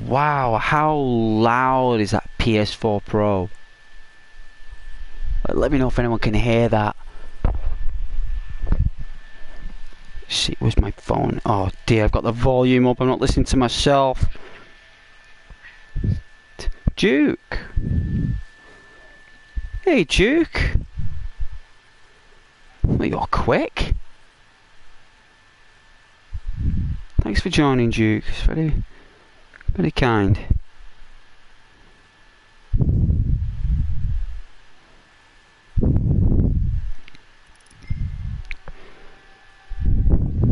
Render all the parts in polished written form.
Wow, how loud is that PS4 Pro? Let me know if anyone can hear that. See, where's my phone? Oh dear, I've got the volume up. I'm not listening to myself. Duke. Hey, Duke. Well, you're quick. Thanks for joining, Duke. It's very, very kind.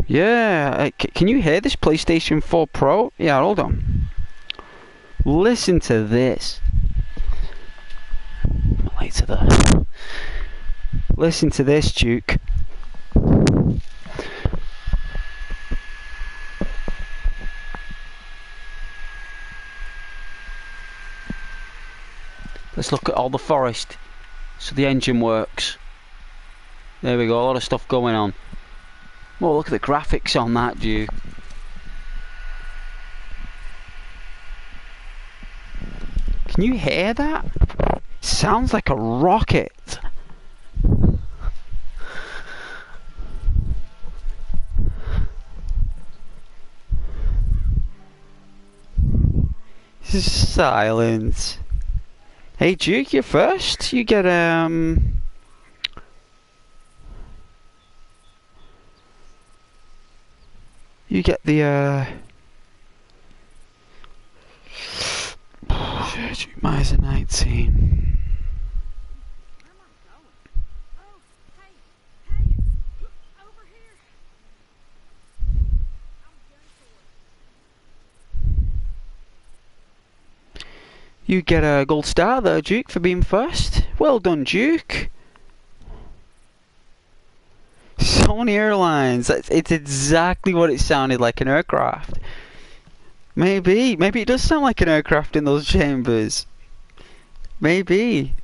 Yeah, can you hear this PlayStation 4 Pro? Yeah, hold on. Listen to this. Later there. Listen to this, Duke. Let's look at all the forest. So the engine works. There we go, a lot of stuff going on. Oh, look at the graphics on that, Duke. Can you hear that? Sounds like a rocket. Silence. Hey Duke, you're first. You get you get the Duke Miser 19. You get a gold star there, Duke, for being first. Well done, Duke. Sony Airlines. It's exactly what it sounded like, an aircraft. Maybe it does sound like an aircraft in those chambers. Maybe.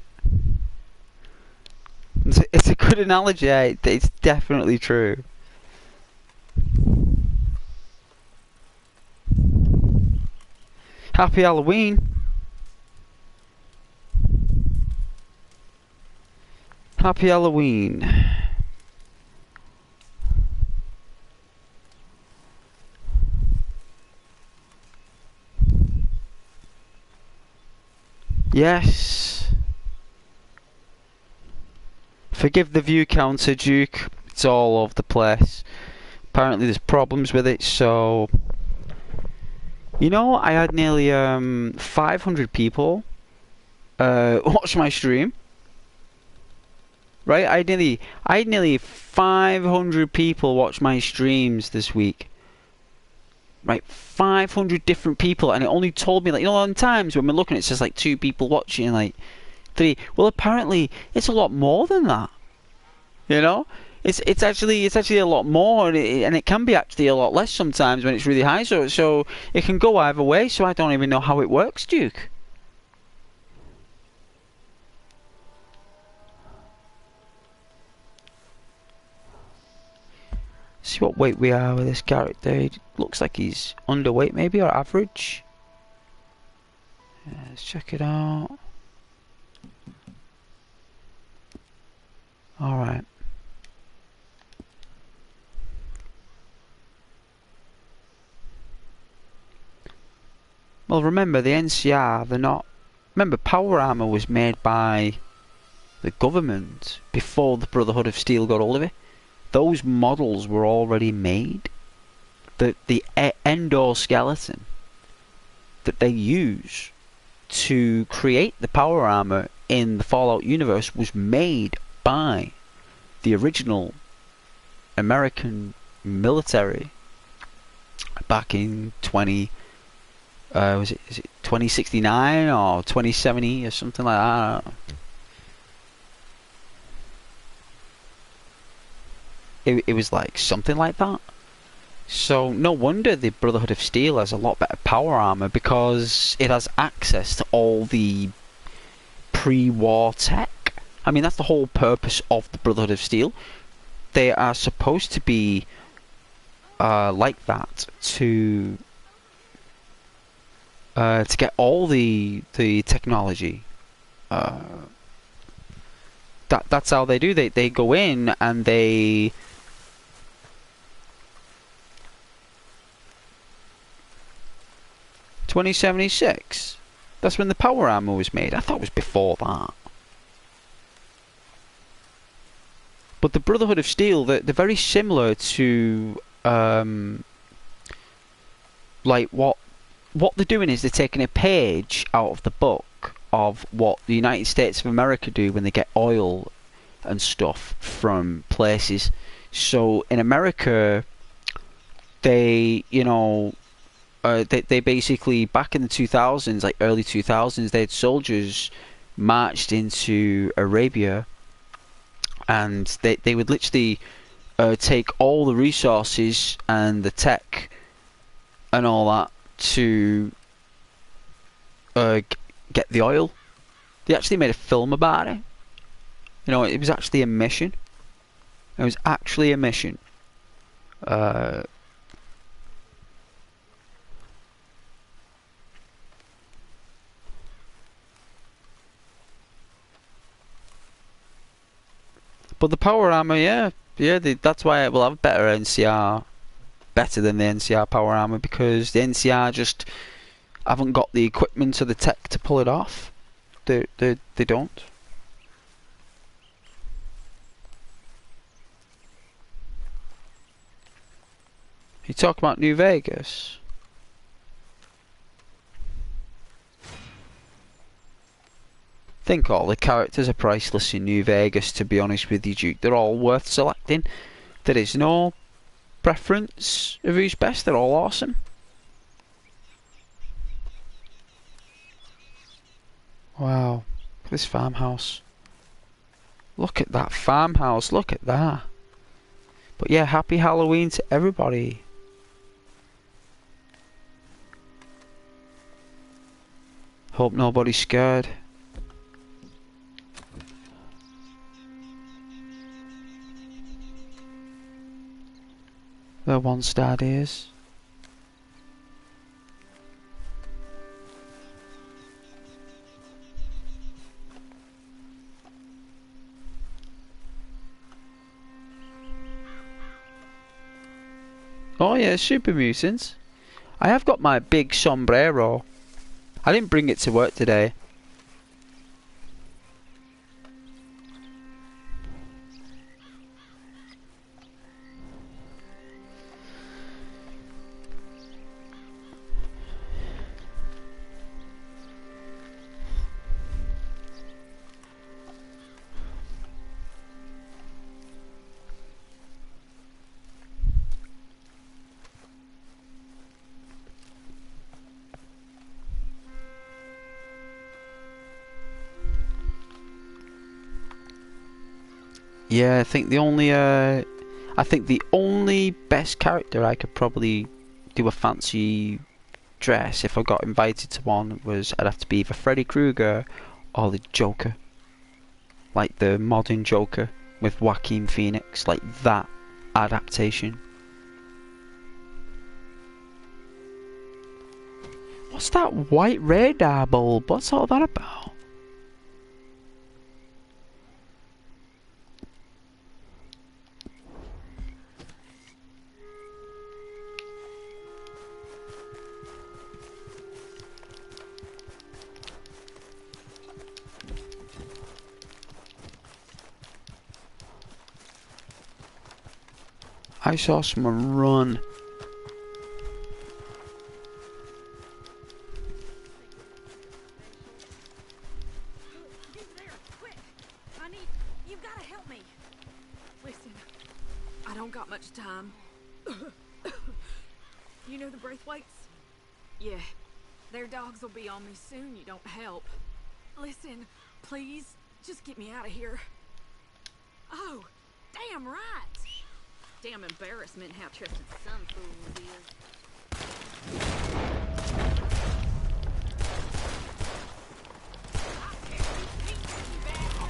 It's a good analogy. It's definitely true. Happy Halloween. Happy Halloween. Yes. Forgive the view counter, Duke. It's all over the place. Apparently there's problems with it, so... You know, I had nearly 500 people watch my stream. Right, I had nearly 500 people watch my streams this week. Right, 500 different people, and it only told me, like, you know, on times when we're looking, it says like 2 people watching, like 3. Well, apparently it's a lot more than that. You know, it's actually a lot more, and it can be actually a lot less sometimes when it's really high. So it can go either way. So I don't even know how it works, Duke. See what weight we are with this character. It looks like he's underweight, maybe, or average. Yeah, let's check it out. Alright. Well, remember, the NCR, they're not... Remember, Power Armor was made by the government before the Brotherhood of Steel got hold of it. Those models were already made. The endoskeleton that they use to create the power armor in the Fallout universe was made by the original American military back in is it 2069 or 2070 or something like that? I don't know. It was like something like that. So no wonder the Brotherhood of Steel has a lot better power armor, because it has access to all the pre-war tech. I mean, that's the whole purpose of the Brotherhood of Steel. They are supposed to be like that to to get all the technology. That's how they do. They go in and they 2076. That's when the power armor was made. I thought it was before that. But the Brotherhood of Steel, they're very similar to like what they're doing is they're taking a page out of the book of what the United States of America do when they get oil and stuff from places. So in America, they, you know, they basically, back in the 2000s, like early 2000s, they had soldiers marched into Arabia, and they would literally take all the resources and the tech and all that to get the oil. They actually made a film about it. You know, it was actually a mission. It was actually a mission. But the power armor, yeah, that's why it will have better NCR, better than the NCR power armor, because the NCR just haven't got the equipment or the tech to pull it off. They don't. You talk about New Vegas. I think all the characters are priceless in New Vegas, to be honest with you, Duke. They're all worth selecting. There is no preference of who's best. They're all awesome. Wow. Look at this farmhouse. Look at that farmhouse. Look at that. But yeah, happy Halloween to everybody. Hope nobody's scared. The one-star deers. Oh yeah, super mutants. I have got my big sombrero. I didn't bring it to work today. Yeah, I think the only best character I could probably do a fancy dress if I got invited to one was I'd have to be either Freddy Krueger or the Joker. Like the modern Joker with Joaquin Phoenix, like that adaptation. What's that white radar bulb? What's all that about? I saw someone run. You've got to help me. Listen, I don't got much time. You know the Braithwaites? Yeah, their dogs will be on me soon. You don't help. Listen, please, just get me out of here. Oh, damn right. Damn embarrassment how trusted some fools is.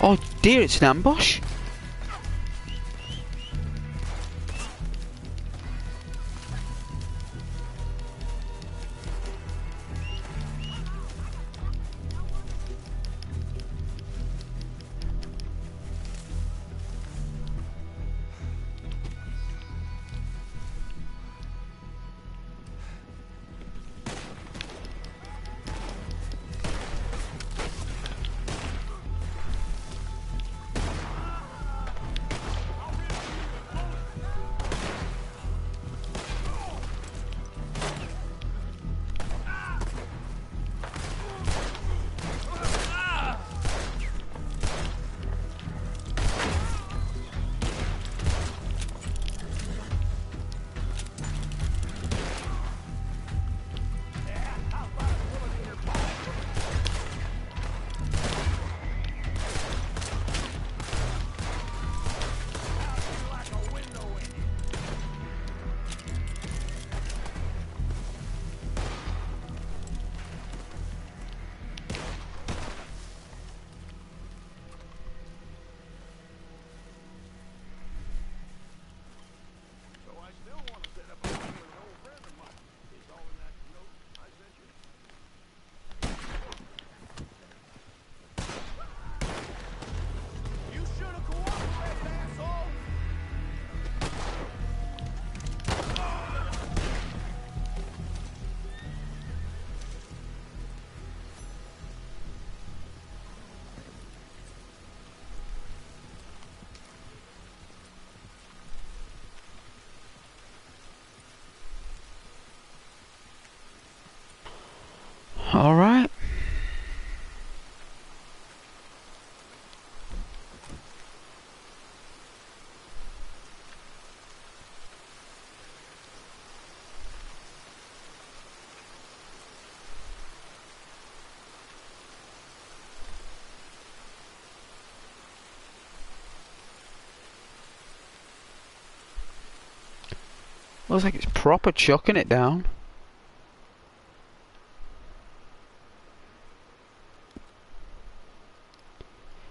Oh dear, it's an ambush. Alright. Looks like it's proper chucking it down.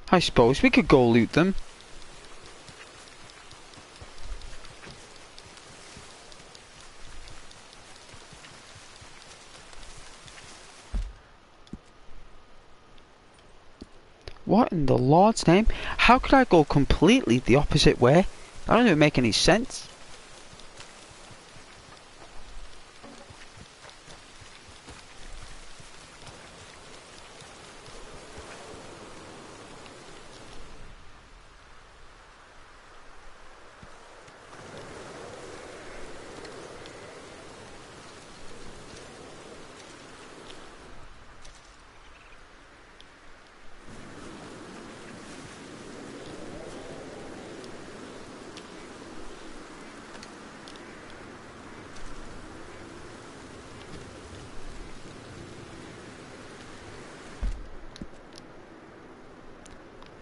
I suppose we could go loot them. What in the Lord's name? How could I go completely the opposite way? That doesn't even make any sense.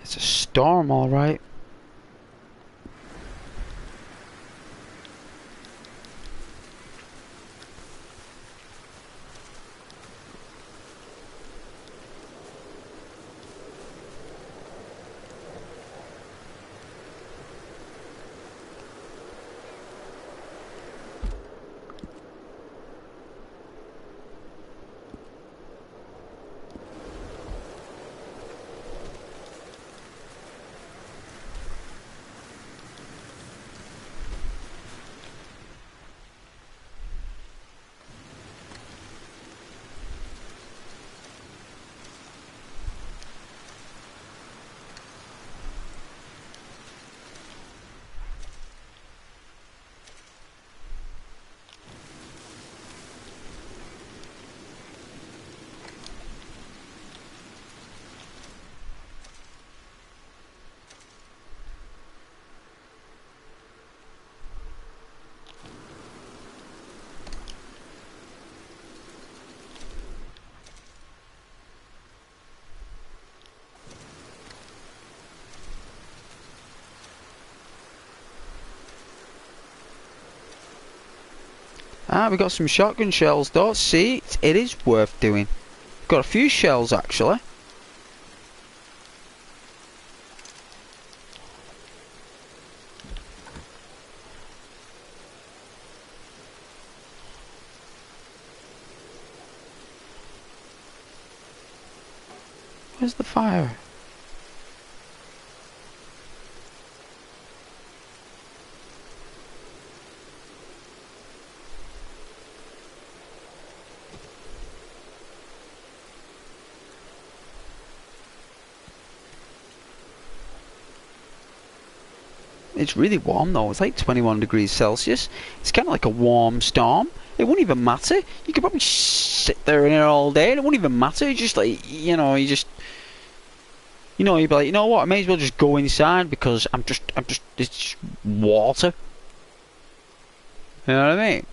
It's a storm, alright. Ah, we got some shotgun shells though. See, it is worth doing. Got a few shells actually. Where's the fire? It's really warm though, it's like 21 degrees Celsius. It's kind of like a warm storm. It wouldn't even matter. You could probably sit there in it all day and it wouldn't even matter. It's just like, you know, you'd be like, you know what, I may as well just go inside because it's just water. You know what I mean?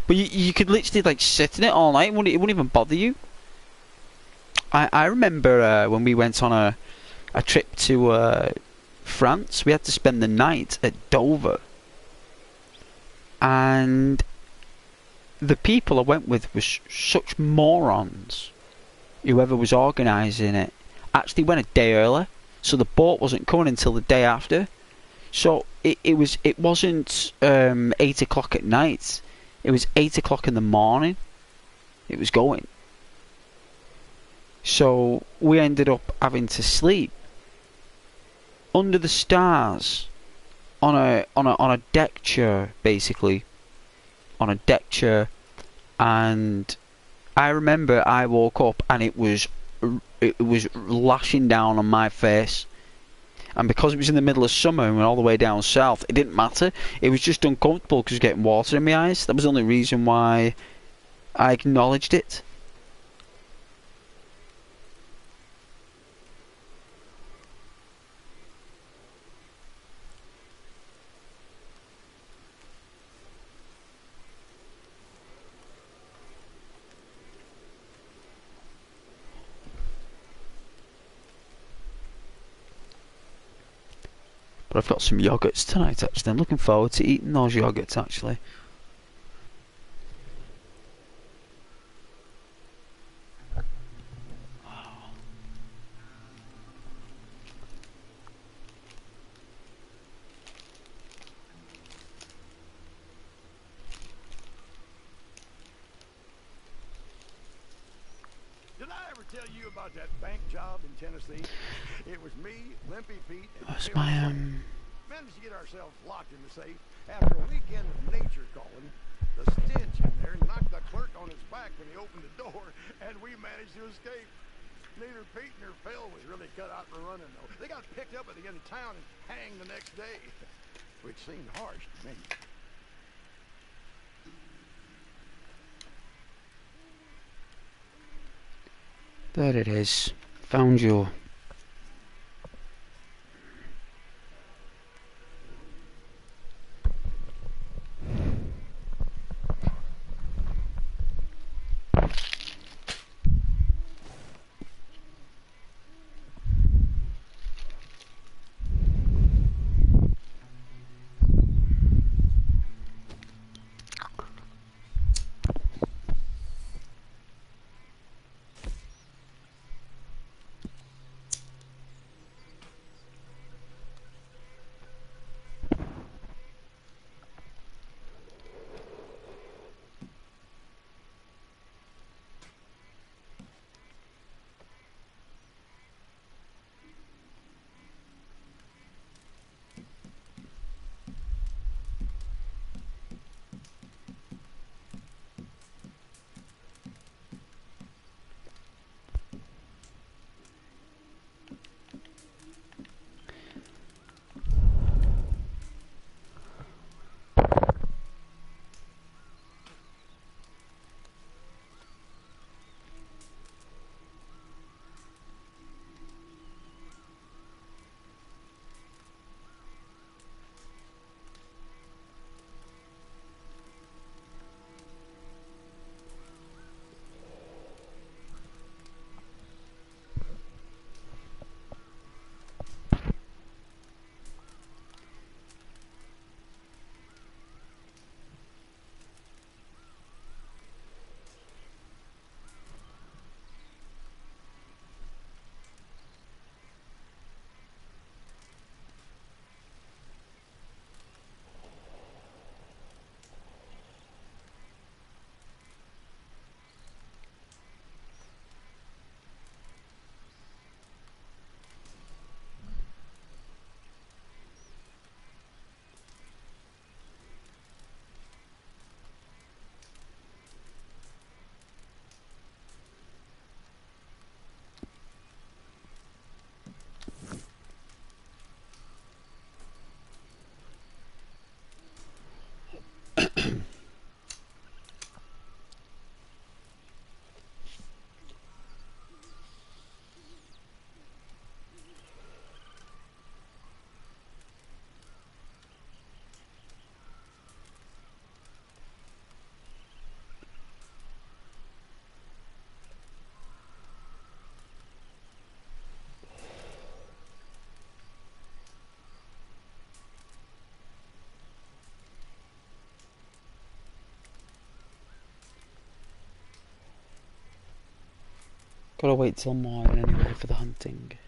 But you could literally like sit in it all night, it wouldn't even bother you. I remember when we went on a trip to France, we had to spend the night at Dover, and the people I went with was such morons. Whoever was organising it actually went a day early, so the boat wasn't coming until the day after. So it wasn't 8 o'clock at night, it was 8 o'clock in the morning it was going. So we ended up having to sleep under the stars on a deck chair, basically on a deck chair. And I remember I woke up and it was lashing down on my face, and because it was in the middle of summer and all the way down south, it didn't matter. It was just uncomfortable because I was getting water in my eyes. That was the only reason why I acknowledged it. But I've got some yogurts tonight, actually. I'm looking forward to eating those yogurts, actually. Did I ever tell you about that bank job in Tennessee? It was me, Limpy Pete, and Where's Taylor my, Swain. Managed to get ourselves locked in the safe after a weekend of nature calling. The stench in there knocked the clerk on his back when he opened the door, and we managed to escape. Neither Pete nor Phil was really cut out for running, though. They got picked up at the end of town and hanged the next day, which seemed harsh to me. There it is. Found you. Gotta wait till morning anyway for the hunting.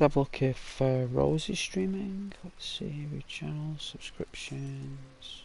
Let's have a look if Rose is streaming. Let's see, every channel, subscriptions.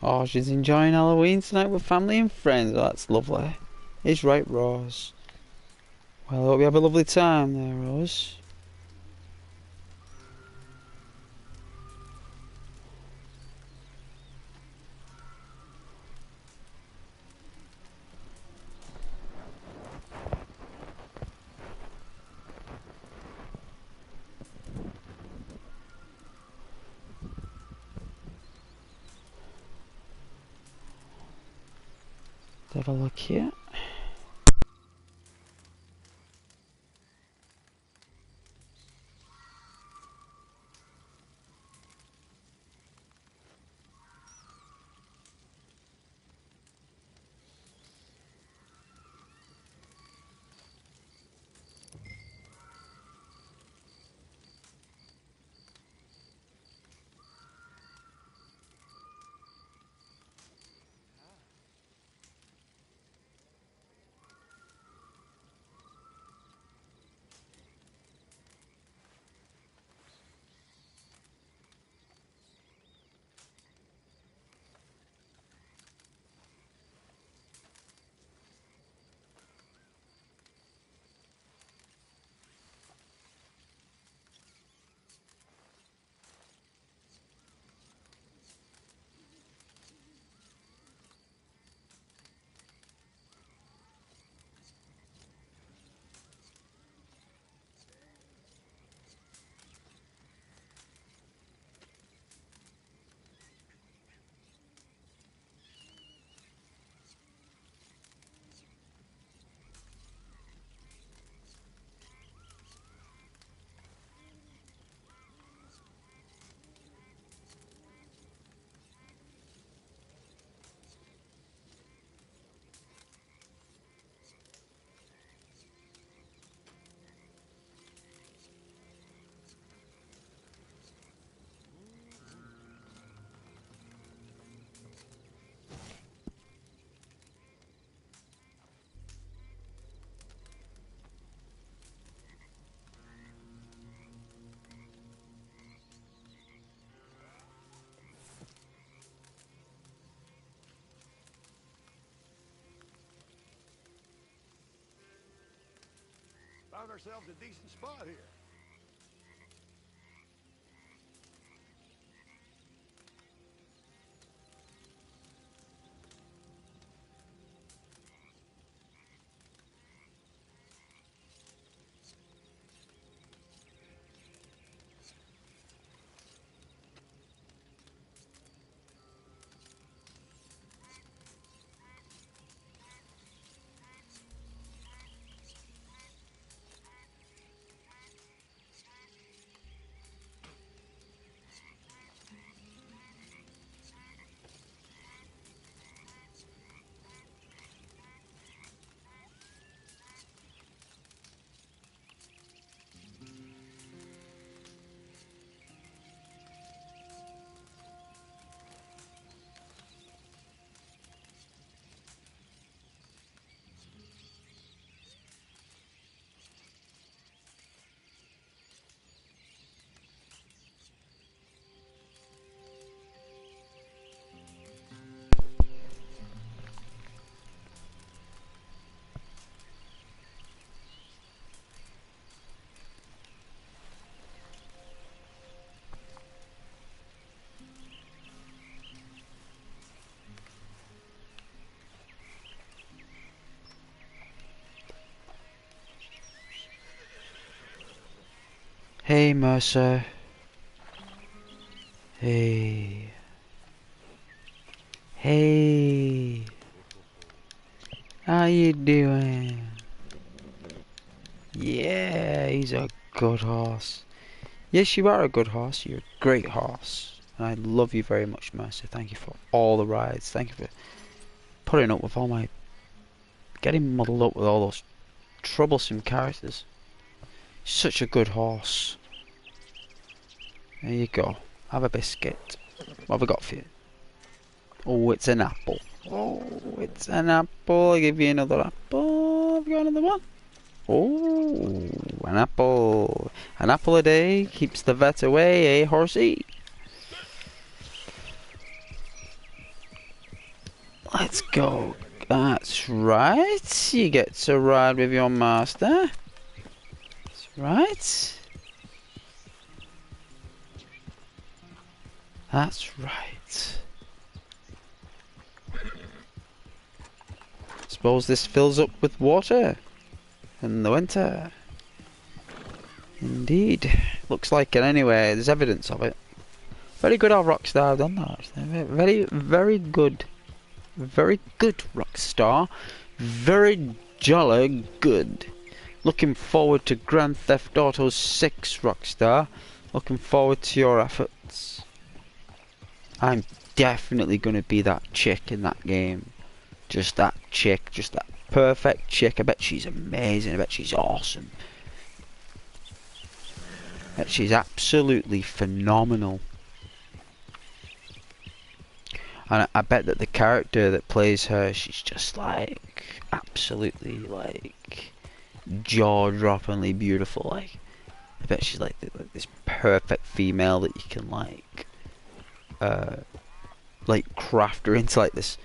Oh, she's enjoying Halloween tonight with family and friends. Oh, that's lovely. Is right, Rose. Well, I hope you have a lovely time there, Rose. Let's have a look here. Found ourselves a decent spot here. Hey, Mercer. Hey. Hey. How you doing? Yeah, he's a good horse. Yes, you are a good horse. You're a great horse. And I love you very much, Mercer. Thank you for all the rides. Thank you for putting up with all my... getting muddled up with all those troublesome characters. Such a good horse. There you go. Have a biscuit. What have I got for you? Oh, it's an apple. Oh, it's an apple. I'll give you another apple. Have you got another one? Oh, an apple. An apple a day keeps the vet away, eh, horsey? Let's go. That's right. You get to ride with your master. That's right. That's right. Suppose this fills up with water in the winter. Indeed. Looks like it anyway. There's evidence of it. Very good how Rockstar have done that. Very, very good. Very good, Rockstar. Very jolly good. Looking forward to Grand Theft Auto 6, Rockstar. Looking forward to your efforts. I'm definitely going to be that chick in that game. Just that chick. Just that perfect chick. I bet she's amazing. I bet she's awesome. I bet she's absolutely phenomenal. And I bet that the character that plays her, she's just like absolutely like jaw-droppingly beautiful. Like I bet she's like this perfect female that you can like craft her into like this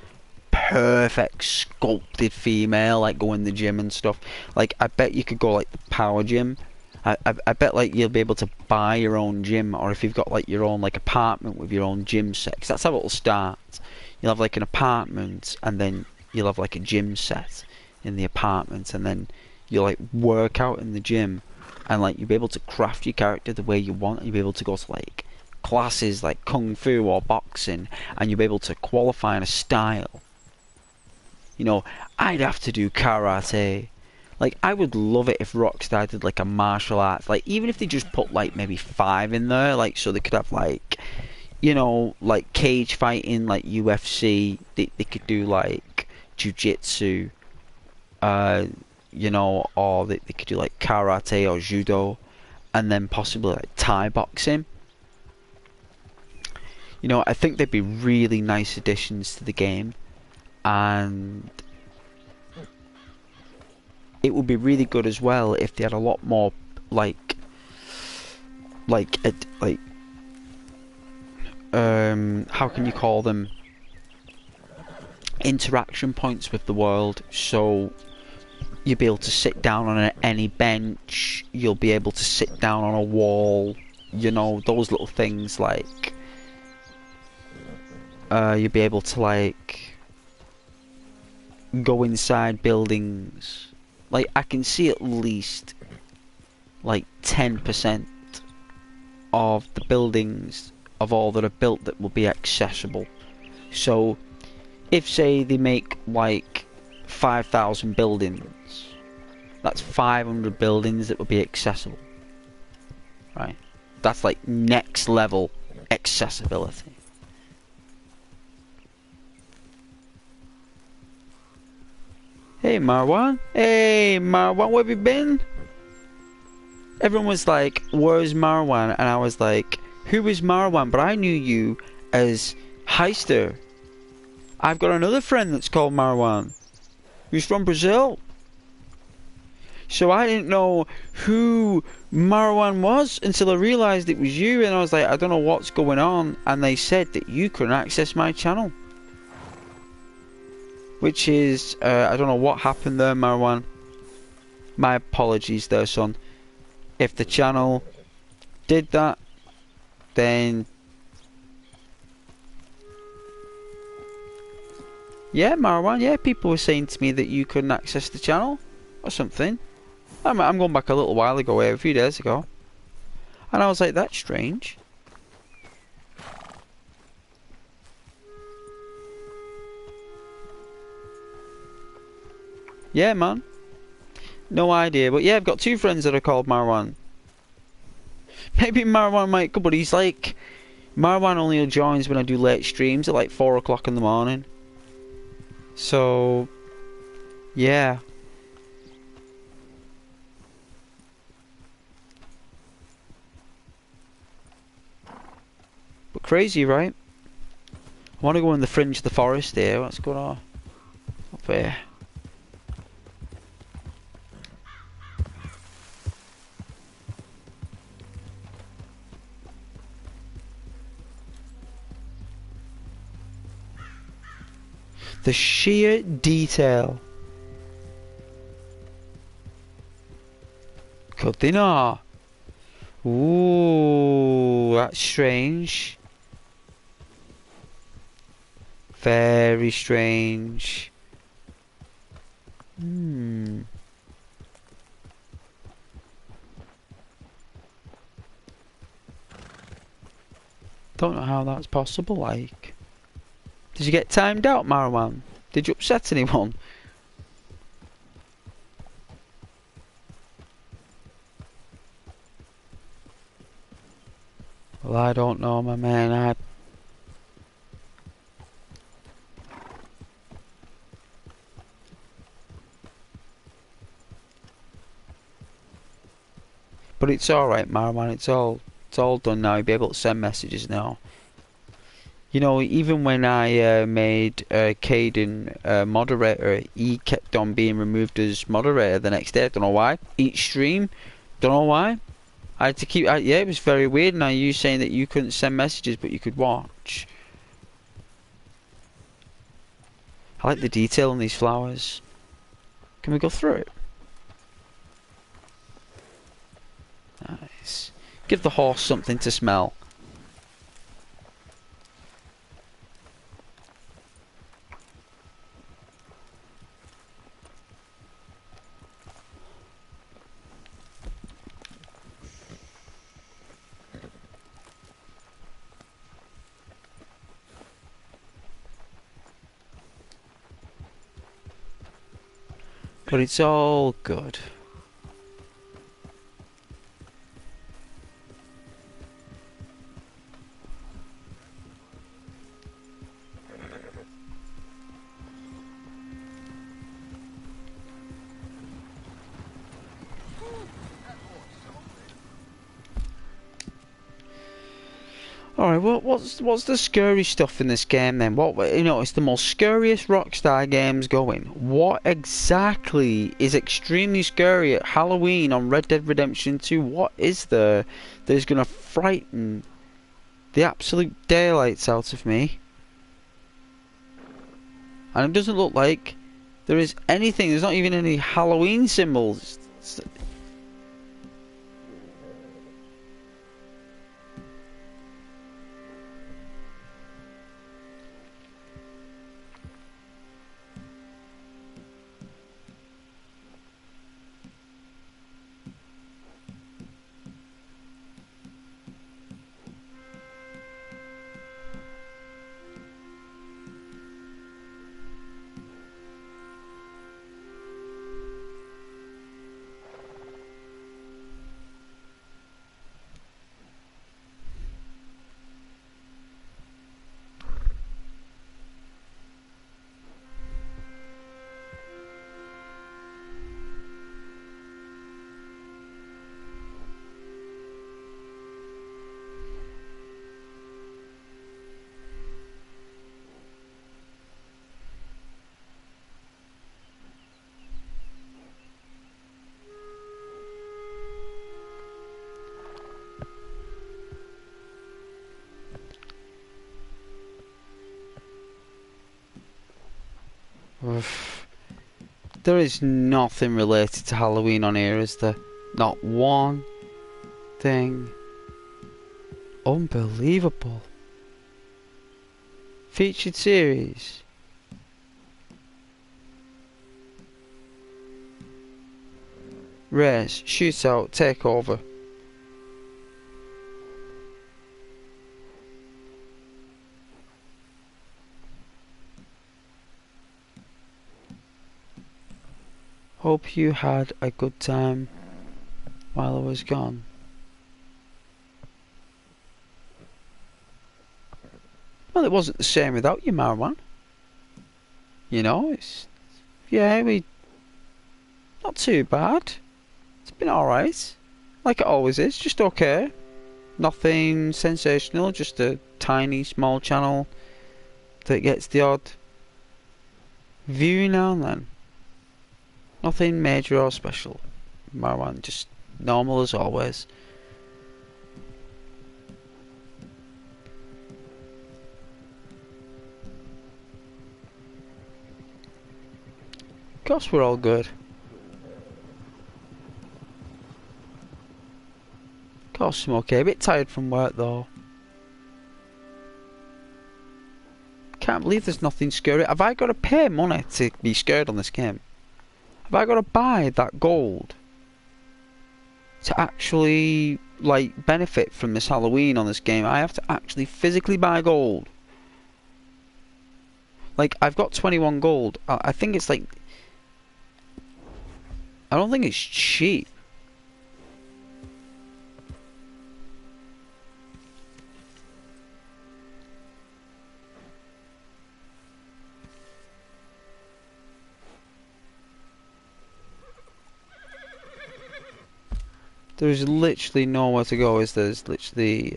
perfect sculpted female, like go in the gym and stuff. Like I bet you could go like the power gym. I bet like you'll be able to buy your own gym, or if you've got like your own like apartment with your own gym set, 'cause that's how it'll start. You'll have like an apartment, and then you'll have like a gym set in the apartment, and then you'll like work out in the gym, and like you'll be able to craft your character the way you want, and you'll be able to go to like classes like kung fu or boxing, and you'll be able to qualify in a style. You know, I'd have to do karate. Like, I would love it if Rockstar did like a martial arts, like even if they just put like maybe 5 in there, like so they could have like, you know, like cage fighting, like UFC. They could do like jiu-jitsu, you know, or they could do like karate or judo, and then possibly like Thai boxing. You know, I think they'd be really nice additions to the game, and it would be really good as well if they had a lot more how can you call them, interaction points with the world. So you'll be able to sit down on any bench, you'll be able to sit down on a wall, you know, those little things. Like you'll be able to like go inside buildings. Like I can see at least like 10% of the buildings of all that are built that will be accessible. So if say they make like 5,000 buildings, that's 500 buildings that will be accessible, right? That's like next level accessibility. Hey Marwan, where have you been? Everyone was like, where's Marwan? And I was like, who is Marwan? But I knew you as Heister. I've got another friend that's called Marwan, who's from Brazil. So I didn't know who Marwan was until I realised it was you, and I was like, I don't know what's going on. And they said that you couldn't access my channel. Which is, I don't know what happened there, Marwan. My apologies there, son. If the channel did that, then... yeah, Marwan, yeah, people were saying to me that you couldn't access the channel, or something. I'm going back a little while ago, a few days ago. And I was like, that's strange. Yeah, man. No idea. But yeah, I've got two friends that are called Marwan. Maybe Marwan might come, but he's like... Marwan only joins when I do late streams at like 4 o'clock in the morning. So... yeah. But crazy, right? I want to go in the fringe of the forest here. What's going on? Up here. The sheer detail. Could they not? Ooh, that's strange. Very strange. Hmm. Don't know how that's possible, like. Did you get timed out, Marwan? Did you upset anyone? Well, I don't know, my man. But it's alright, Marwan. It's all done now. You'll be able to send messages now. You know, even when I made Caden moderator, he kept on being removed as moderator the next day. I don't know why. Each stream, don't know why. I had to keep... yeah, it was very weird. Now you saying that you couldn't send messages, but you could watch. I like the detail on these flowers. Can we go through it? Nice. Give the horse something to smell. But it's all good. Alright, well, what's the scary stuff in this game then? What, you know, it's the most scariest Rockstar games going. What exactly is extremely scary at Halloween on Red Dead Redemption 2? What is there that is going to frighten the absolute daylights out of me? And it doesn't look like there is anything. There's not even any Halloween symbols. Oof. There is nothing related to Halloween on here, is there? Not one thing. Unbelievable. Featured series. Race, shootout, takeover. Hope you had a good time while I was gone. Well, it wasn't the same without you, Marwan. You know, yeah, not too bad. It's been alright. Like it always is, just okay. Nothing sensational, just a tiny, small channel that gets the odd view now and then. Nothing major or special. Marwan, just normal as always. Of course we're all good. Of course I'm okay. A bit tired from work though. Can't believe there's nothing scary. Have I got to pay money to be scared on this game? Have I got to buy that gold to actually like benefit from this Halloween on this game? I have to actually physically buy gold. Like I've got 21 gold. I think it's like, I don't think it's cheap. There's literally nowhere to go, is there? There's literally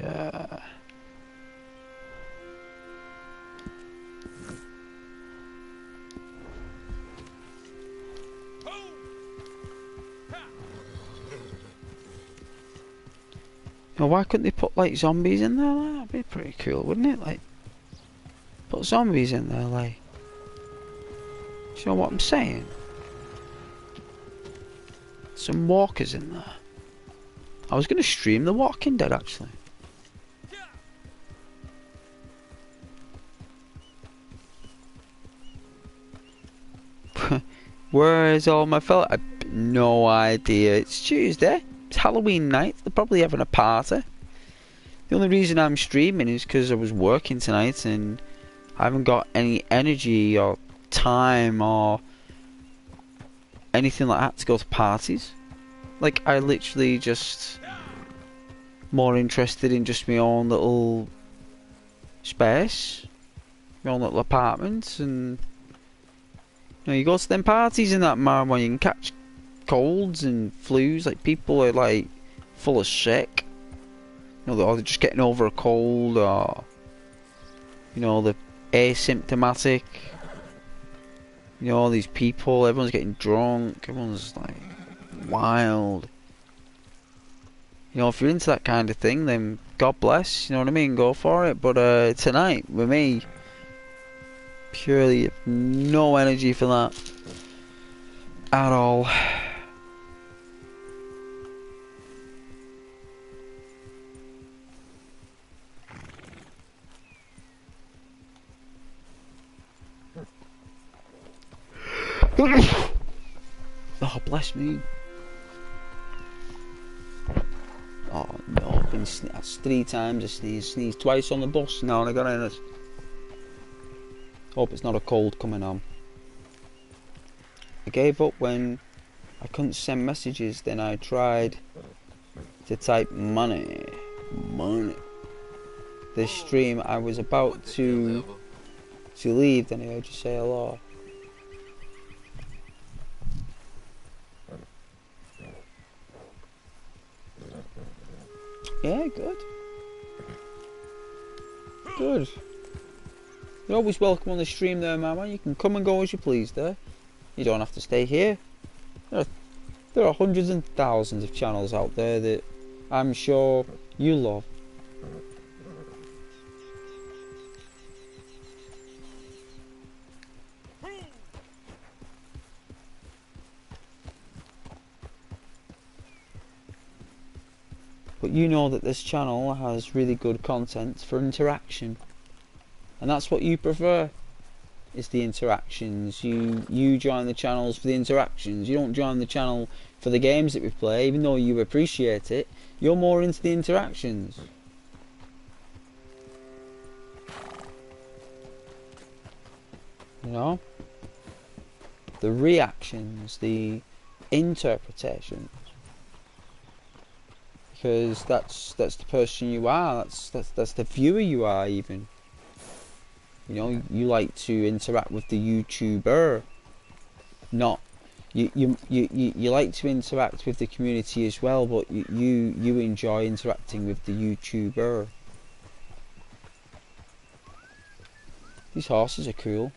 now, why couldn't they put like zombies in there? That'd be pretty cool, wouldn't it? Like, put zombies in there, like. Do you know what I'm saying? Some walkers in there. I was going to stream The Walking Dead actually. Where is all my fella? I've no idea. It's Tuesday. It's Halloween night. They're probably having a party. The only reason I'm streaming is because I was working tonight and I haven't got any energy or time or anything like that to go to parties. Like, I literally just more interested in just my own little space, my own little apartment, and you know, you go to them parties in that man where you can catch colds and flus. Like, people are like full of sick. You know, they're just getting over a cold, or you know, they're asymptomatic. You know, all these people, everyone's getting drunk, everyone's like wild. You know, if you're into that kind of thing, then God bless, you know what I mean, go for it. But tonight, with me, purely no energy for that at all. Oh, bless me. Oh no, I've been that's 3 times I sneezed twice on the bus now and I got in it. Hope it's not a cold coming on. I gave up when I couldn't send messages, then I tried to type money. This stream I was about to leave, then I heard you say hello. Yeah, good. Good. You're always welcome on the stream there, Mama. You can come and go as you please there. You don't have to stay here. There are hundreds and thousands of channels out there that I'm sure you love. But you know that this channel has really good content for interaction. And that's what you prefer, is the interactions. You join the channels for the interactions. You don't join the channel for the games that we play, even though you appreciate it. You're more into the interactions. You know? The reactions, the interpretations, because that's the person you are. That's the viewer you are. Even, you know, you like to interact with the YouTuber, not you like to interact with the community as well, but you enjoy interacting with the YouTuber. These horses are cool.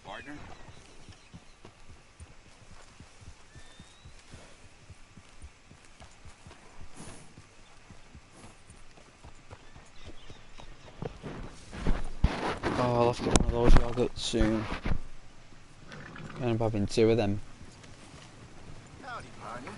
Partner? Oh, I'll have to get one of those yogurts soon. I end up having two of them. Howdy, partner.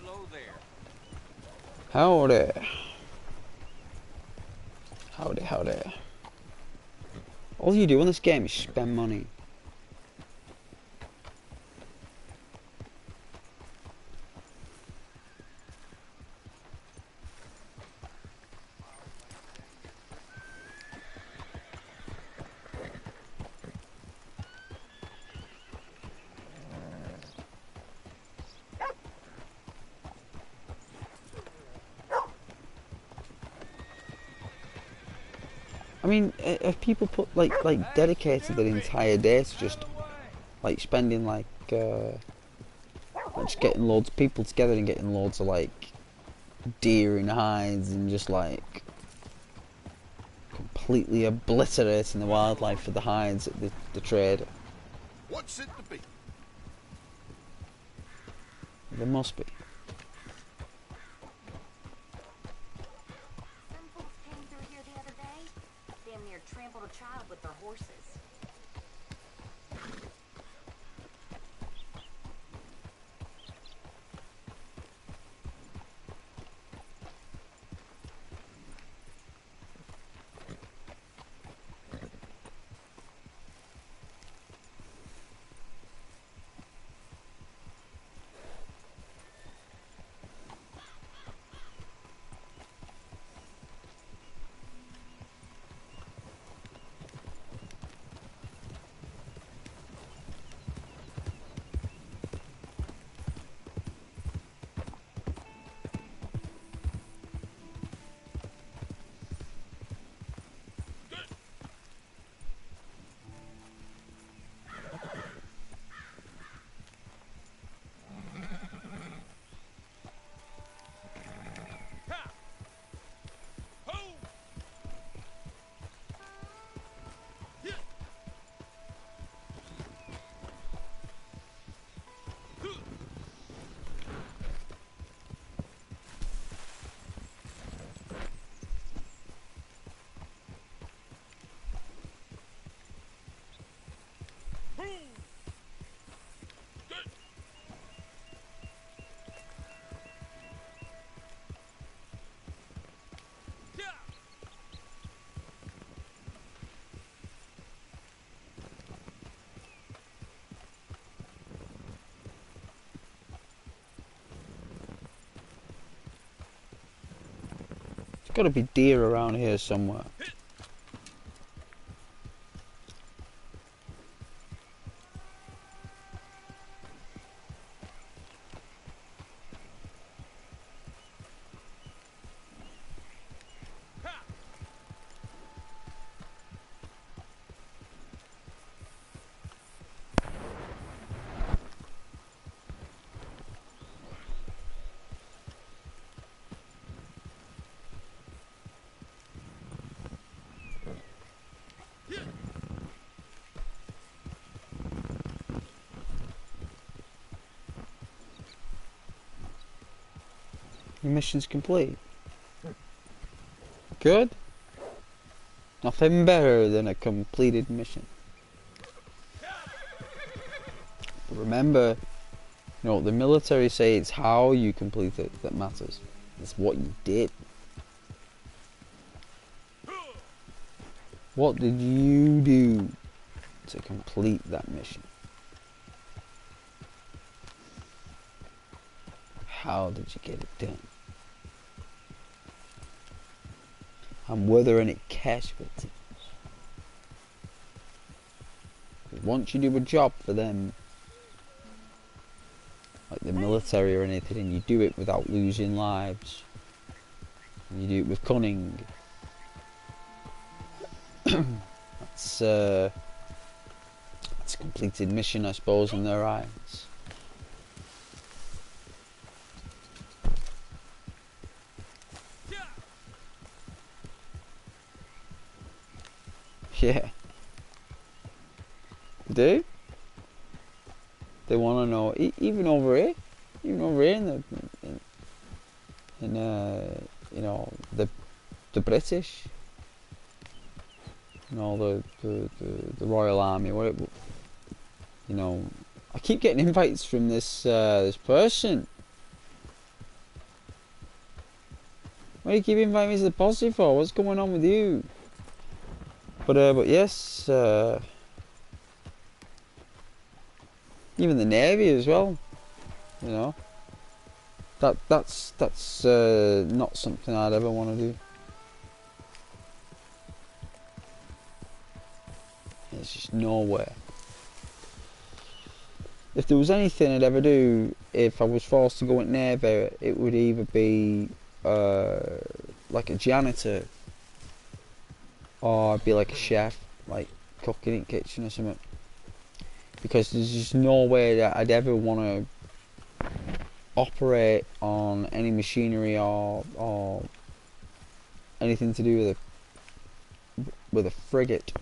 Hello there. Howdy. Howdy, howdy. All you do in this game is spend money. I mean, if people put like dedicated their entire day to just like spending like just getting loads of people together and getting loads of like deer and hides and just like completely obliterating the wildlife for the hides at the trade. What's it to be? There must be. Some folks came through here the other day. Damn near trampled a child with their horses. There's got to be deer around here somewhere. Your mission's complete. Good. Nothing better than a completed mission. But remember, you know, the military say it's how you complete it that matters. It's what you did. What did you do to complete that mission? How did you get it done? And were there any casualties? Once you do a job for them, like the military or anything, and you do it without losing lives, and you do it with cunning, that's a completed mission, I suppose, in their eyes. Yeah. They do. They want to know, even over here in the, in you know, the British, you know, the Royal Army. What it, you know, I keep getting invites from this this person. Why do you keep inviting me to the posse for? What's going on with you? But yes, even the Navy as well. You know, that's not something I'd ever want to do. There's just nowhere. If there was anything I'd ever do, if I was forced to go in Navy, it would either be like a janitor, or I'd be like a chef, like cooking in the kitchen or something. Because there's just no way that I'd ever want to operate on any machinery or anything to do with a frigate.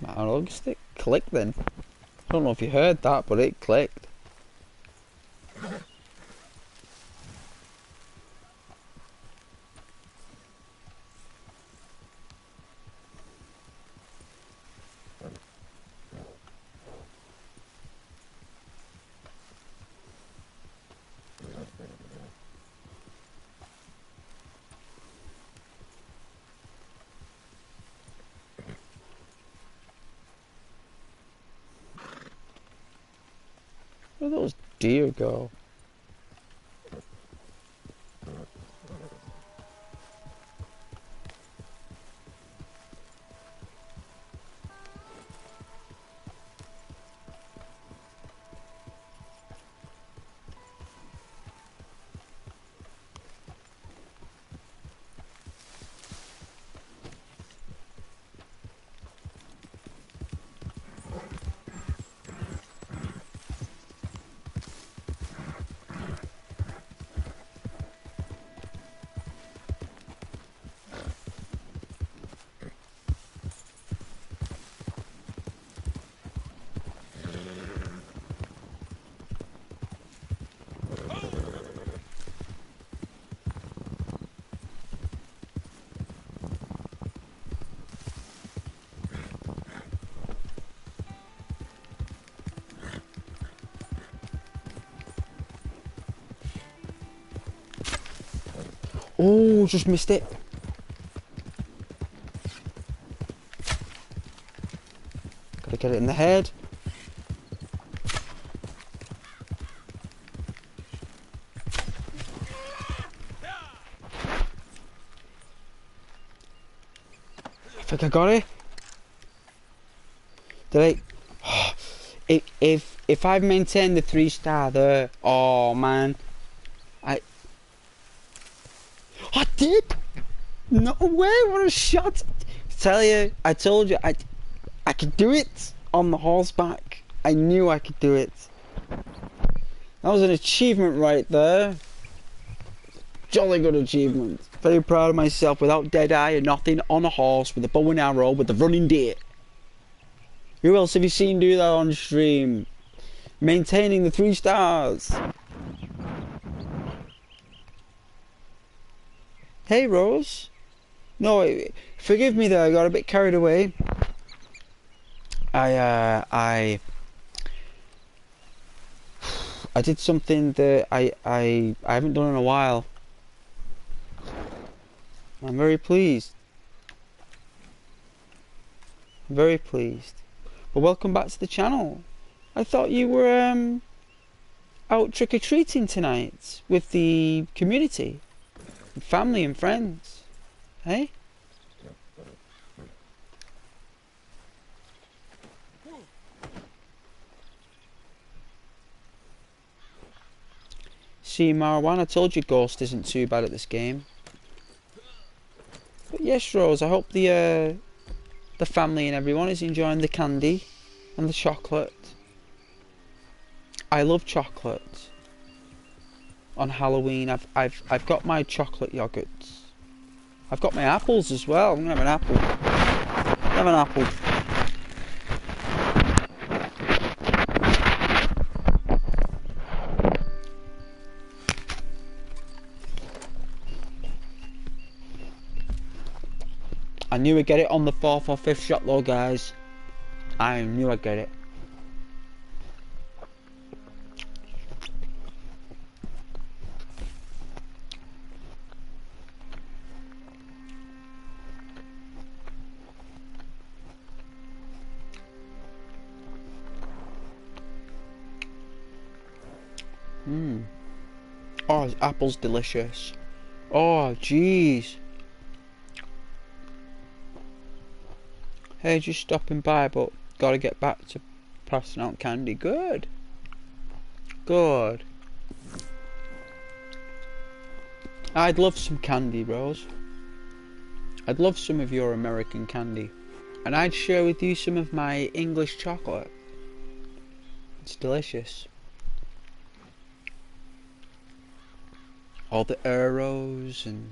My log stick clicked then. I don't know if you heard that, but it clicked. Where did those deer go? Oh, just missed it. Gotta get it in the head. I think I got it. Did I? If I've maintained the 3-star there, oh man, I did. No way! What a shot! I tell you, I told you, I could do it. on the horseback. I knew I could do it. That was an achievement right there. Jolly good achievement. Very proud of myself without dead eye and nothing, on a horse with a bow and arrow with the running deer. Who else have you seen do that on stream? Maintaining the 3 stars. Hey Rose. No, forgive me there, I got a bit carried away. I did something that I haven't done in a while. I'm very pleased. I'm very pleased. But welcome back to the channel. I thought you were out trick-or-treating tonight with the community, family and friends. Hey? See, Marwan, I told you Ghost isn't too bad at this game. But yes, Rose, I hope the family and everyone is enjoying the candy and the chocolate. I love chocolate. On Halloween, I've got my chocolate yogurts. I've got my apples as well. I'm gonna have an apple. Have an apple. I knew I'd get it on the 4th or 5th shot though, guys. I knew I'd get it. Oh, this apple's delicious. Oh, jeez. Hey, just stopping by, but gotta get back to passing out candy. Good. Good. I'd love some candy, Rose. I'd love some of your American candy. And I'd share with you some of my English chocolate. It's delicious. All the Euros and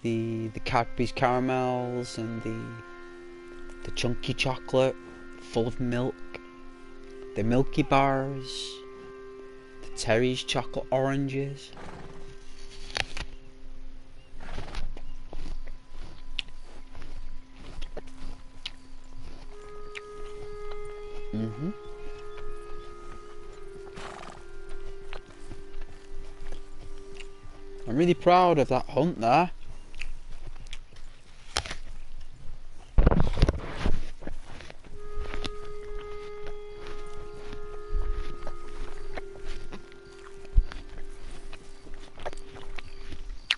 the Cadbury's caramels and the chunky chocolate full of milk, the Milky Bars, the Terry's chocolate oranges. I'm really proud of that hunt there.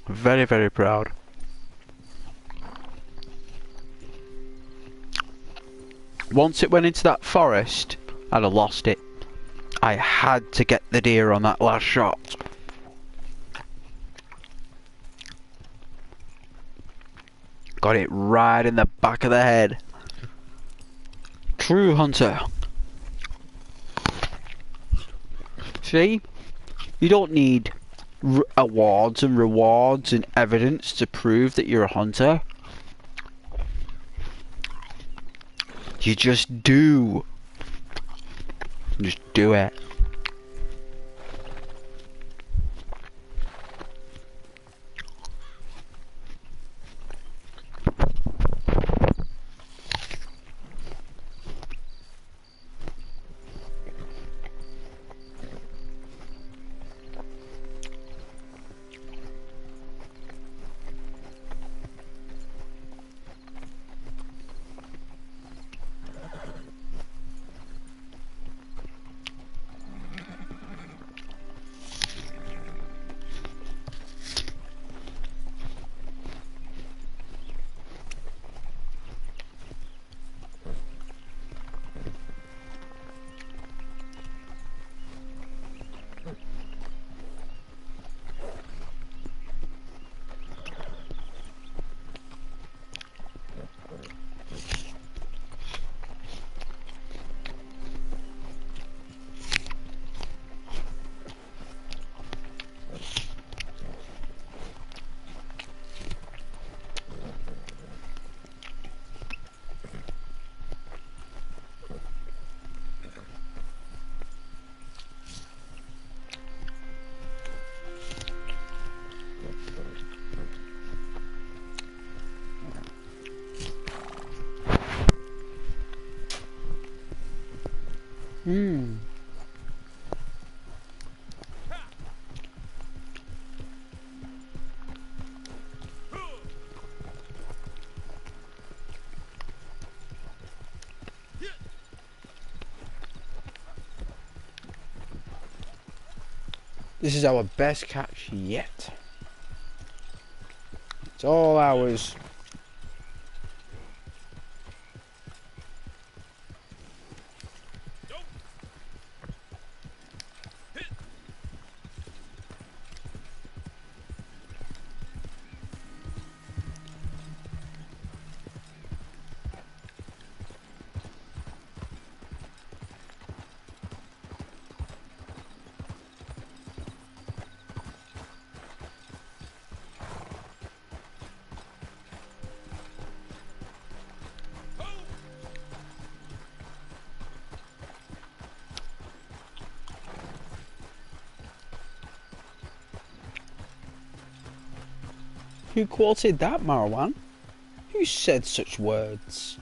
Very, very proud. Once it went into that forest, I'd have lost it. I had to get the deer on that last shot. Got it right in the back of the head. True hunter. See? You don't need awards and rewards and evidence to prove that you're a hunter. You just do. Just do it. Hmm. This is our best catch yet. It's all ours. Who quoted that, Marwan? Who said such words?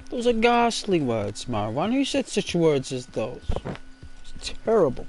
Those are ghastly words, Marwan. Who said such words as those? It's terrible.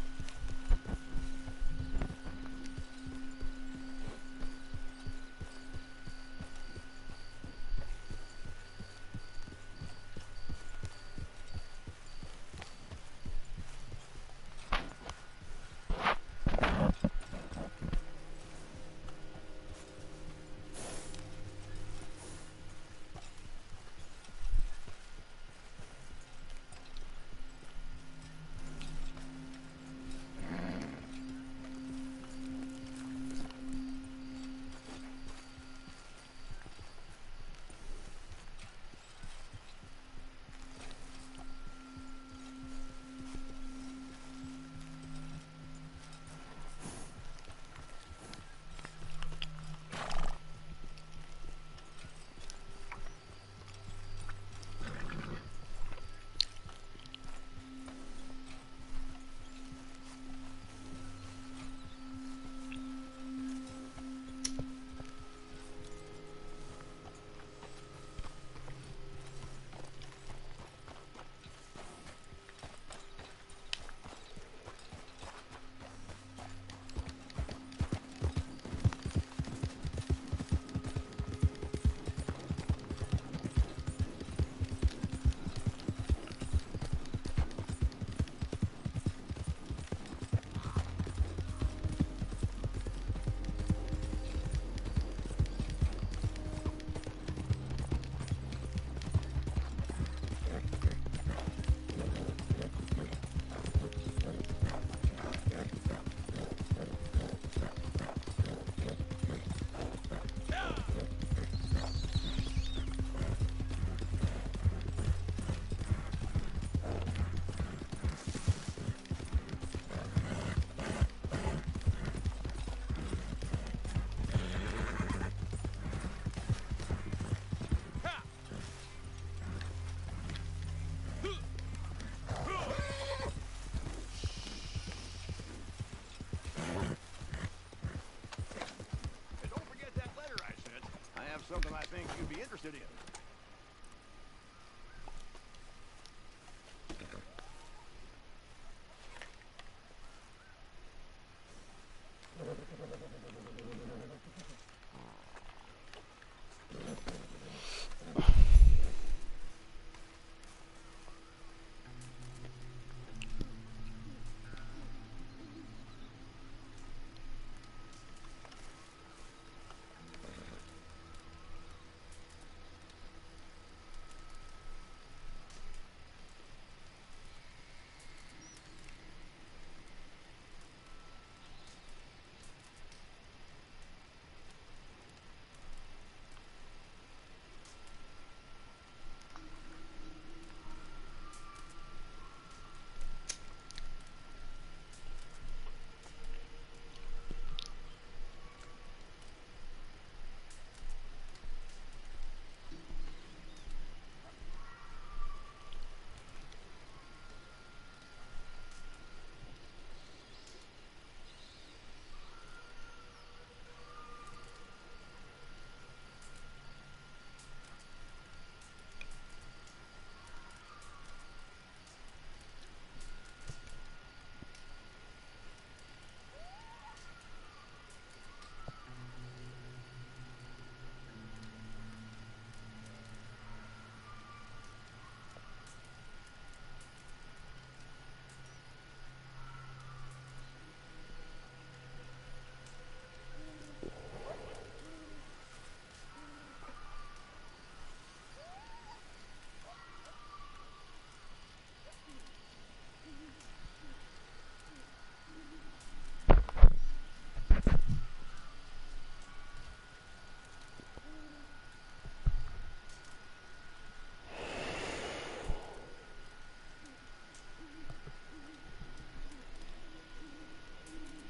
And don't forget that letter I sent. I have something I think you'd be interested in.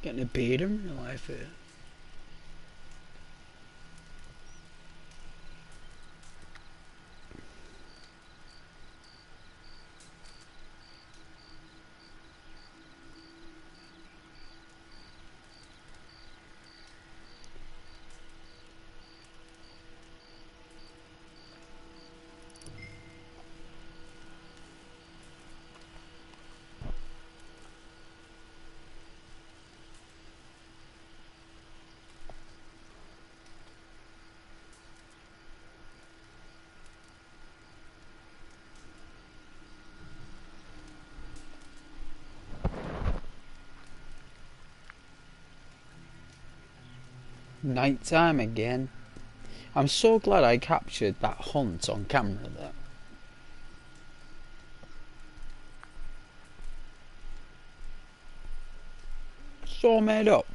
Getting a beard in real life here. Night time again. I'm so glad I captured that hunt on camera there. So made up.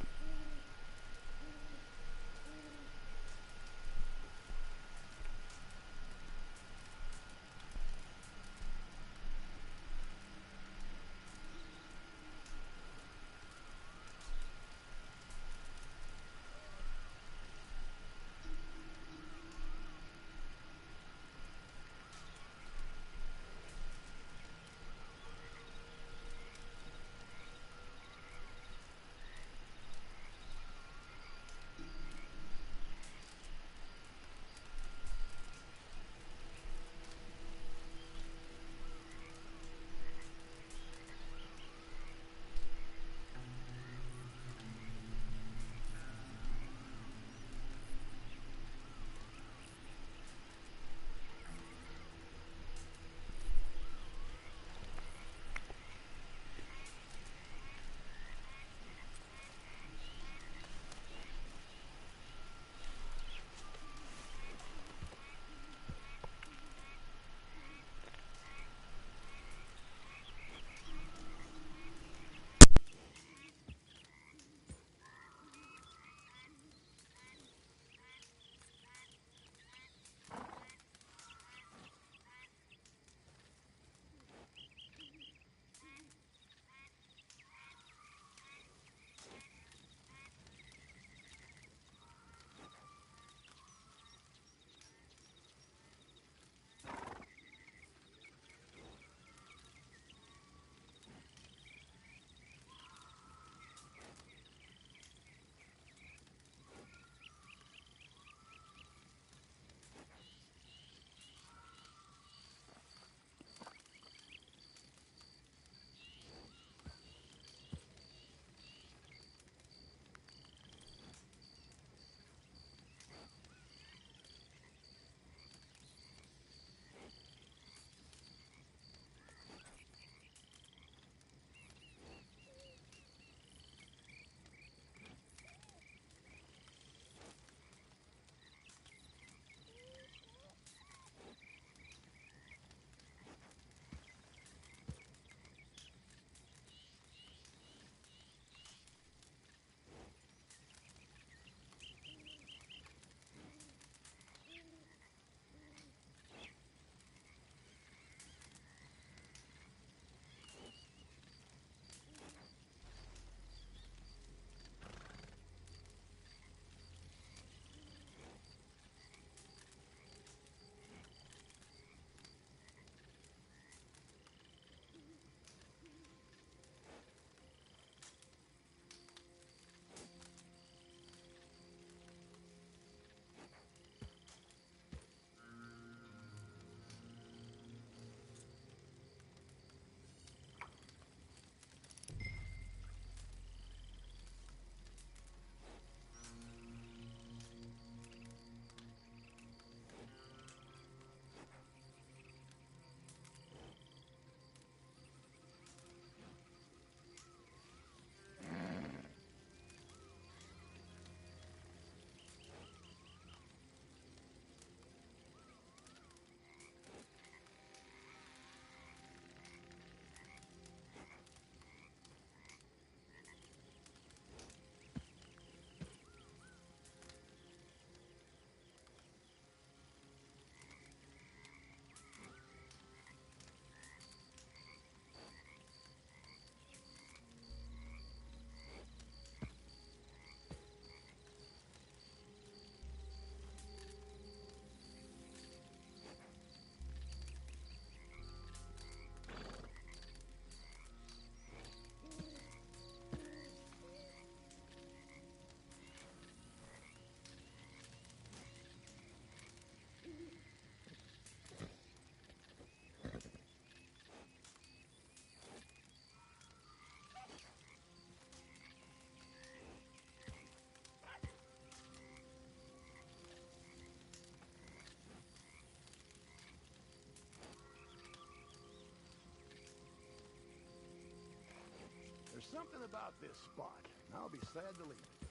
something about this spot. I'll be sad to leave it.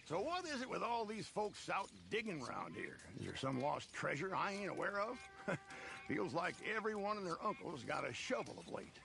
So what is it with all these folks out digging around here? Is there some lost treasure I ain't aware of? Feels like everyone and their uncle's got a shovel of late.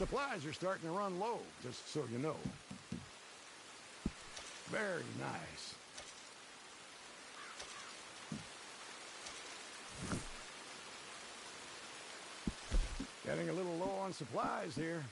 Supplies are starting to run low, just so you know. Very nice. Getting a little low on supplies here.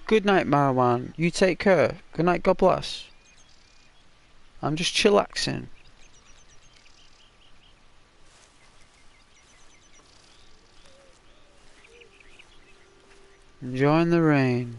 Good night, Marwan. You take care. Good night, God bless. I'm just chillaxing. Enjoying the rain.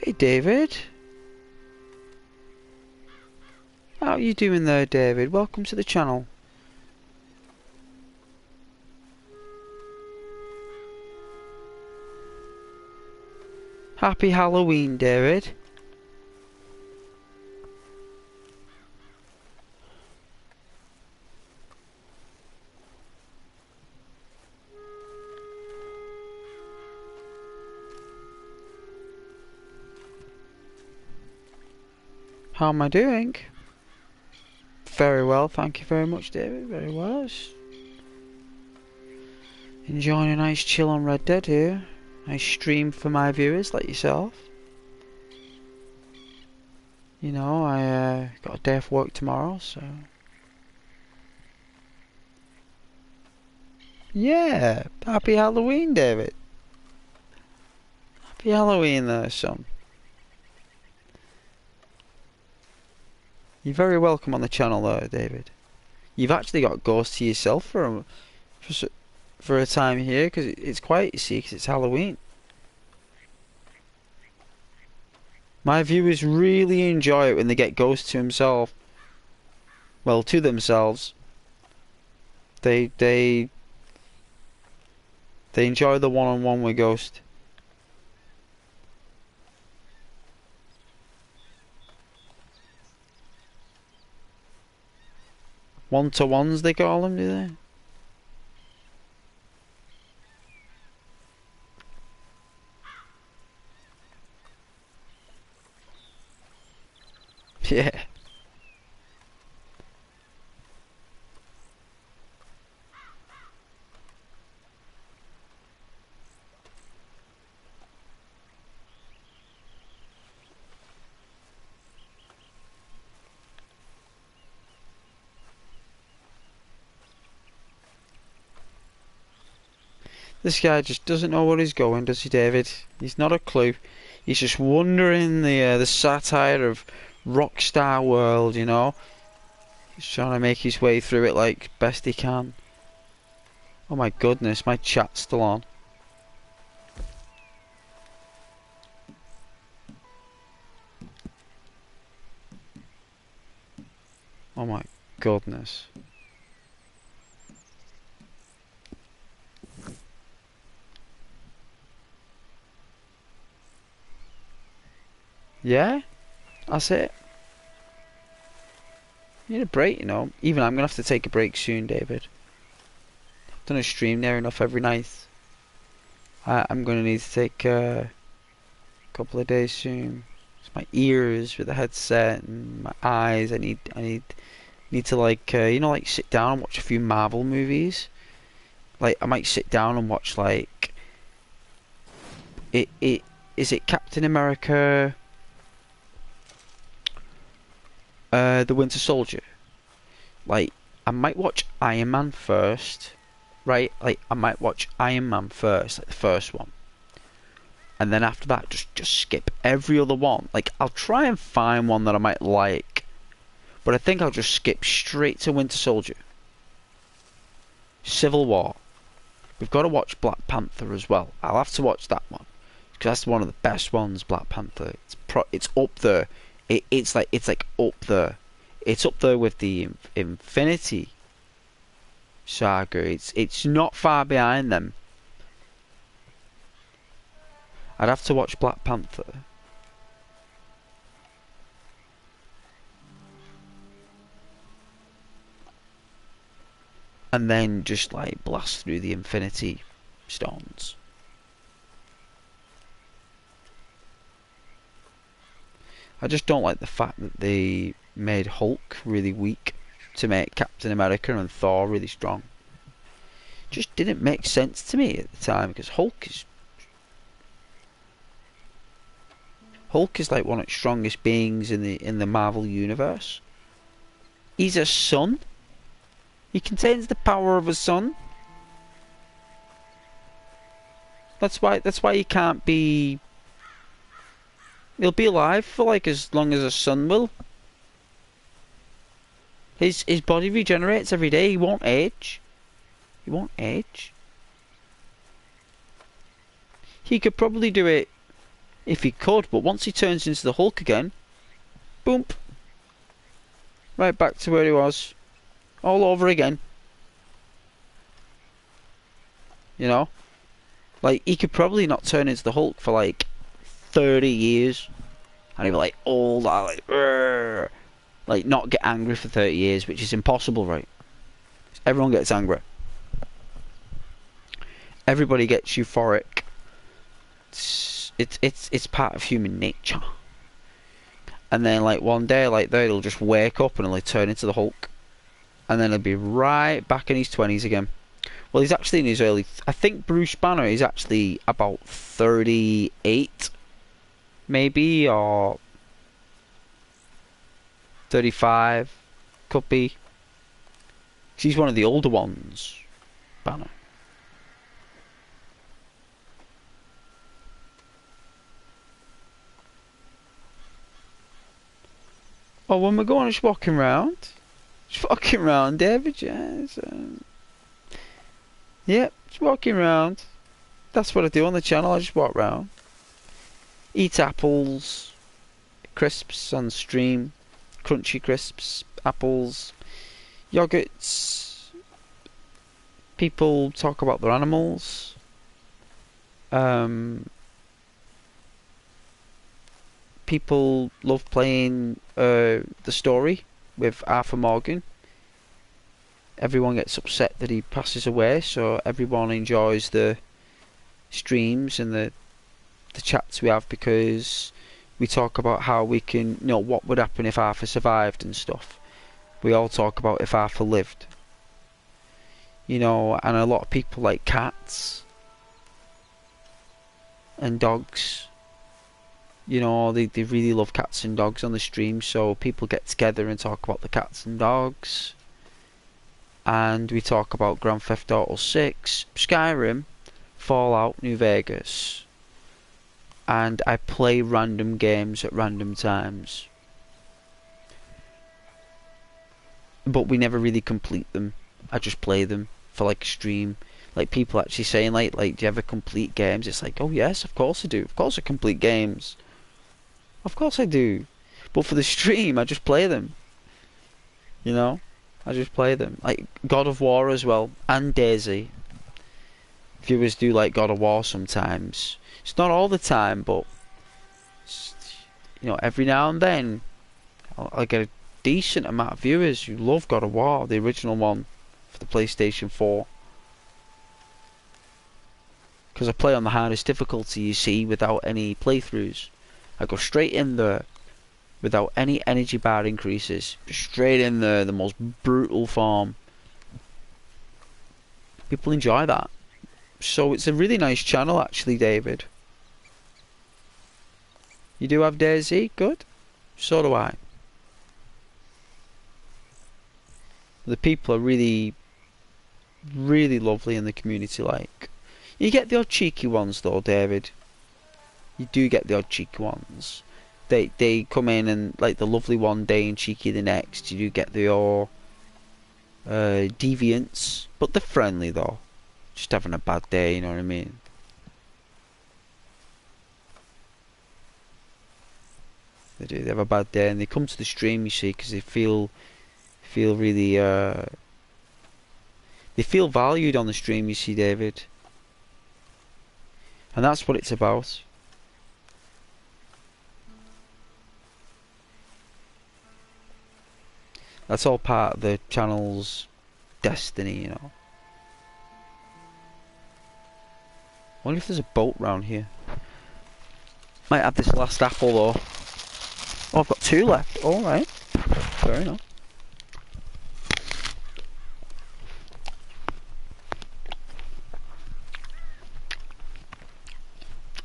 Hey David. How are you doing there, David? Welcome to the channel. Happy Halloween, David. How am I doing? Very well, thank you very much, David. Very well. Enjoying a nice chill on Red Dead here. Nice stream for my viewers like yourself. You know, I got a day off work tomorrow, so... Yeah! Happy Halloween, David! Happy Halloween there, son. You're very welcome on the channel there, David. You've actually got Ghost to yourself for a time here, because it's quiet, you see, because it's Halloween. My viewers really enjoy it when they get Ghost to himself. Well, to themselves. They enjoy the one-on-one with Ghost. One-to-ones they call them, do they? Yeah. This guy just doesn't know where he's going, does he, David? He's not a clue. He's just wandering the satire of Rockstar World, you know. He's trying to make his way through it like best he can. Oh my goodness, my chat's still on. Oh my goodness. Yeah? That's it. Need a break, you know. Even I'm gonna have to take a break soon, David. I've done a stream near enough every night. I'm gonna need to take a couple of days soon. It's my ears with the headset and my eyes. I need to like you know, like sit down and watch a few Marvel movies. Like I might sit down and watch like is it Captain America? The Winter Soldier. Like, I might watch Iron Man first, right? Like, I might watch Iron Man first, like the first one, and then after that, just skip every other one. Like, I'll try and find one that I might like, but I think I'll just skip straight to Winter Soldier. Civil War. We've got to watch Black Panther as well. I'll have to watch that one because that's one of the best ones. Black Panther. It's up there. It's like up there. It's up there with the Infinity Saga. It's not far behind them. I'd have to watch Black Panther. And then just like blast through the Infinity Stones. I just don't like the fact that they made Hulk really weak to make Captain America and Thor really strong. Just didn't make sense to me at the time because Hulk is like one of the strongest beings in the Marvel universe. He's a sun. He contains the power of a sun. That's why he can't be. He'll be alive for like as long as a sun will. His body regenerates every day. He won't age. He won't age. He could probably do it if he could, but once he turns into the Hulk again, boom, right back to where he was, all over again. You know, like he could probably not turn into the Hulk for like 30 years, and he'd be like all that, like, "Rrr," like not get angry for 30 years, which is impossible, right? Everyone gets angry. Everybody gets euphoric. It's part of human nature. And then like one day, like they'll just wake up and he'll like turn into the Hulk, and then he'll be right back in his 20s again. Well, he's actually in his early. I think Bruce Banner is actually about 38, maybe, or 35. Could be. He's one of the older ones. Banner. Oh, when we're going, just walking around. Just walking around, David. Yes. Yep, just walking around. That's what I do on the channel. I just walk around. Eat apples. Crisps on stream. Crunchy crisps. Apples. Yogurts. People talk about their animals. People love playing the story with Arthur Morgan. Everyone gets upset that he passes away, so everyone enjoys the streams and the chats we have, because we talk about how we can, you know, what would happen if Arthur survived and stuff. We all talk about if Arthur lived. You know, and a lot of people like cats and dogs. You know, they really love cats and dogs on the stream, so people get together and talk about the cats and dogs. And we talk about Grand Theft Auto 6, Skyrim, Fallout, New Vegas. And I play random games at random times. But we never really complete them. I just play them for like a stream. Like people actually saying like do you ever complete games? It's like, oh yes, of course I do. Of course I complete games. Of course I do. But for the stream, I just play them. You know? I just play them. Like God of War as well. And Daisy. Viewers do like God of War sometimes. It's not all the time, but you know, every now and then I'll get a decent amount of viewers who love God of War, the original one for the PlayStation 4. Because I play on the hardest difficulty, you see, without any playthroughs. I go straight in there without any energy bar increases. Straight in there, the most brutal form. People enjoy that. So it's a really nice channel actually, David. You do have Daisy? Good. So do I. The people are really, really lovely in the community, like. You get the odd cheeky ones though, David. You do get the odd cheeky ones. They come in and like the lovely one day and cheeky the next. You do get the all deviants, but they're friendly though. Just having a bad day, you know what I mean? They do. They have a bad day and they come to the stream, you see, because they feel really they feel valued on the stream, you see, David. And that's what it's about. That's all part of the channel's destiny, you know. I wonder if there's a boat round here. Might have this last apple though. Oh, I've got 2 left. Alright. Fair enough.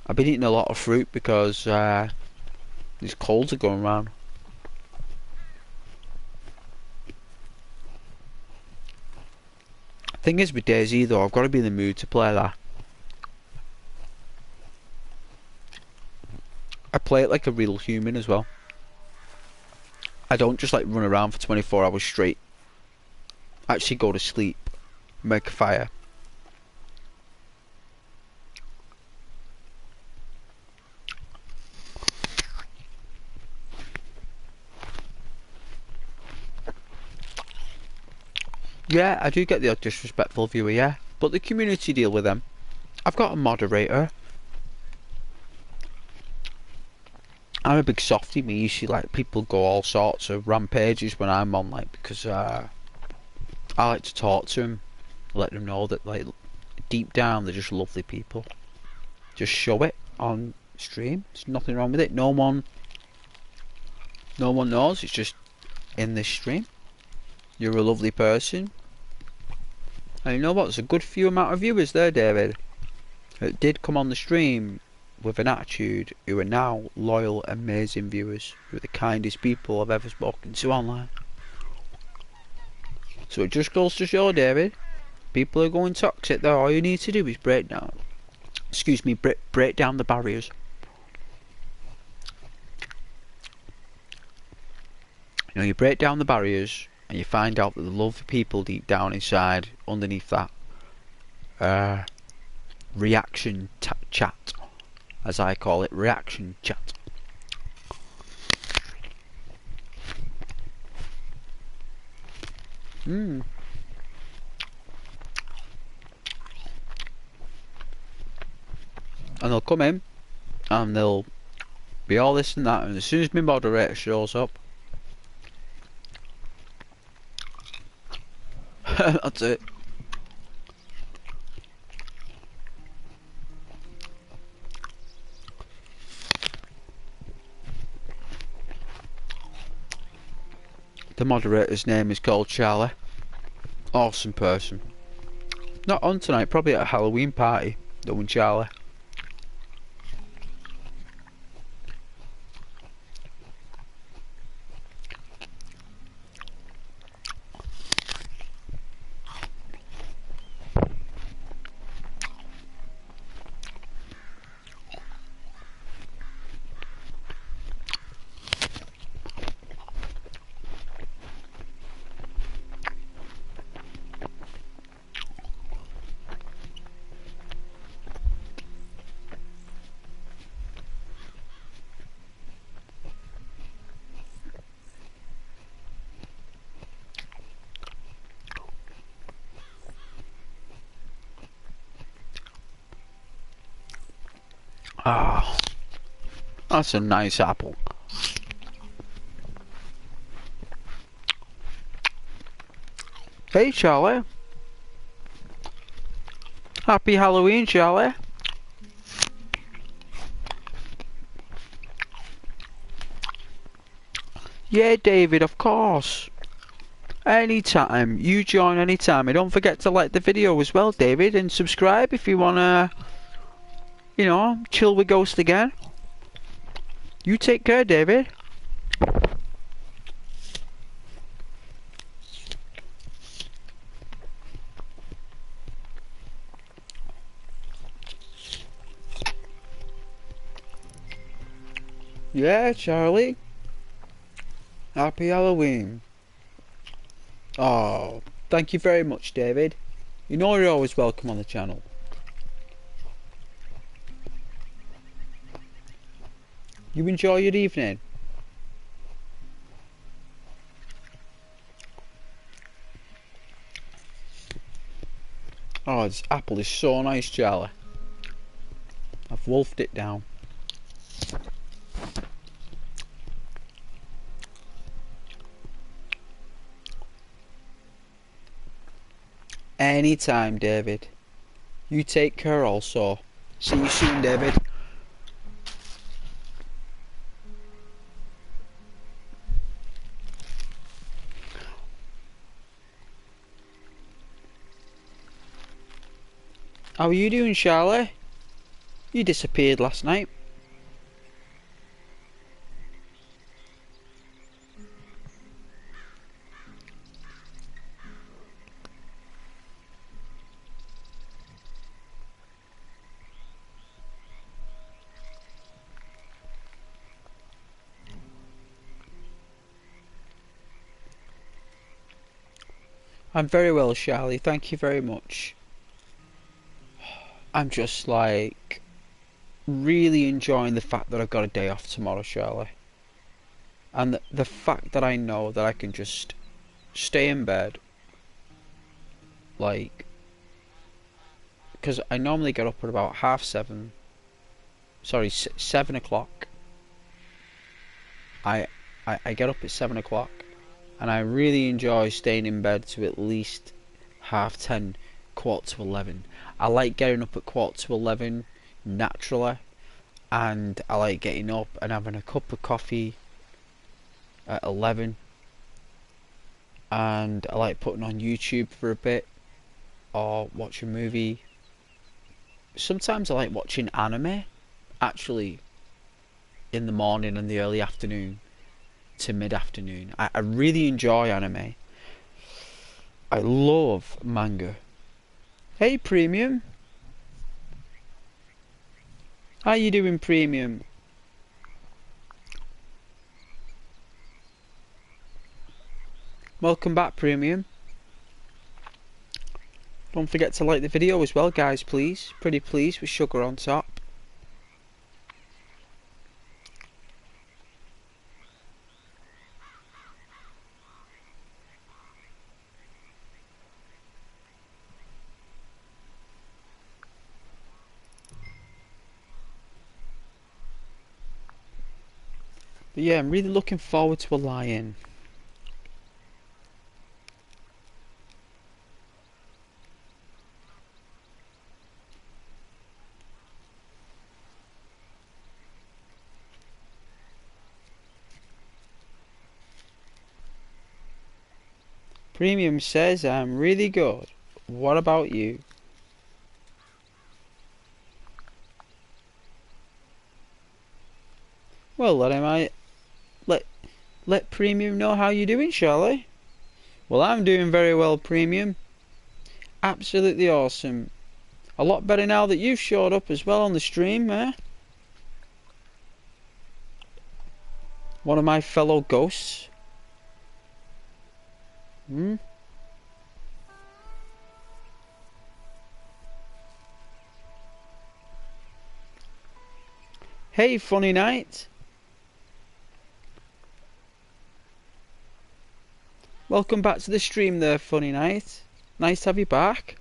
I've been eating a lot of fruit because these colds are going around. Thing is with Daisy though, I've got to be in the mood to play that. I play it like a real human as well. I don't just like run around for 24 hours straight. I actually go to sleep, make a fire. Yeah, I do get the odd disrespectful viewer, yeah. But the community deal with them. I've got a moderator. I'm a big softie, me. You see, like, people go all sorts of rampages when I'm on, like, because I like to talk to them, let them know that, like, deep down they're just lovely people. Just show it on stream. There's nothing wrong with it. No one knows. It's just in this stream. You're a lovely person. And you know what? There's a good few amount of viewers there, David, that did come on the stream with an attitude, who are now loyal, amazing viewers, who are the kindest people I've ever spoken to online. So it just goes to show, David, people are going toxic there. All you need to do is break down the barriers. You know, you break down the barriers and you find out that the lovely people deep down inside, underneath that reaction chat, as I call it, reaction chat. And they'll come in and they'll be all this and that, and as soon as my moderator shows up, that's it. The moderator's name is called Charlie. Awesome person. Not on tonight, probably at a Halloween party, doing Charlie. Ah, that's a nice apple. Hey, Charlie. Happy Halloween, Charlie. Yeah, David, of course. Anytime. You join anytime. And don't forget to like the video as well, David, and subscribe if you wanna, you know, chill with Ghost again. You take care, David. Yeah, Charlie. Happy Halloween. Oh, thank you very much, David. You know you're always welcome on the channel. You enjoy your evening. Oh, this apple is so nice, Charlie. I've wolfed it down. Anytime, David. You take care also. See you soon, David. How are you doing, Charlie? You disappeared last night. I'm very well, Charlie. Thank you very much. I'm just like really enjoying the fact that I've got a day off tomorrow, Charlie. And the fact that I know that I can just stay in bed, like, because I normally get up at about 7:30. Sorry, 7 o'clock. I get up at 7 o'clock, and I really enjoy staying in bed to at least 10:30, 11:15. I like getting up at 11:15 naturally, and I like getting up and having a cup of coffee at 11, and I like putting on YouTube for a bit or watch a movie. Sometimes I like watching anime, actually, in the morning and the early afternoon to mid-afternoon. I really enjoy anime. I love manga. Hey, Premium. How you doing, Premium? Welcome back, Premium. Don't forget to like the video as well, guys, please. Pretty please, with sugar on top. But yeah, I'm really looking forward to a lie-in. Premium says I'm really good. What about you? Well, then I might let Premium know how you're doing, shall I? Well, I'm doing very well, Premium. Absolutely awesome. A lot better now that you've showed up as well on the stream, eh? One of my fellow ghosts. Hmm? Hey, Funny Night. Welcome back to the stream there, Funny Night. Nice to have you back.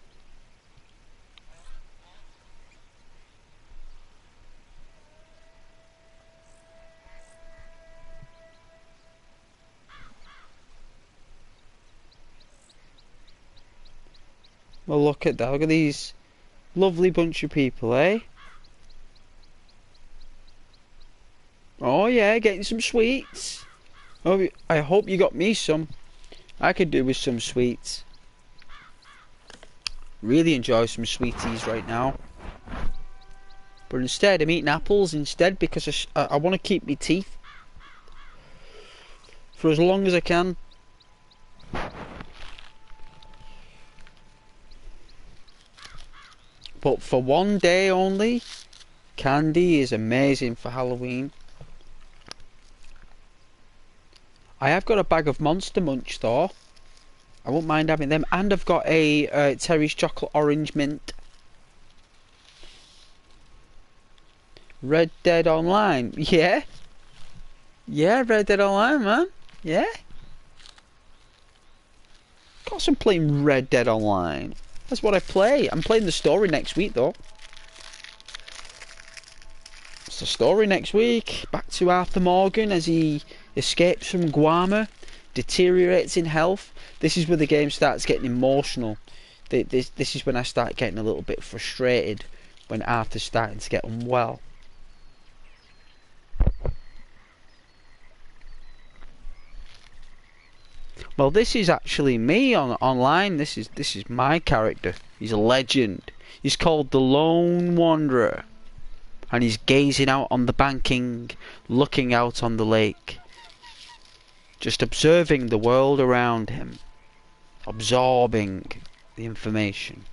Well, look at that. Look at these lovely bunch of people, eh? Oh yeah, getting some sweets. Oh, I hope you got me some. I could do with some sweets. Really enjoy some sweeties right now. But instead, I'm eating apples instead because I want to keep my teeth for as long as I can. But for one day only, candy is amazing for Halloween. I have got a bag of Monster Munch though. I won't mind having them. And I've got a Terry's Chocolate Orange Mint. Red Dead Online. Yeah. Yeah, Red Dead Online, man. Yeah. Of course I'm playing Red Dead Online. That's what I play. I'm playing the story next week though. It's the story next week. Back to Arthur Morgan as he escapes from Guarma, deteriorates in health. This is where the game starts getting emotional. This is when I start getting a little bit frustrated, when Arthur's starting to get unwell. Well, this is actually me online. This is my character. He's a legend. He's called the Lone Wanderer, and he's gazing out on the banking, looking out on the lake, just observing the world around him, absorbing the information.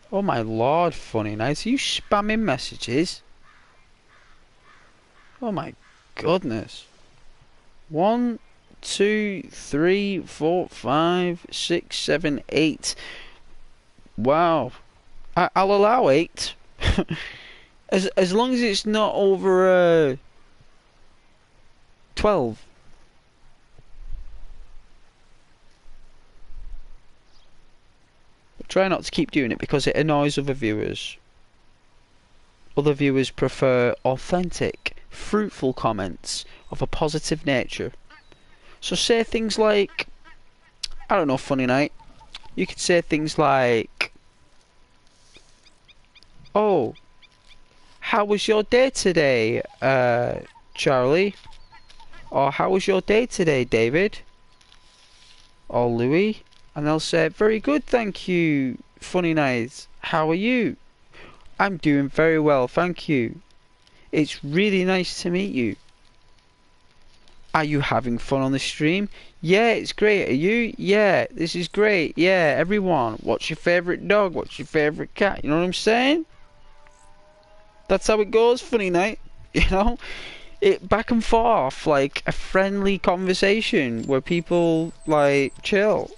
Oh my lord, Funny Night, are you spamming messages? Oh my goodness. 1, 2, 3, 4, 5, 6, 7, 8. Wow. I'll allow 8. as long as it's not over 12. But try not to keep doing it because it annoys other viewers. Other viewers prefer authentic, fruitful comments of a positive nature. So say things like, I don't know, funny night. You could say things like, oh, how was your day today, Charlie? Or how was your day today, David? Or Louis? And they'll say, very good, thank you, funny night. How are you? I'm doing very well, thank you. It's really nice to meet you. Are you having fun on the stream? Yeah, it's great. Are you? Yeah, this is great. Yeah, everyone. What's your favourite dog? What's your favourite cat? You know what I'm saying? That's how it goes, funny night. You know? It back and forth, like a friendly conversation where people, like, chill.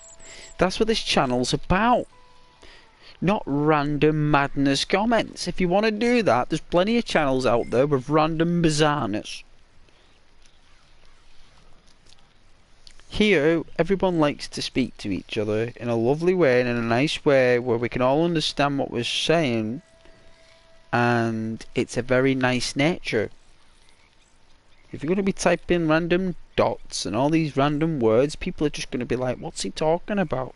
That's what this channel's about. Not random madness comments. If you want to do that, there's plenty of channels out there with random bizarreness. Here, everyone likes to speak to each other in a lovely way and in a nice way where we can all understand what we're saying, and it's a very nice nature. If you're going to be typing random dots and all these random words, people are just going to be like, what's he talking about?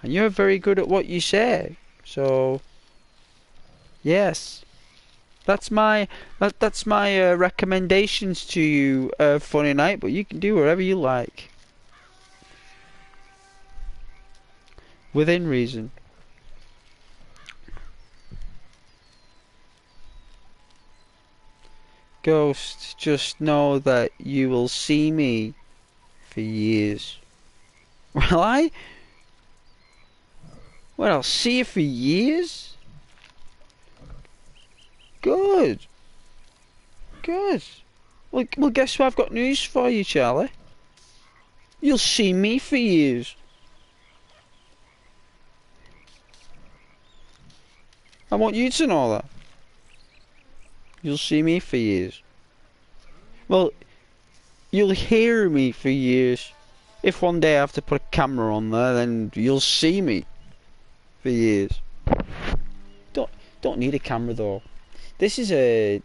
And you're very good at what you say, so yes. That's my recommendations to you, funny night. But you can do whatever you like, within reason. Ghost, just know that you will see me for years. Will I? Well, I'll see you for years. Good. Good. Well, guess what? I've got news for you, Charlie. You'll see me for years. I want you to know that. You'll see me for years. Well, you'll hear me for years. If one day I have to put a camera on there, then you'll see me for years. Don't need a camera though. This is a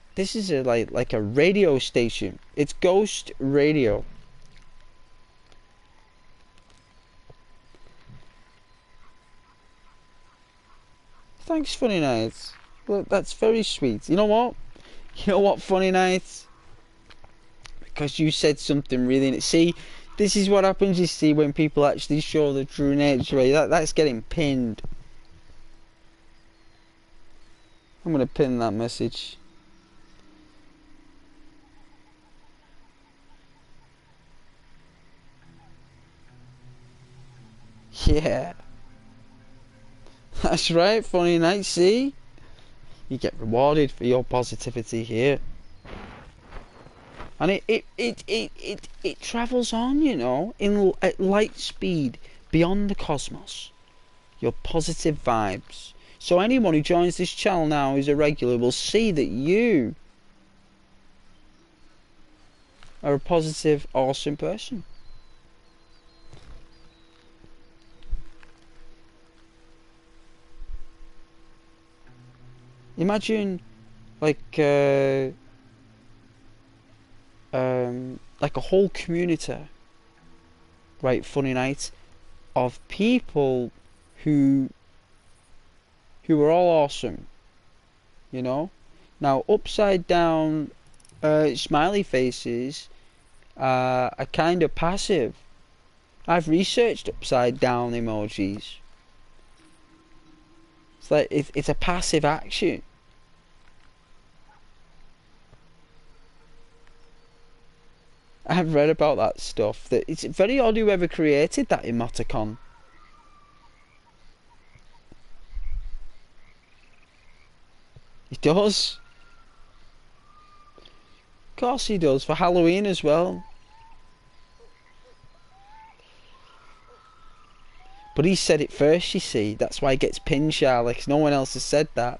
like a radio station. It's ghost radio. Thanks, funny nights. Look, that's very sweet. You know what? You know what, funny nights? Because you said something really. See, this is what happens. You see, when people actually show the true nature. That's getting pinned. I'm gonna pin that message. Yeah. That's right, funny night, see? You get rewarded for your positivity here. And it travels on, you know, at light speed beyond the cosmos. Your positive vibes. So anyone who joins this channel now who's a regular will see that you are a positive, awesome person. Imagine like a whole community, right, funny night, of people who are all awesome, you know. Now upside down smiley faces are kind of passive. I've researched upside down emojis. It's like it's a passive action. I've read about that stuff. That it's very odd whoever created that emoticon. It does. Of course he does, for Halloween as well. But he said it first, you see. That's why he gets pinned, Charlie, 'cause no one else has said that.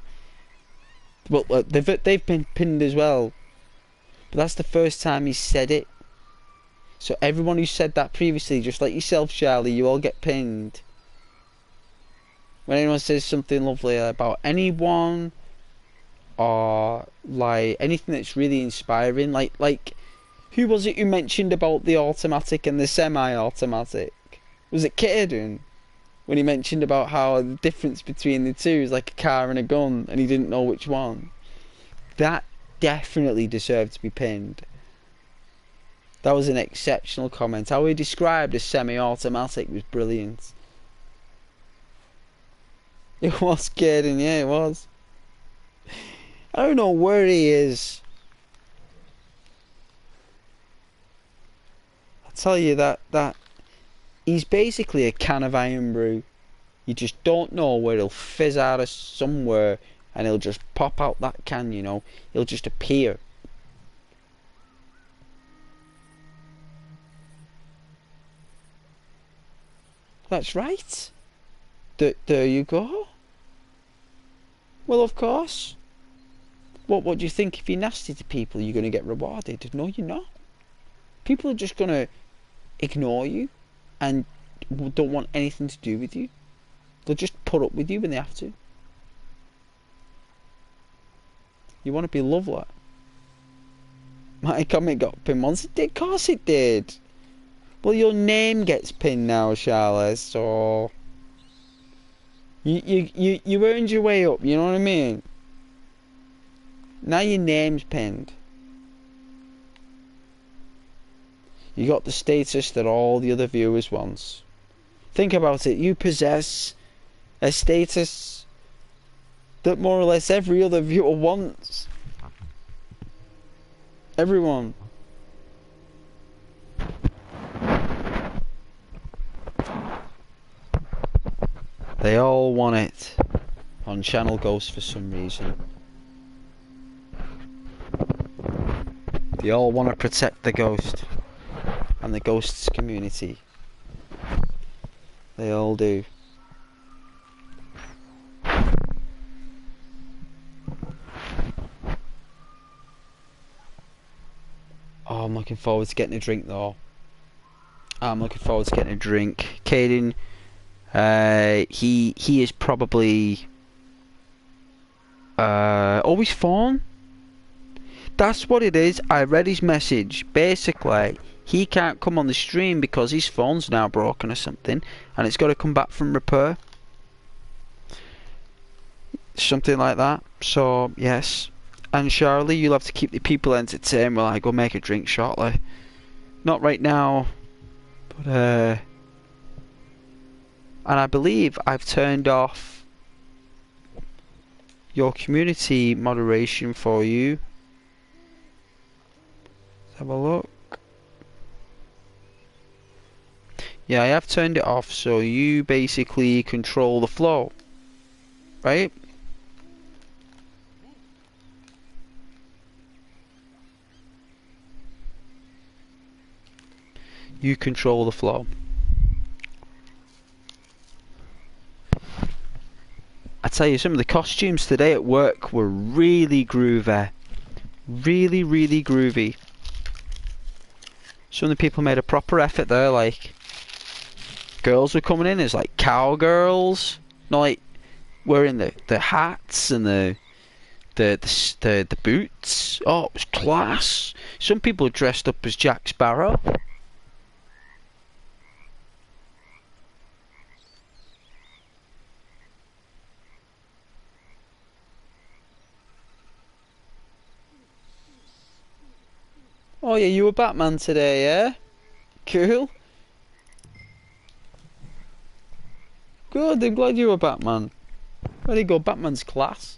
Well, they've been pinned as well. But that's the first time he said it. So everyone who said that previously, just like yourself, Charlie, you all get pinned. When anyone says something lovely about anyone, or like anything that's really inspiring, like who was it who mentioned about the automatic and the semi-automatic? Was it Caden? When he mentioned about how the difference between the two is like a car and a gun, and he didn't know which one. That definitely deserved to be pinned. That was an exceptional comment. How he described a semi-automatic was brilliant. It was Caden, yeah, it was. I don't know where he is. I'll tell you that he's basically a can of iron brew. You just don't know where he'll fizz out of somewhere and he'll just pop out that can, you know. He'll just appear. That's right. There you go. Well, of course. What do you think? If you're nasty to people, you're going to get rewarded? No, you're not. People are just going to ignore you and don't want anything to do with you. They'll just put up with you when they have to. You want to be lovely. My comment got pinned once. It did. Of course it did. Well, your name gets pinned now, Charlotte, so... You earned your way up, you know what I mean? Now your name's pinned. You got the status that all the other viewers want. Think about it. You possess a status that more or less every other viewer wants. Everyone. They all want it on Channel Ghost for some reason. They all want to protect the ghost and the ghosts community. They all do. Oh, I'm looking forward to getting a drink though. I'm looking forward to getting a drink. Caden, he is probably always phone. That's what it is. I read his message. Basically, he can't come on the stream because his phone's now broken or something, and it's got to come back from repair. Something like that. So yes. And Charlie, you'll have to keep the people entertained while I go make a drink shortly. Not right now, but and I believe I've turned off your community moderation for you. Let's have a look. Yeah, I have turned it off, so you basically control the flow, right? You control the flow. I tell you, some of the costumes today at work were really groovy. Really, really groovy. Some of the people made a proper effort there, like girls were coming in as like cowgirls, not like wearing the hats and the boots. Oh, it was class. Some people dressed up as Jack Sparrow. Oh yeah, you were Batman today, yeah? Cool. Good, I'm glad you were Batman. There you go, Batman's class.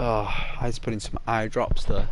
Oh, I had to put in some eye drops there.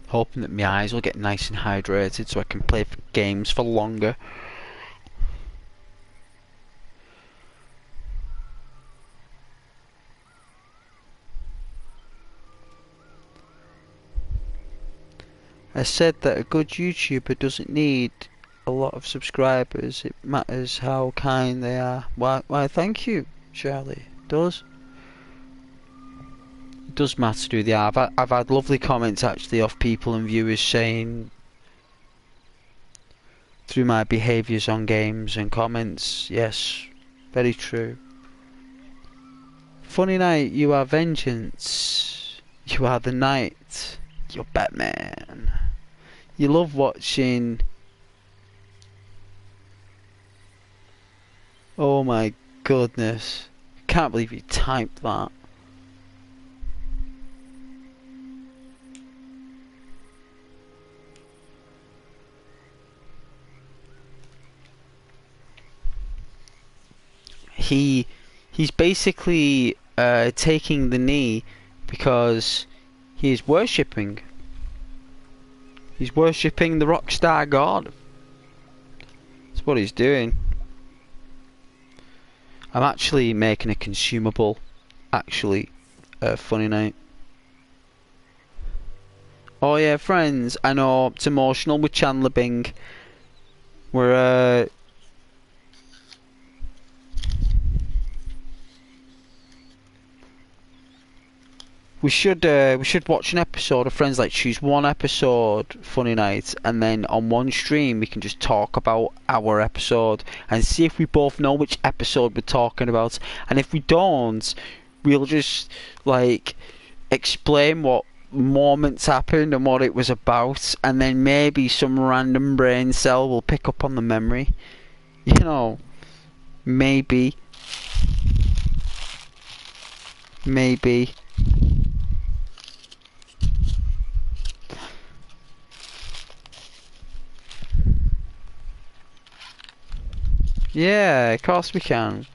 Hoping that my eyes will get nice and hydrated so I can play games for longer. I said that a good YouTuber doesn't need a lot of subscribers. It matters how kind they are. Why thank you, Charlie. It does. It does matter who they are. I've had lovely comments actually of people and viewers saying through my behaviours on games and comments, yes, very true. Funny Night, you are vengeance. You are the night. You're Batman. You love watching. Oh my goodness. Can't believe you typed that. He's basically taking the knee because he is worshipping. He's worshipping the rockstar god. That's what he's doing. I'm actually making a consumable. Actually, Funny Night. Oh yeah, friends. I know it's emotional with Chandler Bing. We're we should watch an episode of Friends. Like, choose one episode, Funny Night, and then on one stream we can just talk about our episode and see if we both know which episode we're talking about. And if we don't, we'll just like explain what moments happened and what it was about, and then maybe some random brain cell will pick up on the memory. You know, maybe. Yeah, of course we can.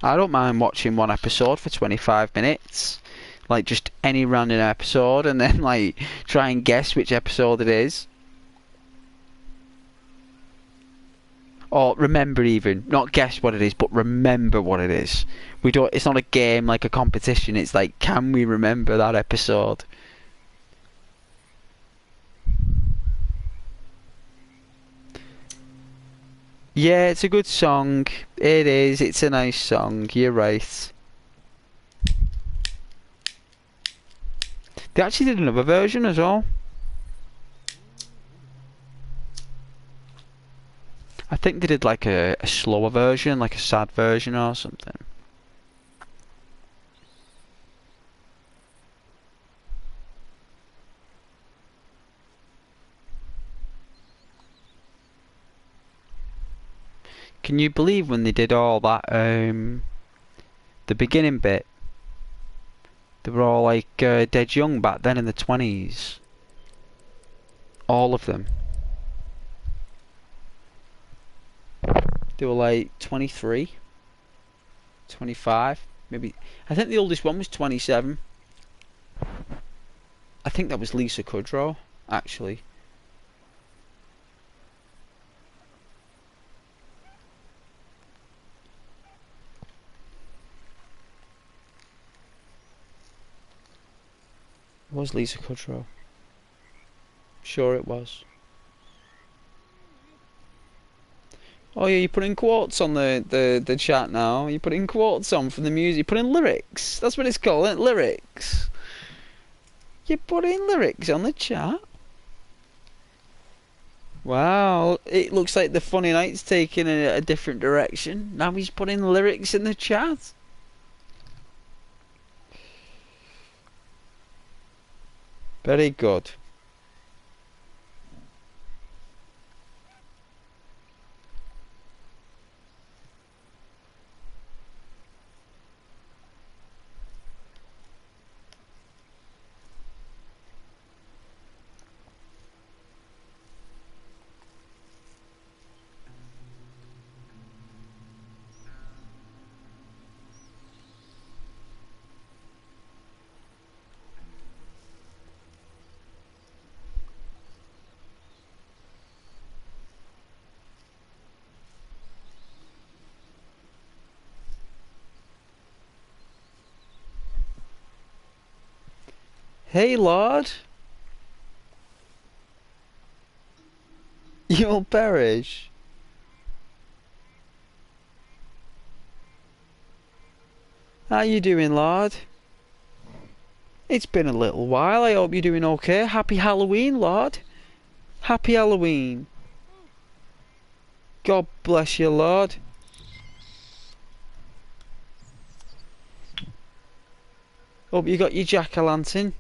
I don't mind watching one episode for 25 minutes. Like, just any random episode, and then, like, try and guess which episode it is. Or remember even. Not guess what it is, but remember what it is. It's not a game like a competition, it's like, can we remember that episode? Yeah, it's a good song. It is. It's a nice song. You're right. They actually did another version as well. I think they did like a slower version, like a sad version or something. Can you believe when they did all that, the beginning bit? They were all like dead young back then in the 20s. All of them. They were like 23, 25, maybe. I think the oldest one was 27. I think that was Lisa Kudrow, actually. It was Lisa Kudrow. Sure it was. Oh yeah, you're putting quotes on the chat now. You're putting quotes on from the music. You're putting lyrics. That's what it's called, isn't it? Lyrics. You're putting lyrics on the chat. Wow, it looks like the funny night's taking a different direction. Now he's putting lyrics in the chat. Very good. Hey, Lord. You'll perish. How you doing, Lord? It's been a little while. I hope you're doing okay. Happy Halloween, Lord. Happy Halloween. God bless you, Lord. Hope you got your jack-o'-lantern.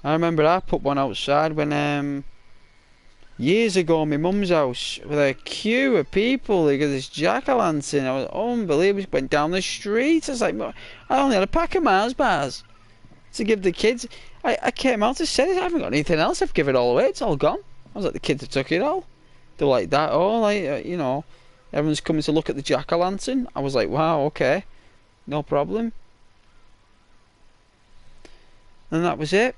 I remember I put one outside when years ago, my mum's house, with a queue of people. They got this jack-o'-lantern. I was unbelievable. It went down the street. I was like, I only had a pack of Mars bars to give the kids. I came out to say, I haven't got anything else. I've given it all away. It's all gone. I was like, the kids have took it all. They're like that. Oh, like you know, everyone's coming to look at the jack-o'-lantern. I was like, wow, okay, no problem. And that was it.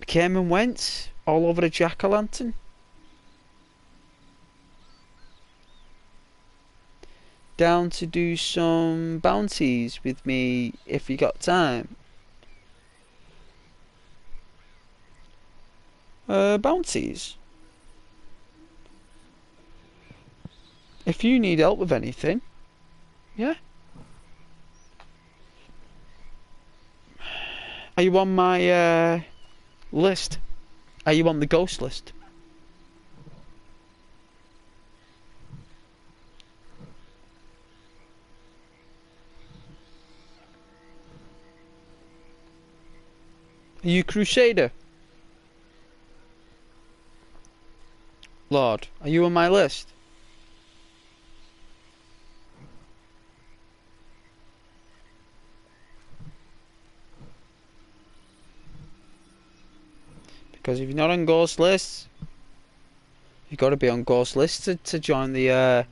Came and went all over the jack-o'-lantern. Down to do some bounties with me if you got time. Bounties. If you need help with anything, yeah. Are you on my list? Are you on the ghost list? Are you Crusader? Lord, are you on my list? Because if you're not on ghost lists, you've got to be on ghost lists to join the I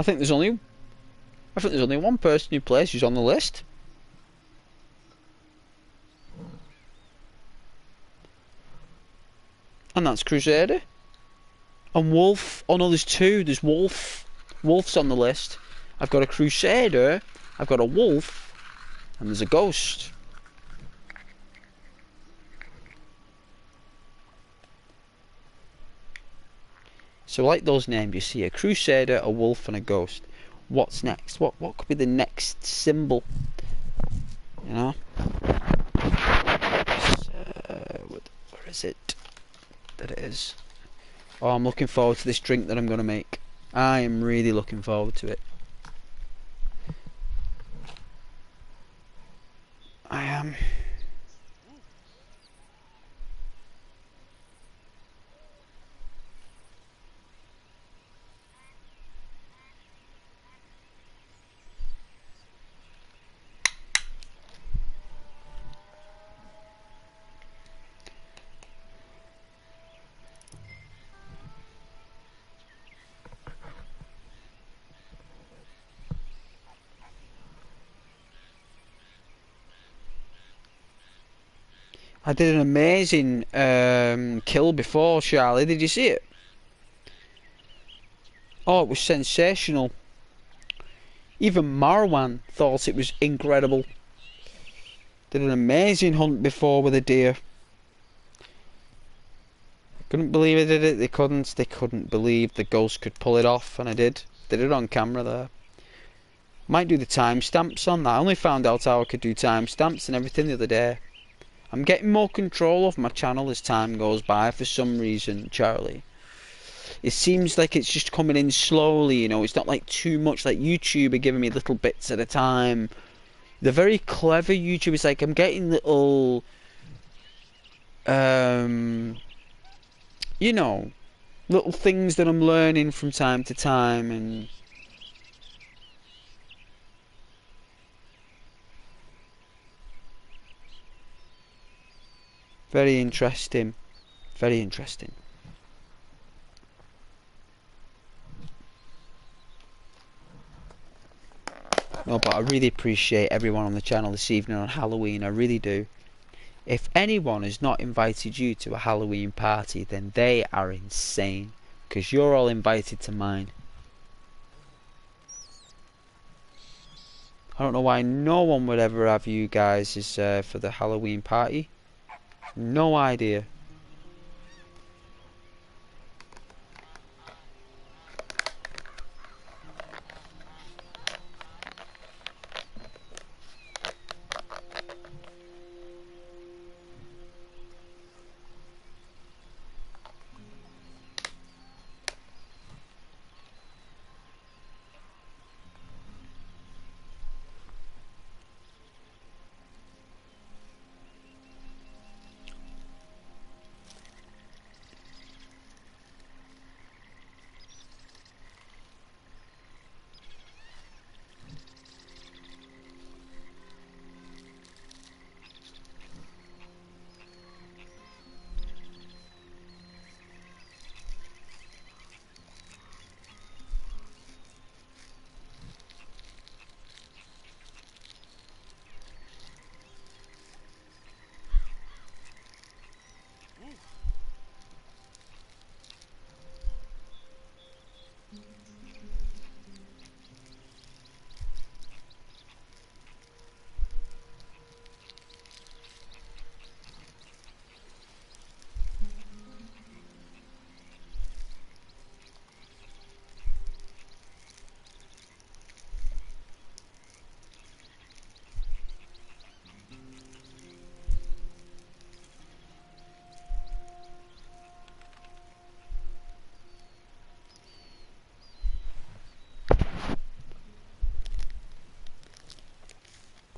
think there's only one person who plays who's on the list. And that's Crusader. And Wolf. Oh no, there's two. There's Wolf. Wolf's on the list. I've got a Crusader. I've got a Wolf. And there's a Ghost. So like those names, you see a Crusader, a Wolf, and a Ghost. What's next? What could be the next symbol? You know? Where is it? That it is. Oh, I'm looking forward to this drink that I'm going to make. I am really looking forward to it. I am. I did an amazing kill before, Charlie. Did you see it? Oh, it was sensational. Even Marwan thought it was incredible. Did an amazing hunt before with a deer. Couldn't believe I did it. They couldn't believe the ghost could pull it off, and I did. Did it on camera there. Might do the timestamps on that. I only found out how I could do timestamps and everything the other day. I'm getting more control of my channel as time goes by for some reason, Charlie. It seems like it's just coming in slowly, you know. It's not like too much like YouTube are giving me little bits at a time. The very clever YouTubers, like I'm getting little, you know, little things that I'm learning from time to time, and very interesting. Very interesting. No, but I really appreciate everyone on the channel this evening on Halloween. I really do. If anyone has not invited you to a Halloween party, then they are insane. Because you're all invited to mine. I don't know why no one would ever have you guys as, for the Halloween party. No idea.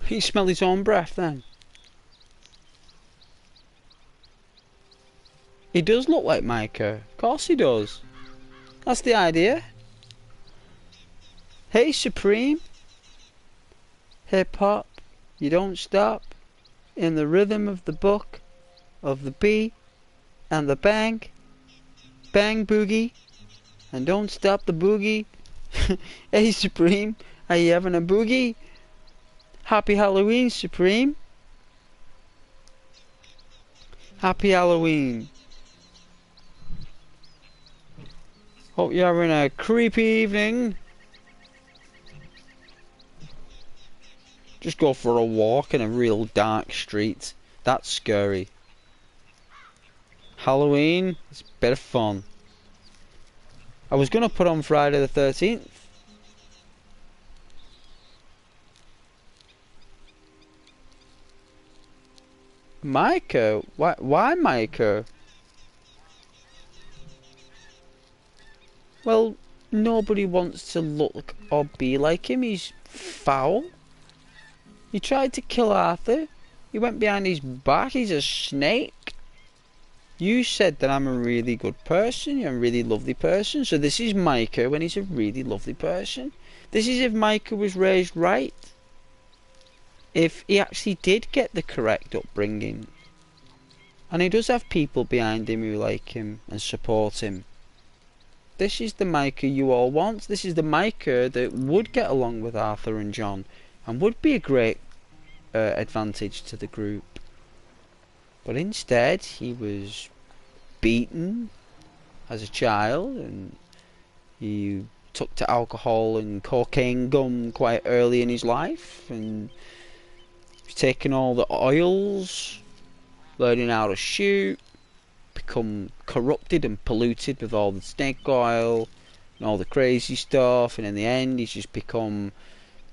He smell his own breath then. He does look like Micah. Of course he does. That's the idea. Hey Supreme. Hip hop. You don't stop. In the rhythm of the book. Of the beat. And the bang. Bang boogie. And don't stop the boogie. Hey Supreme. Are you having a boogie? Happy Halloween, Supreme. Happy Halloween. Hope you're having a creepy evening. Just go for a walk in a real dark street. That's scary. Halloween is a bit of fun. I was going to put on Friday the 13th. Micah? Why Micah? Well, nobody wants to look or be like him. He's foul. He tried to kill Arthur. He went behind his back. He's a snake. You said that I'm a really good person. You're a really lovely person. So this is Micah when he's a really lovely person. This is if Micah was raised right. If he actually did get the correct upbringing. And he does have people behind him who like him and support him. This is the Micah you all want. This is the Micah that would get along with Arthur and John and would be a great advantage to the group. But instead he was beaten as a child, and he took to alcohol and cocaine gum quite early in his life, and he's taken all the oils, learning how to shoot, become corrupted and polluted with all the snake oil and all the crazy stuff, and in the end he's just become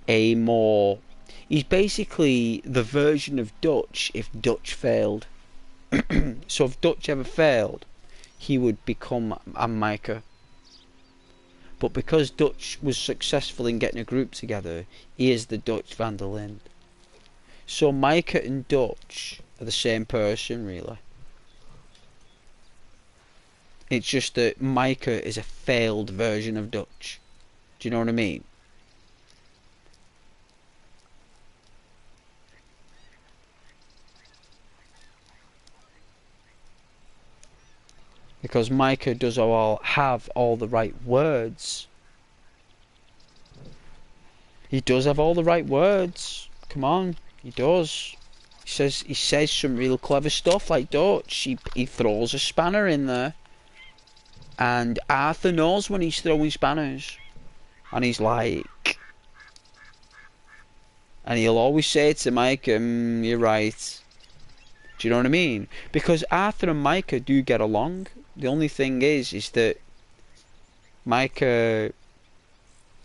a more... He's basically the version of Dutch if Dutch failed. So if Dutch ever failed, he would become a Micah. But because Dutch was successful in getting a group together, he is the Dutch Van der Linde. So Micah and Dutch are the same person, really. It's just that Micah is a failed version of Dutch. Do you know what I mean? Because Micah does have all the right words. He does have all the right words. Come on, he does. He says some real clever stuff like Dutch. He throws a spanner in there. And Arthur knows when he's throwing spanners. And he's like... And he'll always say to Micah, you're right. Do you know what I mean? Because Arthur and Micah do get along. The only thing is that Micah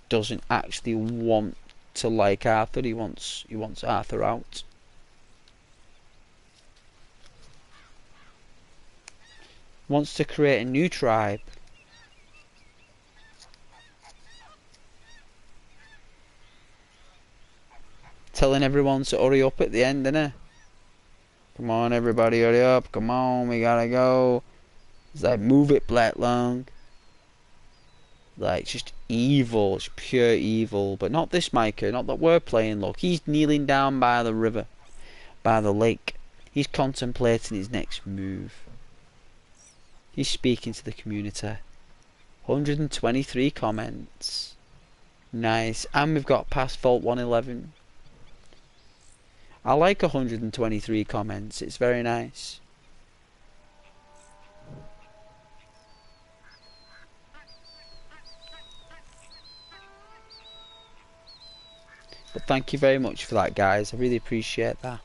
doesn't actually want to like Arthur. He wants Arthur out. Wants to create a new tribe. Telling everyone to hurry up at the end, innit? Come on, everybody, hurry up. Come on, we gotta go. It's like, move it, Black Lung. Like, just evil. It's pure evil. But not this Micah. Not that we're playing, look. He's kneeling down by the river. By the lake. He's contemplating his next move. He's speaking to the community. 123 comments. Nice. And we've got past fault 111. I like 123 comments. It's very nice. But thank you very much for that, guys. I really appreciate that.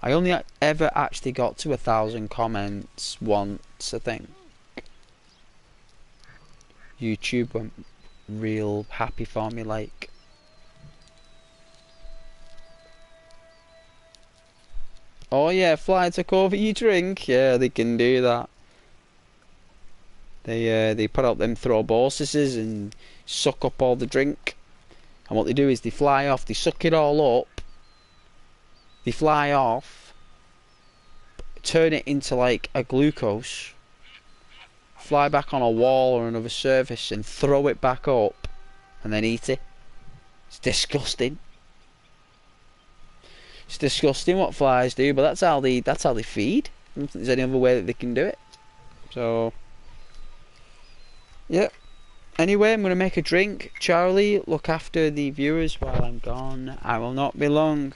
I only ever actually got to 1,000 comments once, I think. YouTube went real happy for me, like. Oh yeah, fly took over your drink. Yeah, they can do that. They put out them thrombosis and suck up all the drink. And what they do is they fly off, they suck it all up. They fly off, turn it into like a glucose, fly back on a wall or another surface and throw it back up and then eat it. It's disgusting. It's disgusting what flies do, but that's how they feed. I don't think there's any other way that they can do it. So yeah. Anyway, I'm gonna make a drink. Charlie, look after the viewers while I'm gone. I will not be long.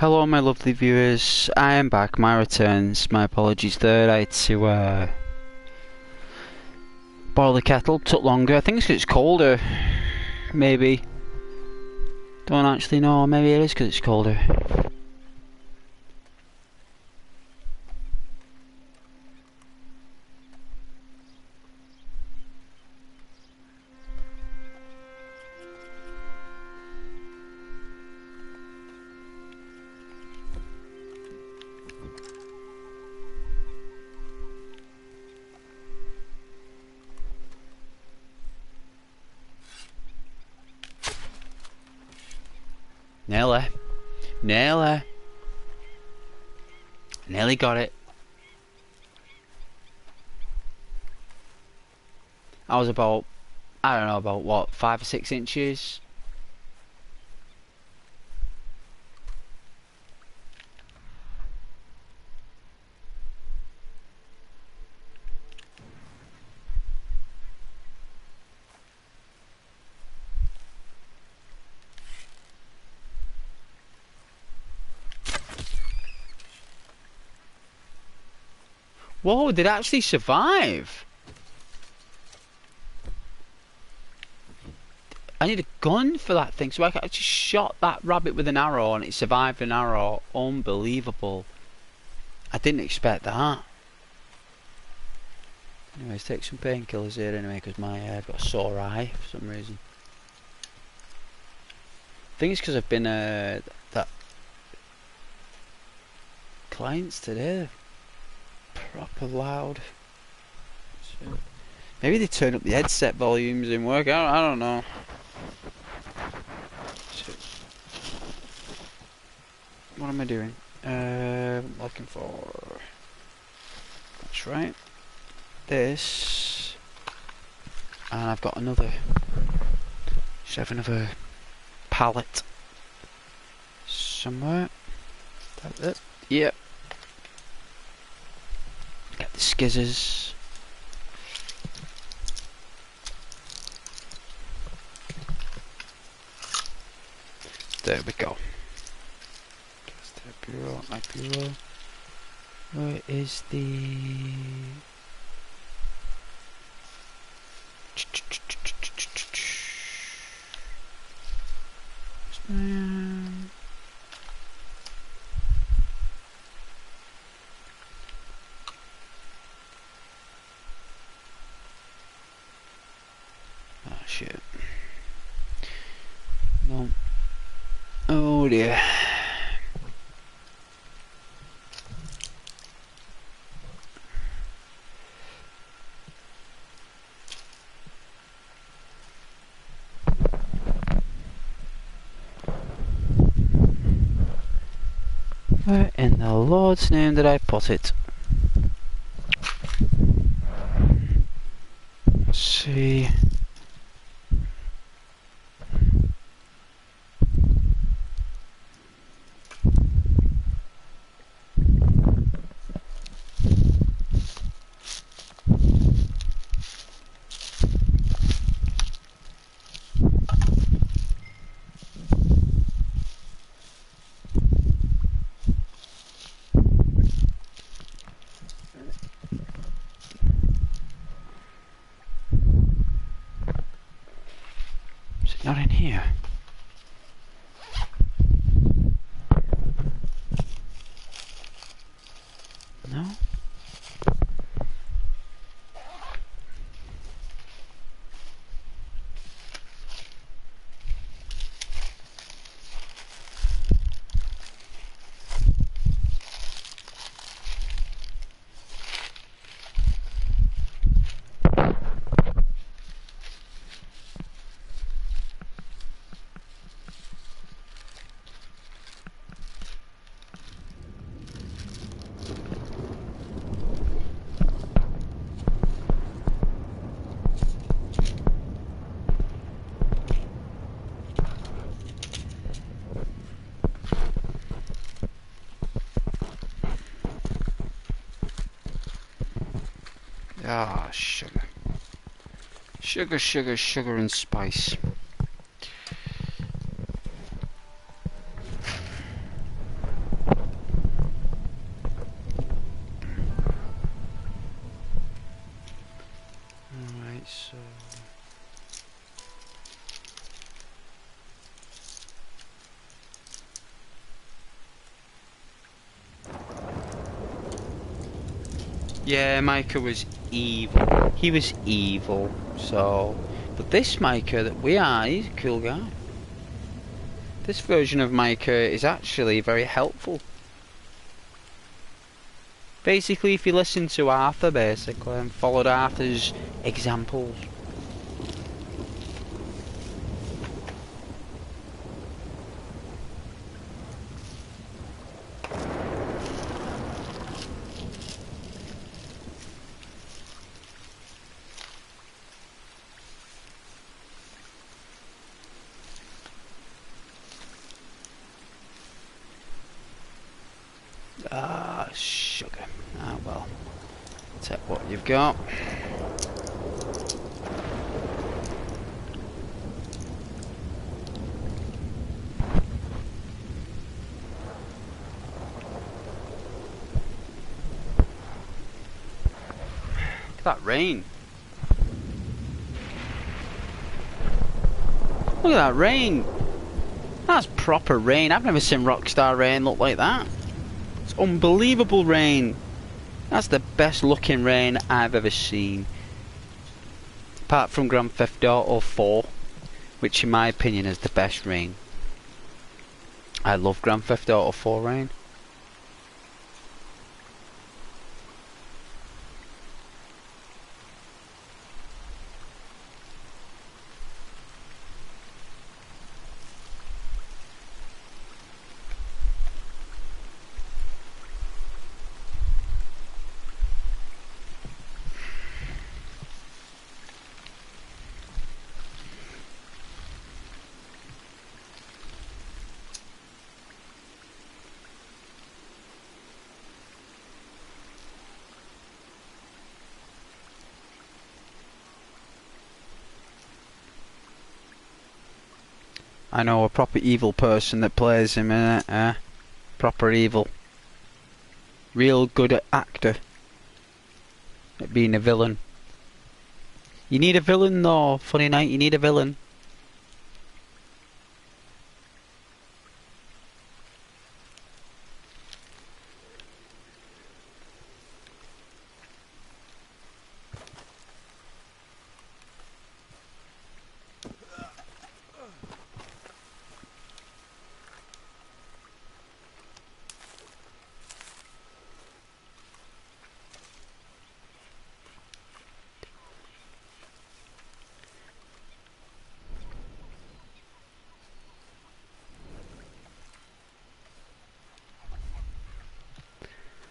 Hello my lovely viewers, I am back, my returns, my apologies there, I had to boil the kettle, took longer, I think it's because it's colder, maybe, don't actually know, maybe it is because it's colder. Nearly. Nearly. Nearly got it. I was about, I don't know, about what, 5 or 6 inches? Whoa, did it actually survive? I need a gun for that thing, so I actually shot that rabbit with an arrow and it survived an arrow. Unbelievable. I didn't expect that. Anyways, take some painkillers here anyway, because I've got a sore eye for some reason. I think it's because I've been that clients today, proper loud. So, maybe they turn up the headset volumes in work. I don't know. So, what am I doing? Looking for. That's right. This, and I've got another. Should have another pallet somewhere. That's it. Yep. Get the skizzers. There we go. Bureau, my bureau. Where is the? Oh shit. No. Oh dear. Where in the Lord's name did I put it? Let's see. Is it not in here? No? Ah, sugar. Sugar, sugar, sugar and spice. Yeah, Micah was evil. He was evil. So, but this Micah that we are, he's a cool guy. This version of Micah is actually very helpful. Basically, if you listen to Arthur, basically, and followed Arthur's examples. Sugar. Ah, well. Take what you've got. Look at that rain. Look at that rain. That's proper rain. I've never seen Rockstar rain look like that. It's unbelievable rain. That's the best looking rain I've ever seen. Apart from Grand Theft Auto 4, which in my opinion is the best rain. I love Grand Theft Auto 4 rain. I know a proper evil person that plays him in it, proper evil. Real good actor at being a villain. You need a villain though, Funny Night, you need a villain.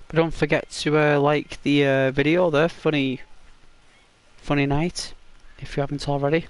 But don't forget to like the video there, Funny Night, if you haven't already.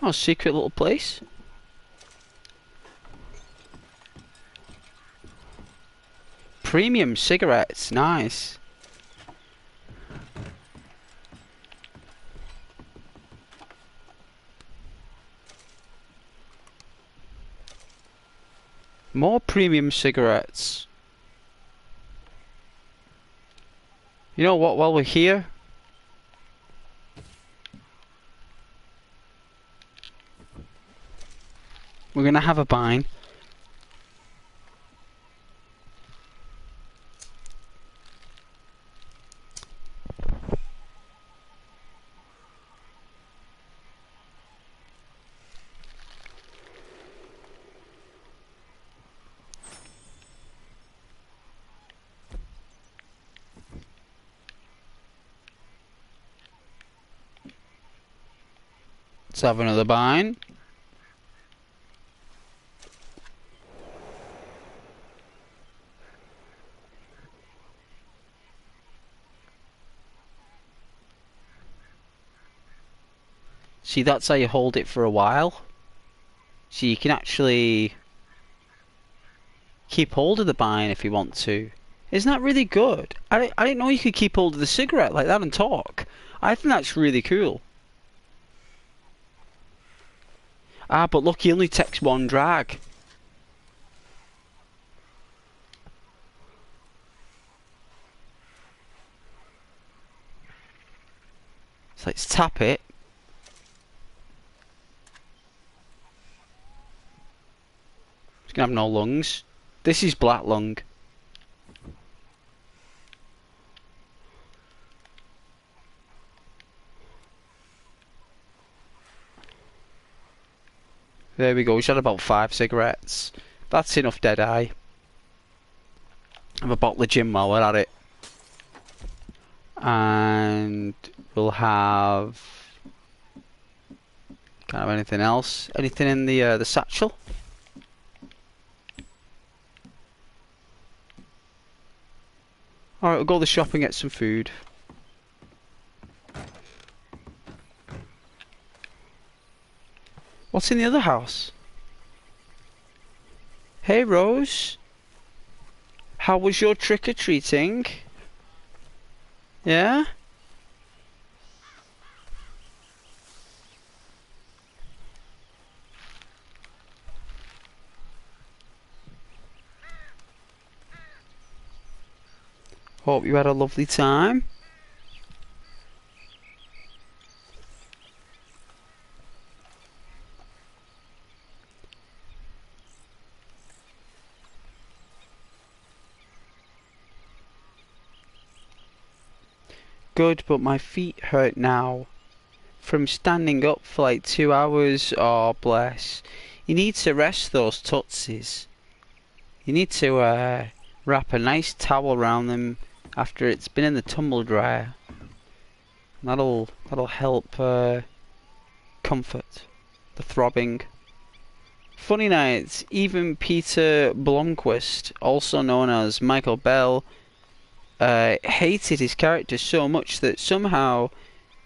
Oh, secret little place. Premium cigarettes, nice. More premium cigarettes. You know what, while we're here, we're gonna have a bind. Let's have another bind. See, that's how you hold it for a while. So you can actually keep hold of the bind if you want to. Isn't that really good? I didn't know you could keep hold of the cigarette like that and talk. I think that's really cool. Ah, but look, he only takes one drag. So let's tap it. It's gonna have no lungs. This is black lung. There we go, he's had about 5 cigarettes. That's enough dead eye. Have a bottle of gin while we're at it. And we'll have... Can't have anything else. Anything in the satchel? Alright, we'll go to the shop and get some food. What's in the other house? Hey Rose. How was your trick-or-treating? Yeah? Hope you had a lovely time. Good, but my feet hurt now. From standing up for like 2 hours. Oh, bless. You need to rest those tootsies. You need to wrap a nice towel around them after it's been in the tumble dryer. That'll help comfort the throbbing. Funny night, even Peter Blomquist, also known as Michael Bell, hated his character so much that somehow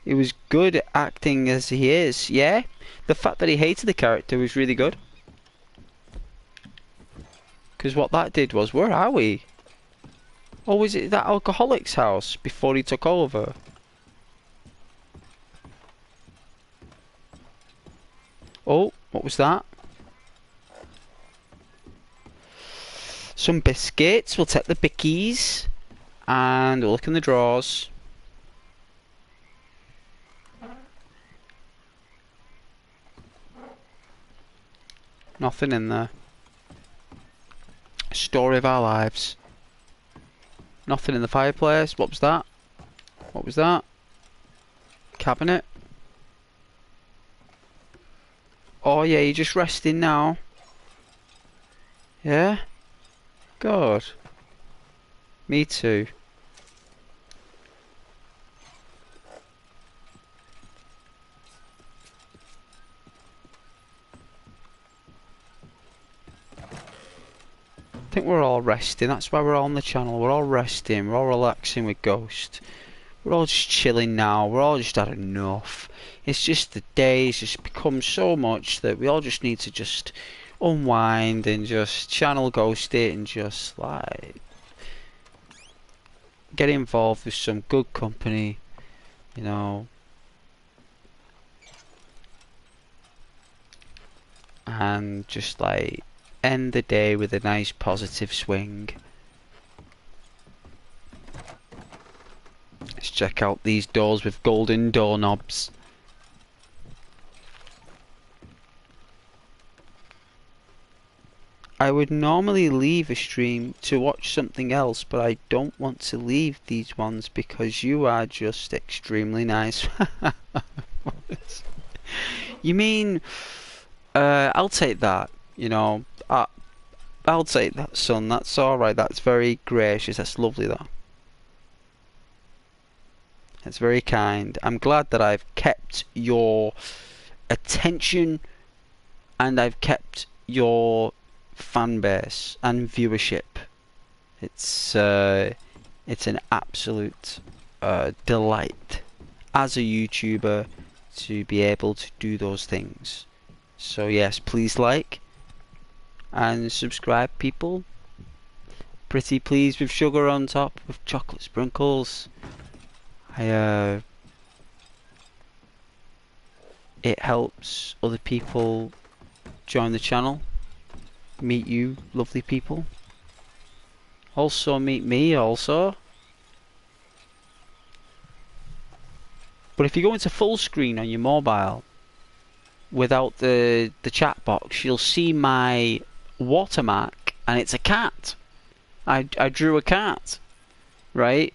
he was good acting as he is. Yeah, the fact that he hated the character was really good. Because what that did was, where are we? Oh, was it that alcoholic's house before he took over? Oh, what was that? Some biscuits. We'll take the bickies. And we'll look in the drawers. Nothing in there. Story of our lives. Nothing in the fireplace. What was that? What was that? Cabinet. Oh yeah, you're just resting now. Yeah? Good. Me too. I think we're all resting. That's why we're all on the channel. We're all resting. We're all relaxing with Ghost. We're all just chilling now. We're all just had enough. It's just the days just become so much that we all just need to just unwind and just channel Ghost it and just like get involved with some good company, you know. And just like end the day with a nice positive swing. Let's check out these doors with golden doorknobs. I would normally leave a stream to watch something else, but I don't want to leave these ones because you are just extremely nice. You mean, I'll take that, you know. I'll take that, son. That's alright. That's very gracious. That's lovely, though. That's very kind. I'm glad that I've kept your attention and I've kept your fan base and viewership. It's an absolute delight as a YouTuber to be able to do those things. So yes, please like and subscribe, people. Pretty pleased with sugar on top with chocolate sprinkles. It helps other people join the channel, meet you lovely people, also meet me also. But if you go into full screen on your mobile without the chat box, you'll see my watermark, and it's a cat. I drew a cat, right?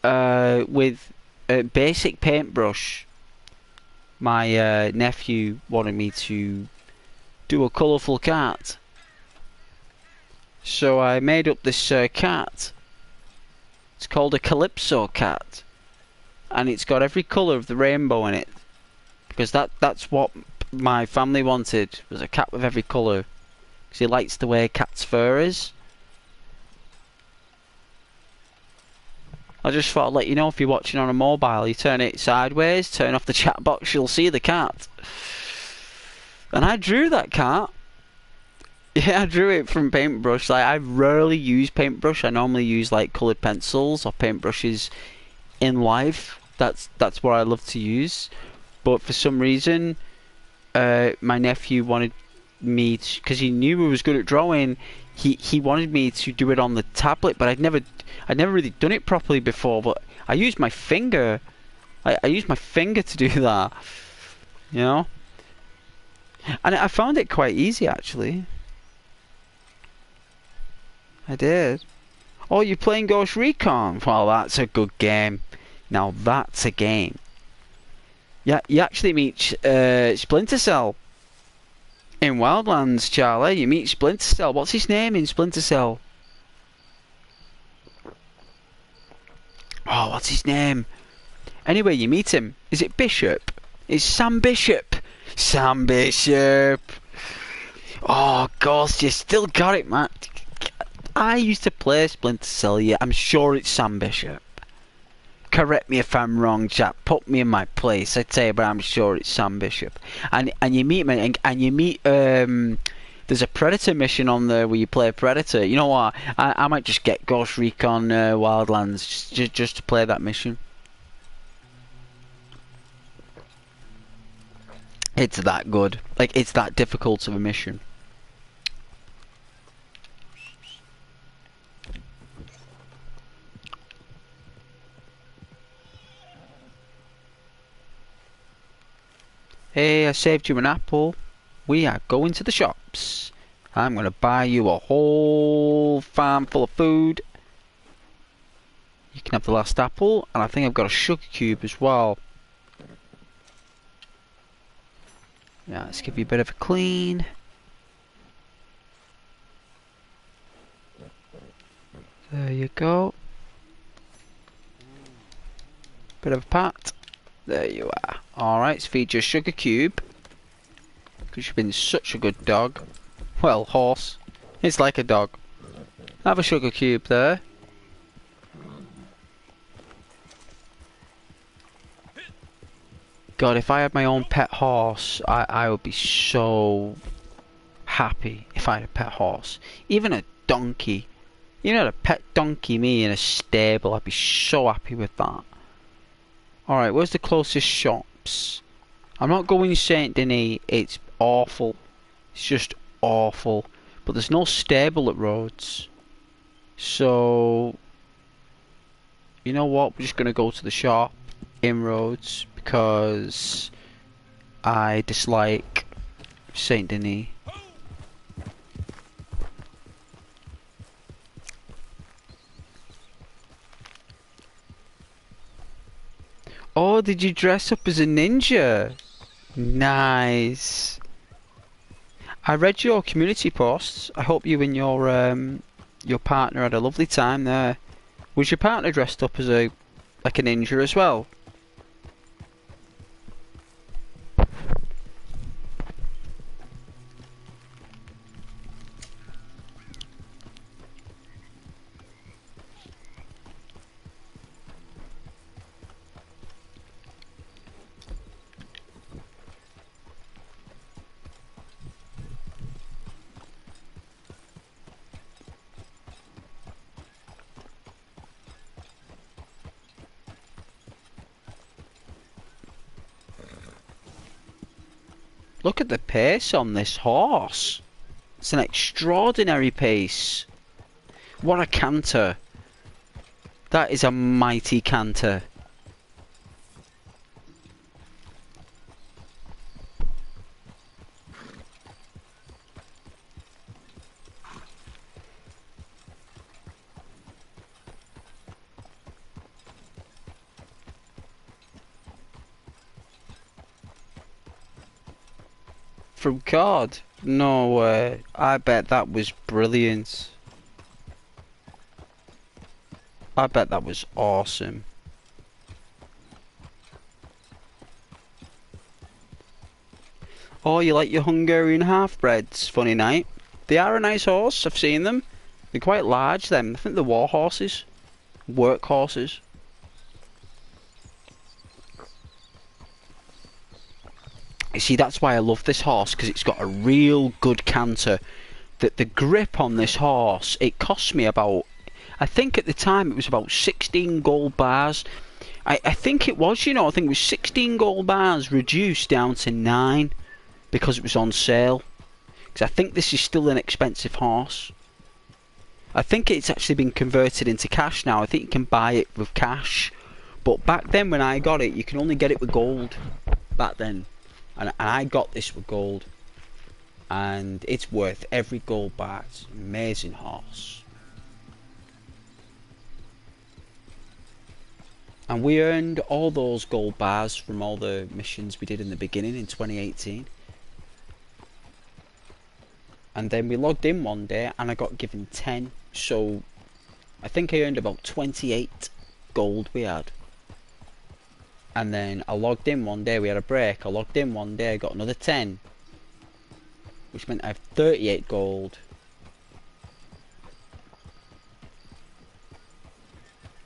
With a basic paintbrush. My nephew wanted me to do a colourful cat, so I made up this cat. It's called a Calypso cat, and it's got every colour of the rainbow in it, because that's what my family wanted, was a cat with every colour, because he likes the way cat's fur is. I just thought I'd let you know, if you're watching on a mobile, you turn it sideways, turn off the chat box, you'll see the cat. And I drew that cat. Yeah, I drew it from paintbrush. Like, I rarely use paintbrush. I normally use like coloured pencils or paintbrushes in life. That's what I love to use. But for some reason, my nephew wanted me to, because he knew I was good at drawing, he wanted me to do it on the tablet, but I'd never really done it properly before. But I used my finger. I used my finger to do that, you know. And I found it quite easy, actually. I did. Oh, you're playing Ghost Recon? Well, that's a good game. Now that's a game. Yeah, you actually meet Splinter Cell in Wildlands, Charlie. You meet Splinter Cell. What's his name in Splinter Cell? Oh, what's his name? Anyway, you meet him. Is it Bishop? It's Sam Bishop. Sam Bishop. Oh, Ghost, you still got it, man. I used to play Splinter Cell, yeah. I'm sure it's Sam Bishop. Correct me if I'm wrong, chap. Put me in my place. I tell you, but I'm sure it's Sam Bishop. And you meet me, and you meet. There's a Predator mission on there where you play a Predator. You know what? I might just get Ghost Recon Wildlands just to play that mission. It's that good. Like, it's that difficult of a mission. Hey, I saved you an apple. We are going to the shops. I'm going to buy you a whole farm full of food. You can have the last apple, and I think I've got a sugar cube as well. Yeah, let's give you a bit of a clean. There you go. Bit of a pat. There you are. Alright, let's feed you a sugar cube, because you've been such a good dog. Well, horse. It's like a dog. Have a sugar cube there. God, if I had my own pet horse, I would be so happy if I had a pet horse. Even a donkey. Even a pet donkey, me in a stable, I'd be so happy with that. Alright, where's the closest shops? I'm not going Saint Denis, it's awful. It's just awful. But there's no stable at Rhodes. So, you know what? We're just going to go to the shop in Rhodes, because I dislike Saint Denis. Oh, did you dress up as a ninja? Nice. I read your community posts. I hope you and your partner had a lovely time there. Was your partner dressed up as a ninja as well? Look at the pace on this horse. It's an extraordinary pace. What a canter. That is a mighty canter. From card? No way. I bet that was brilliant. I bet that was awesome. Oh, you like your Hungarian half-breds? Funny night. They are a nice horse. I've seen them. They're quite large, them. I think they're war horses. Work horses. You see, that's why I love this horse, because it's got a real good canter. The grip on this horse, it cost me about, I think at the time it was about 16 gold bars. I think it was, you know, I think it was 16 gold bars reduced down to 9 because it was on sale. Because I think this is still an expensive horse. I think it's actually been converted into cash now. I think you can buy it with cash. But back then when I got it, you can only get it with gold. Back then. And I got this with gold. And it's worth every gold bar. It's an amazing horse. And we earned all those gold bars from all the missions we did in the beginning in 2018. And then we logged in one day and I got given 10. So I think I earned about 28 gold we had. And then I logged in one day, we had a break. I logged in one day, I got another 10. Which meant I have 38 gold.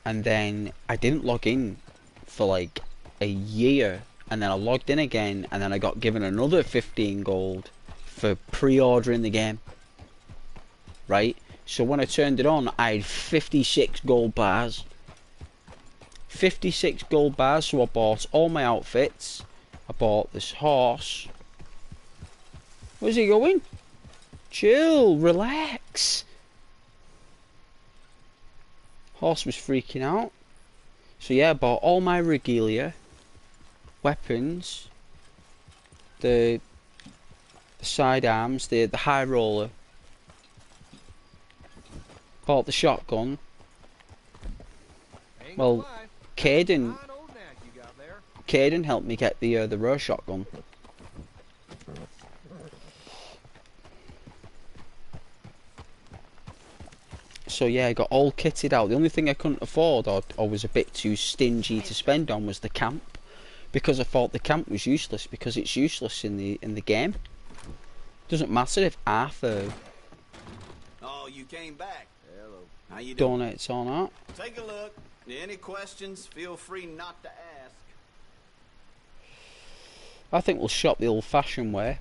And then I didn't log in for like a year. And then I logged in again and then I got given another 15 gold for pre-ordering the game. Right? So when I turned it on, I had 56 gold bars. 56 gold bars, so I bought all my outfits. I bought this horse. Where's he going? Chill, relax. Horse was freaking out. So yeah, I bought all my regalia, weapons, the sidearms, the high roller. Bought the shotgun. Well, Caden helped me get the rare shotgun. So yeah, I got all kitted out. The only thing I couldn't afford or was a bit too stingy to spend on was the camp, because I thought the camp was useless because it's useless in the game. Doesn't matter if Arthur you came back. Hello. How you doing? Donates or not. Take a look. Any questions, feel free not to ask. I think we'll shop the old-fashioned way.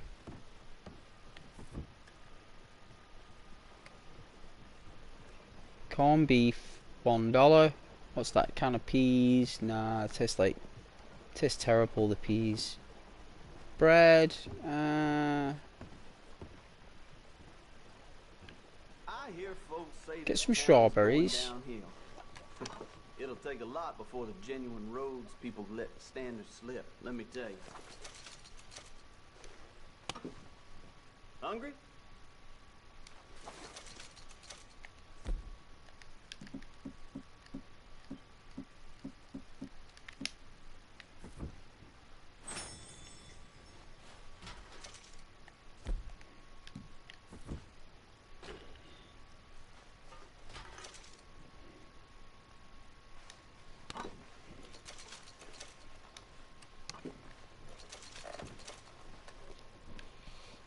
Corned beef, $1. What's that? Can of peas? Nah, it tastes terrible, the peas. Bread, I hear folks say get some strawberries. It'll take a lot before the genuine roads people let the standards slip, let me tell you. Hungry?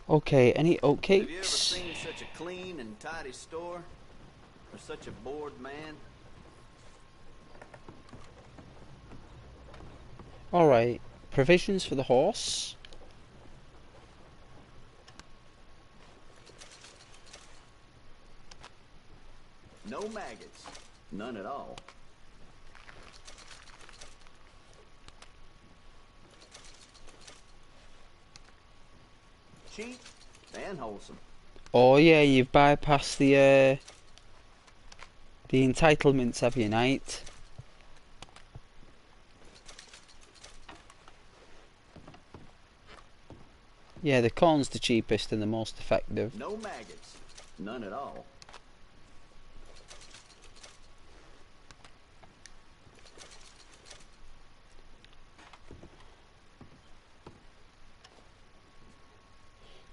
Okay, any oat Have you ever cakes? seen such a clean and tidy store? Or such a bored man? Alright, provisions for the horse. No maggots. None at all. Cheap and wholesome. Oh yeah, you've bypassed the entitlements, have you, Knight? Yeah, the corn's the cheapest and the most effective. No maggots. None at all.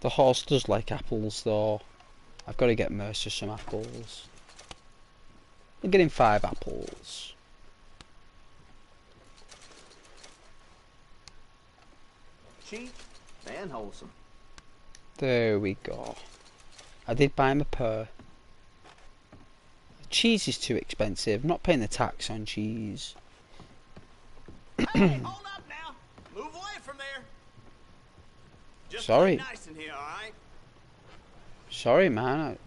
The horse does like apples though. I've got to get Mercer some apples. I'm getting 5 apples. Cheap and wholesome. There we go. I did buy him a pear. Cheese is too expensive. I'm not paying the tax on cheese. Hey, hold up now. Move away from there. Just Sorry. play nice in here, all right? Sorry, man.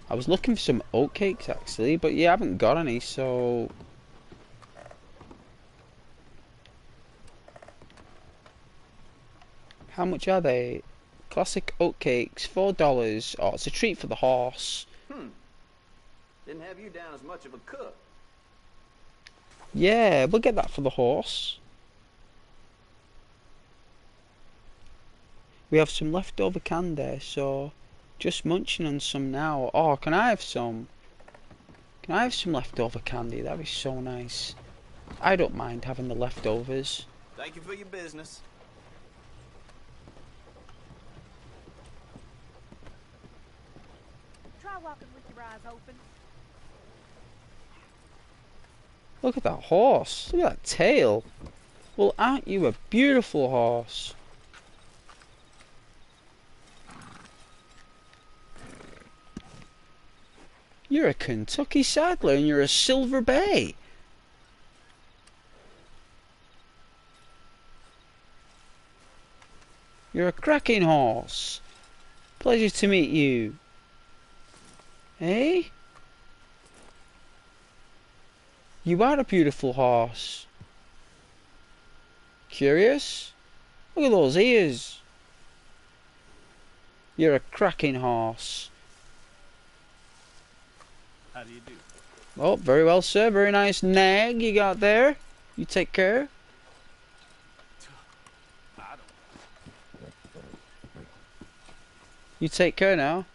I was looking for some oatcakes actually, but you haven't got any, so how much are they? Classic oatcakes, $4. Oh, it's a treat for the horse. Didn't have you down as much of a cook. Yeah, we'll get that for the horse. We have some leftover candy, so just munching on some now. Oh, can I have some? Can I have some leftover candy? That'd be so nice. I don't mind having the leftovers. Thank you for your business. Try walking with your eyes open. Look at that horse. Look at that tail. Well, aren't you a beautiful horse? You're a Kentucky saddler and you're a Silver Bay. You're a cracking horse. Pleasure to meet you. Eh? You are a beautiful horse. Curious? Look at those ears. You're a cracking horse. How do you do? Oh, very well, sir. Very nice nag you got there. You take care. You take care now.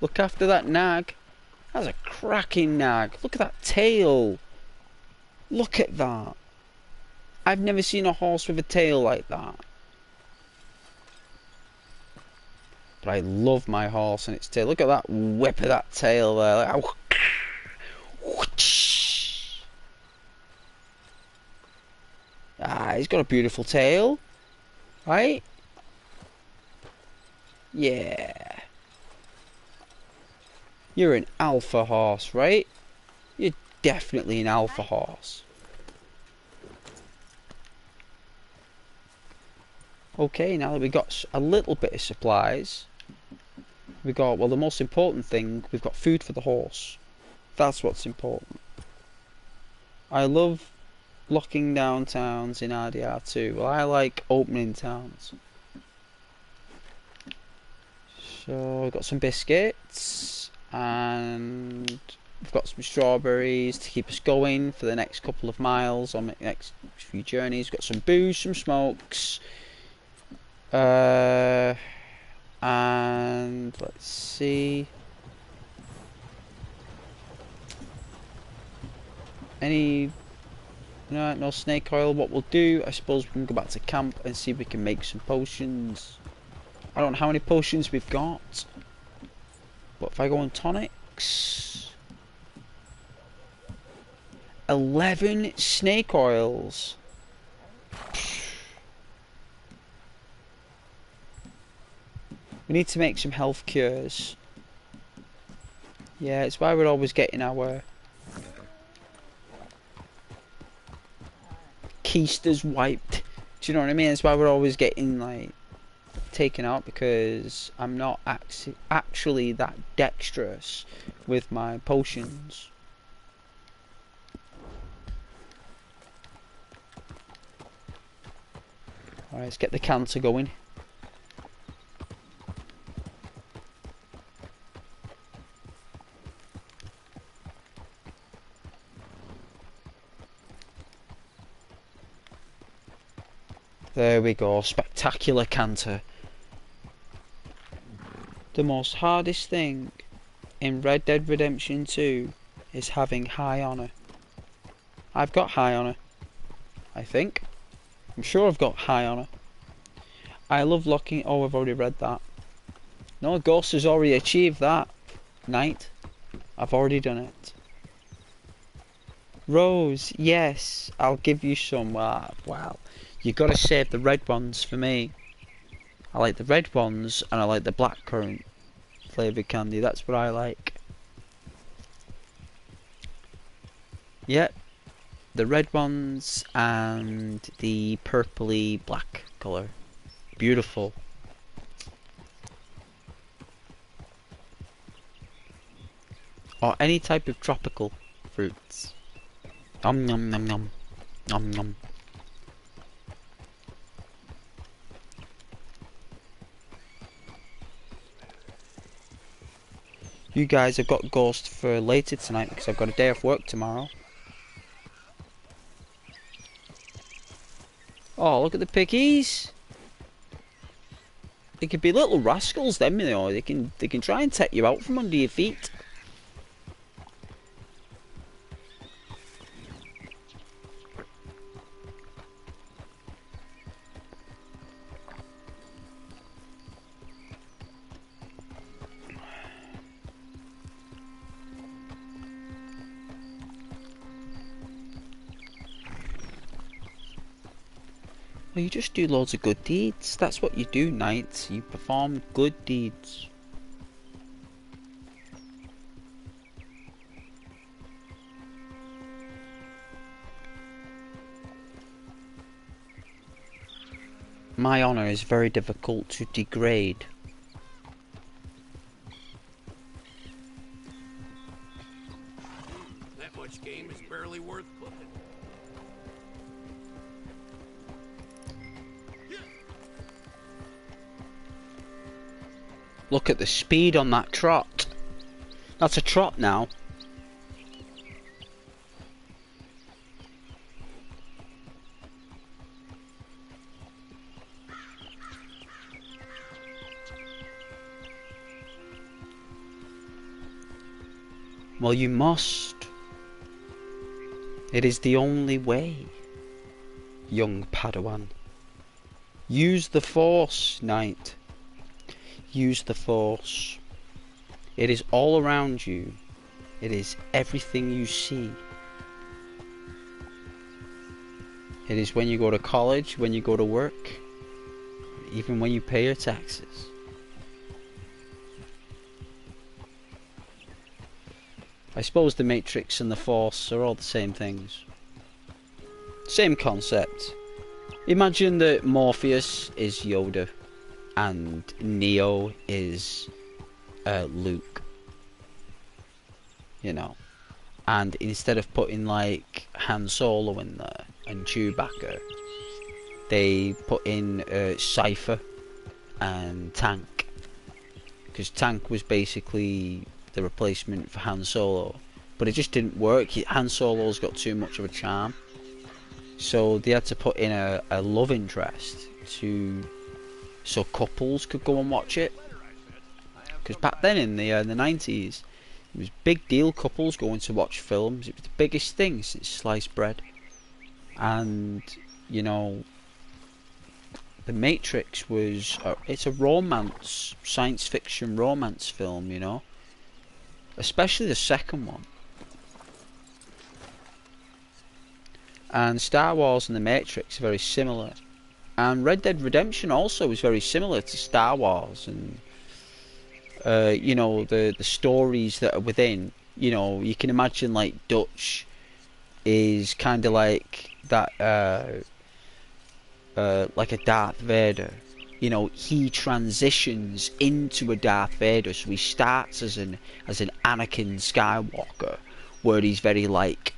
Look after that nag. That's a cracking nag. Look at that tail. Look at that. I've never seen a horse with a tail like that. But I love my horse and its tail. Look at that whip of that tail there. Like, ah, he's got a beautiful tail. Right? Yeah. You're an alpha horse, right? You're definitely an alpha horse. Okay, now that we've got a little bit of supplies, we got, well, the most important thing, we've got food for the horse. That's what's important. I love locking down towns in RDR2. Well, I like opening towns. So, we've got some biscuits, and we've got some strawberries to keep us going for the next couple of miles on the next few journeys. We've got some booze, some smokes. And let's see. No snake oil. What we'll do, I suppose we can go back to camp and see if we can make some potions. I don't know how many potions we've got, but if I go on tonics, 11 snake oils. We need to make some health cures. Yeah, it's why we're always getting our keisters wiped. Do you know what I mean? It's why we're always getting like taken out, because I'm not actually that dexterous with my potions. Alright, let's get the canter going. There we go, spectacular canter. The most hardest thing in Red Dead Redemption 2 is having high honour. I've got high honour, I think. I'm sure I've got high honour. I love locking... Oh, I've already read that. No, Ghost has already achieved that. Knight. I've already done it. Rose, yes, I'll give you some. Wow. You gotta save the red ones for me. I like the red ones and I like the blackcurrant flavoured candy. That's what I like. Yep. The red ones and the purpley black colour. Beautiful. Or any type of tropical fruits. Nom nom nom nom. Nom nom. You guys have got Ghost for later tonight because I've got a day off work tomorrow. Oh, look at the piggies. They could be little rascals, them, you know. They can try and take you out from under your feet. Well, you just do loads of good deeds. That's what you do, knights. You perform good deeds. My honour is very difficult to degrade. That much game is barely worth putting. Look at the speed on that trot. That's a trot now. Well, you must. It is the only way, young Padawan. Use the Force, knight. Use the Force. It is all around you. It is everything you see. It is when you go to college, when you go to work, even when you pay your taxes. I suppose the Matrix and the Force are all the same things. Same concept. Imagine that Morpheus is Yoda and Neo is Luke. You know. And instead of putting like Han Solo in there and Chewbacca, they put in Cypher and Tank. Because Tank was basically the replacement for Han Solo, but it just didn't work. Han Solo's got too much of a charm, so they had to put in a love interest so couples could go and watch it. Because back then in the 90s, it was a big deal, couples going to watch films. It was the biggest thing since sliced bread. And you know, The Matrix was it's a romance, science fiction romance film, you know. Especially the second one. And Star Wars and The Matrix are very similar. And Red Dead Redemption also is very similar to Star Wars. And you know, the stories that are within. You know, you can imagine like Dutch is kind of like that, like a Darth Vader. You know, he transitions into a Darth Vader, so he starts as an Anakin Skywalker, where he's very like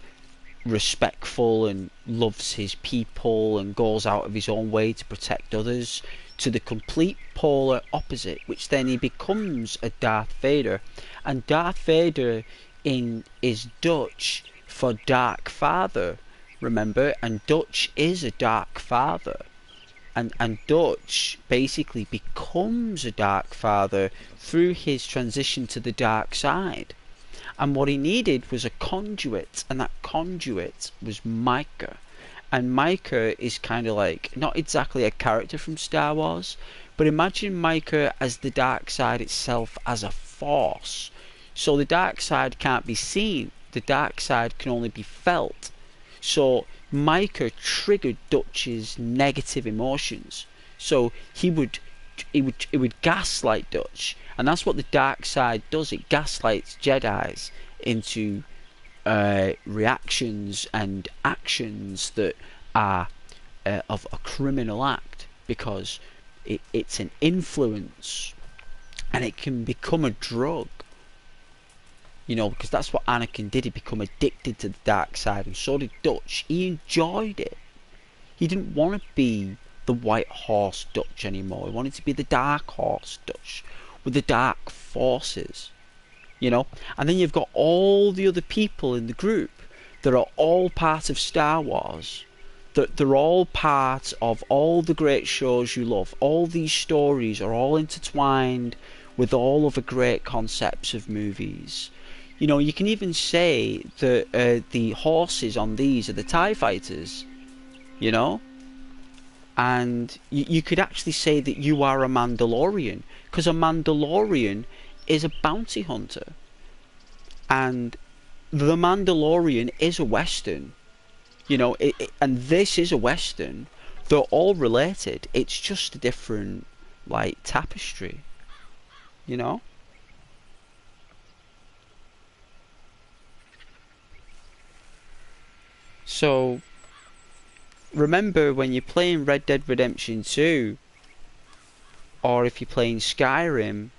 respectful and loves his people and goes out of his own way to protect others, to the complete polar opposite, which then he becomes a Darth Vader. And Darth Vader is Dutch for Dark Father, remember? And Dutch is a Dark Father. And Dutch basically becomes a Dark Father through his transition to the dark side. And what he needed was a conduit, and that conduit was Micah. And Micah is kind of like, not exactly a character from Star Wars, but imagine Micah as the dark side itself, as a force. So the dark side can't be seen, the dark side can only be felt. So Micah triggered Dutch's negative emotions. So he would gaslight Dutch, and that's what the dark side does. It gaslights Jedis into reactions and actions that are of a criminal act, because it's an influence, and it can become a drug. You know, because that's what Anakin did. He became addicted to the dark side, and so did Dutch. He enjoyed it. He didn't want to be the white horse Dutch anymore. He wanted to be the dark horse Dutch with the dark forces. You know? And then you've got all the other people in the group that are all part of Star Wars. That they're all part of all the great shows you love. All these stories are all intertwined with all of the great concepts of movies. You know, you can even say that the horses on these are the TIE fighters, you know? And you could actually say that you are a Mandalorian, because a Mandalorian is a bounty hunter. And the Mandalorian is a Western, you know, and this is a Western. They're all related. It's just a different, like, tapestry, you know? So, remember when you're playing Red Dead Redemption 2, or if you're playing Skyrim,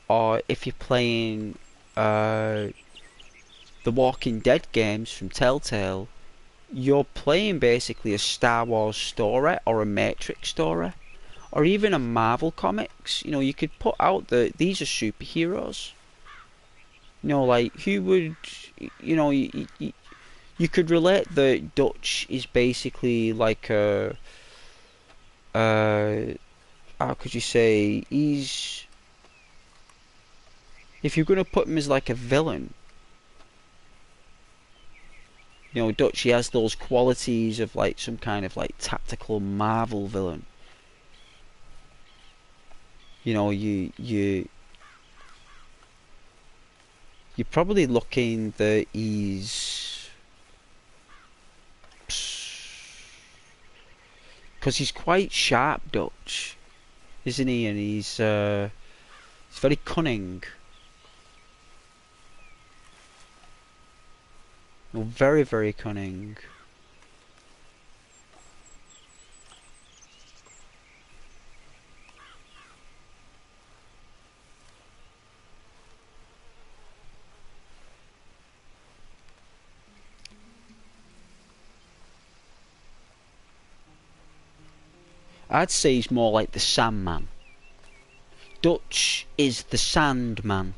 or if you're playing the Walking Dead games from Telltale, you're playing basically a Star Wars story, or a Matrix story, or even a Marvel comics. You know, you could put out that these are superheroes. You know, like, who would, you know, you could relate that Dutch is basically like a, how could you say, he's, if you're going to put him as like a villain, you know, Dutch, he has those qualities of like some kind of like tactical Marvel villain. You know, you're probably looking that he's, because he's quite sharp, Dutch, isn't he? And he's very cunning. Well, very, very cunning. I'd say he's more like the Sandman. Dutch is the Sandman.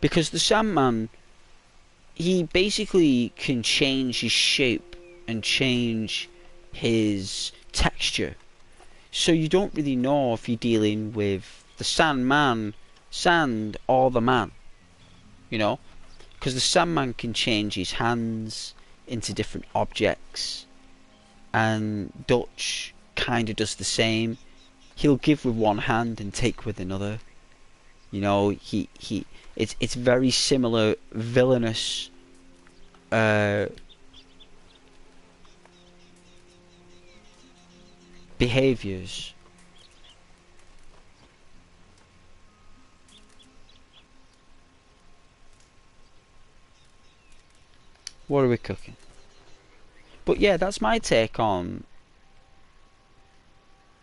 Because the Sandman, he basically can change his shape and change his texture. So you don't really know if you're dealing with the Sandman, sand, or the man. You know? Because the Sandman can change his hands into different objects. And Dutch kind of does the same. He'll give with one hand and take with another. You know, it's very similar villainous behaviors. What are we cooking? But yeah, that's my take on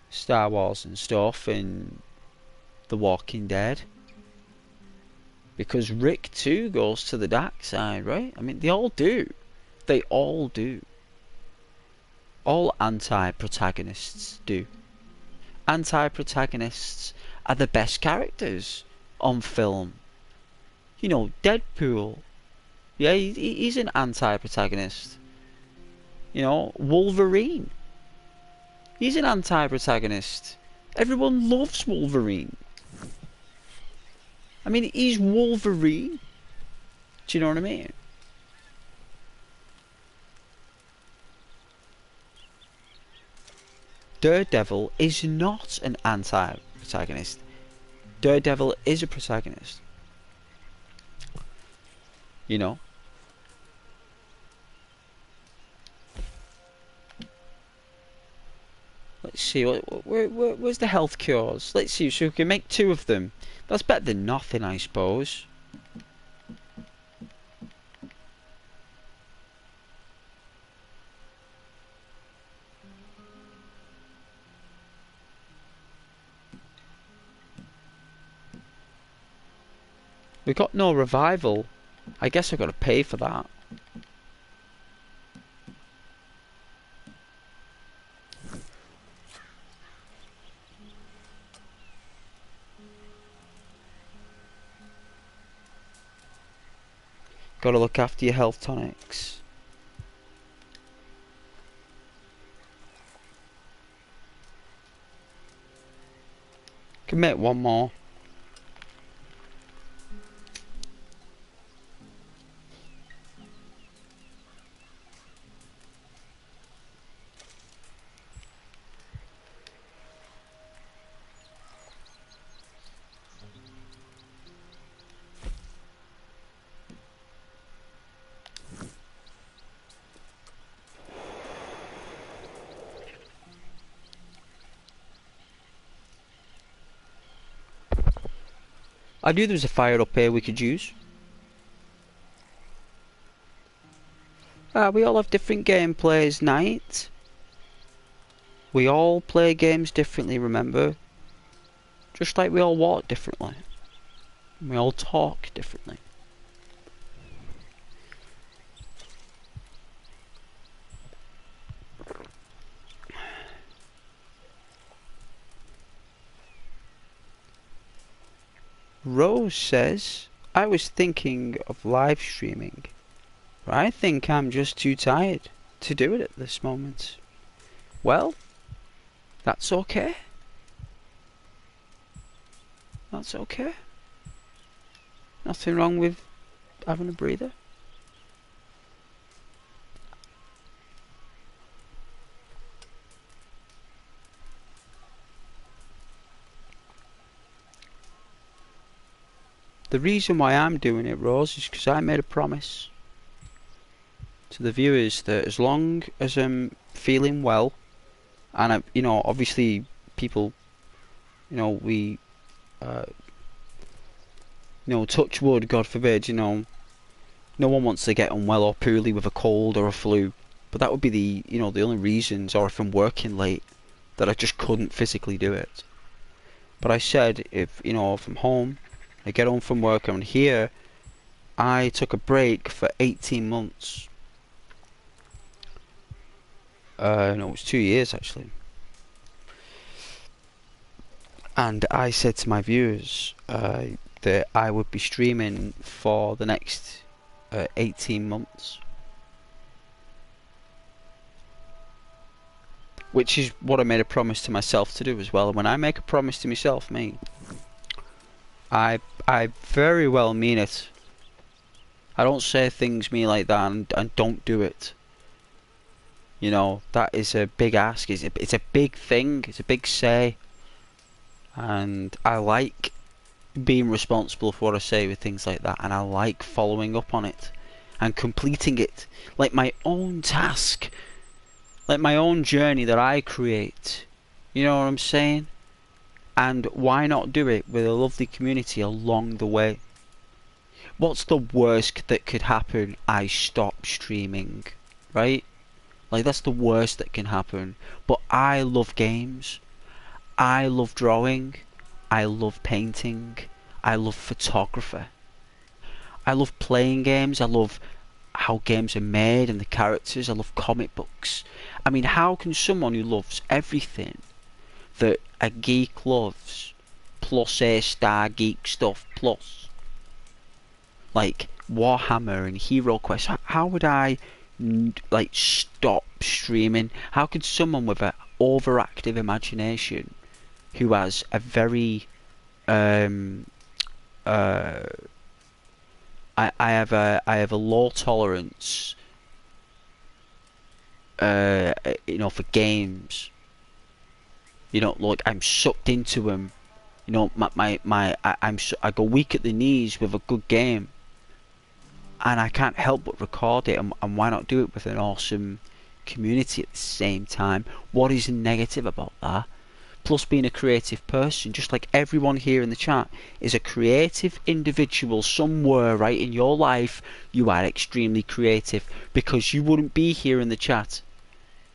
Star Wars and stuff, and The Walking Dead. Because Rick too goes to the dark side, right? I mean, they all do. They all do. All anti-protagonists do. Anti-protagonists are the best characters on film. You know, Deadpool. Yeah, he's an anti-protagonist. You know, Wolverine. He's an anti-protagonist. Everyone loves Wolverine. I mean, he's Wolverine. Do you know what I mean? Daredevil is not an anti-protagonist. Daredevil is a protagonist. You know? Let's see, where's the health cures? Let's see, so we can make 2 of them. That's better than nothing, I suppose. We got no revival. I guess I've got to pay for that. Gotta look after your health tonics. Commit 1 more. I knew there was a fire up here we could use. We all have different gameplays, Knight. We all play games differently, remember? Just like we all walk differently. We all talk differently. Rose says, I was thinking of live streaming, but I think I'm just too tired to do it at this moment. Well, that's okay. That's okay. Nothing wrong with having a breather. The reason why I'm doing it, Rose, is because I made a promise to the viewers that as long as I'm feeling well, and I, you know, obviously people, you know, we, you know, touch wood, God forbid, you know, no one wants to get unwell or poorly with a cold or a flu, but that would be the, you know, the only reasons, or if I'm working late, that I just couldn't physically do it. But I said, if, you know, if I'm home, I get home from work, I'm here, I took a break for 18 months. No, it was 2 years actually. And I said to my viewers that I would be streaming for the next 18 months. Which is what I made a promise to myself to do as well. And when I make a promise to myself, I very well mean it. I don't say things me like that and don't do it. You know, that is a big ask. It's a big thing. It's a big say. And I like being responsible for what I say with things like that. And I like following up on it and completing it like my own task. Like my own journey that I create. You know what I'm saying? And why not do it with a lovely community along the way? What's the worst that could happen? I stop streaming, right? Like, that's the worst that can happen. But I love games. I love drawing. I love painting. I love photography. I love playing games. I love how games are made and the characters. I love comic books. I mean, how can someone who loves everything that a geek loves, plus A-star geek stuff, plus like Warhammer and Hero Quest, how would I like stop streaming? How could someone with an overactive imagination, who has a very I have a low tolerance, for games. Like I'm sucked into them. I go weak at the knees with a good game, and I can't help but record it. And why not do it with an awesome community at the same time? What is negative about that? Plus, being a creative person, just like everyone here in the chat, is a creative individual somewhere, right? In your life, you are extremely creative, because you wouldn't be here in the chat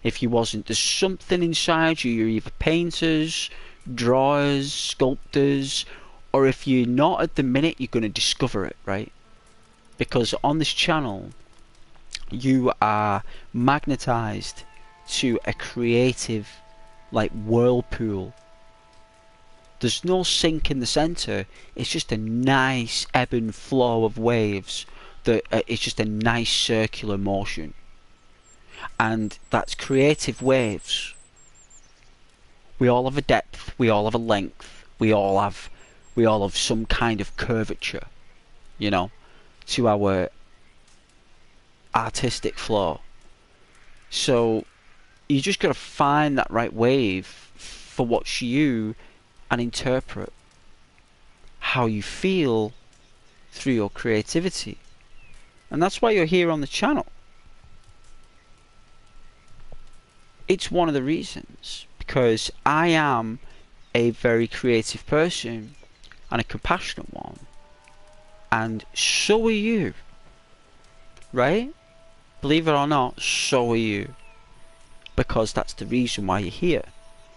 if you wasn't. There's something inside you. You're either painters, drawers, sculptors, or if you're not at the minute, you're going to discover it, right? Because on this channel, you are magnetized to a creative, like, whirlpool. There's no sink in the center. It's just a nice ebb and flow of waves that it's just a nice circular motion, and that's creative waves. We all have a depth, we all have a length, we all have some kind of curvature, to our artistic flow. So you just got to find that right wave for what's you, and interpret how you feel through your creativity. And that's why you're here on the channel. It's one of the reasons, because I am a very creative person and a compassionate one, and so are you, right? Believe it or not, so are you. Because that's the reason why you're here,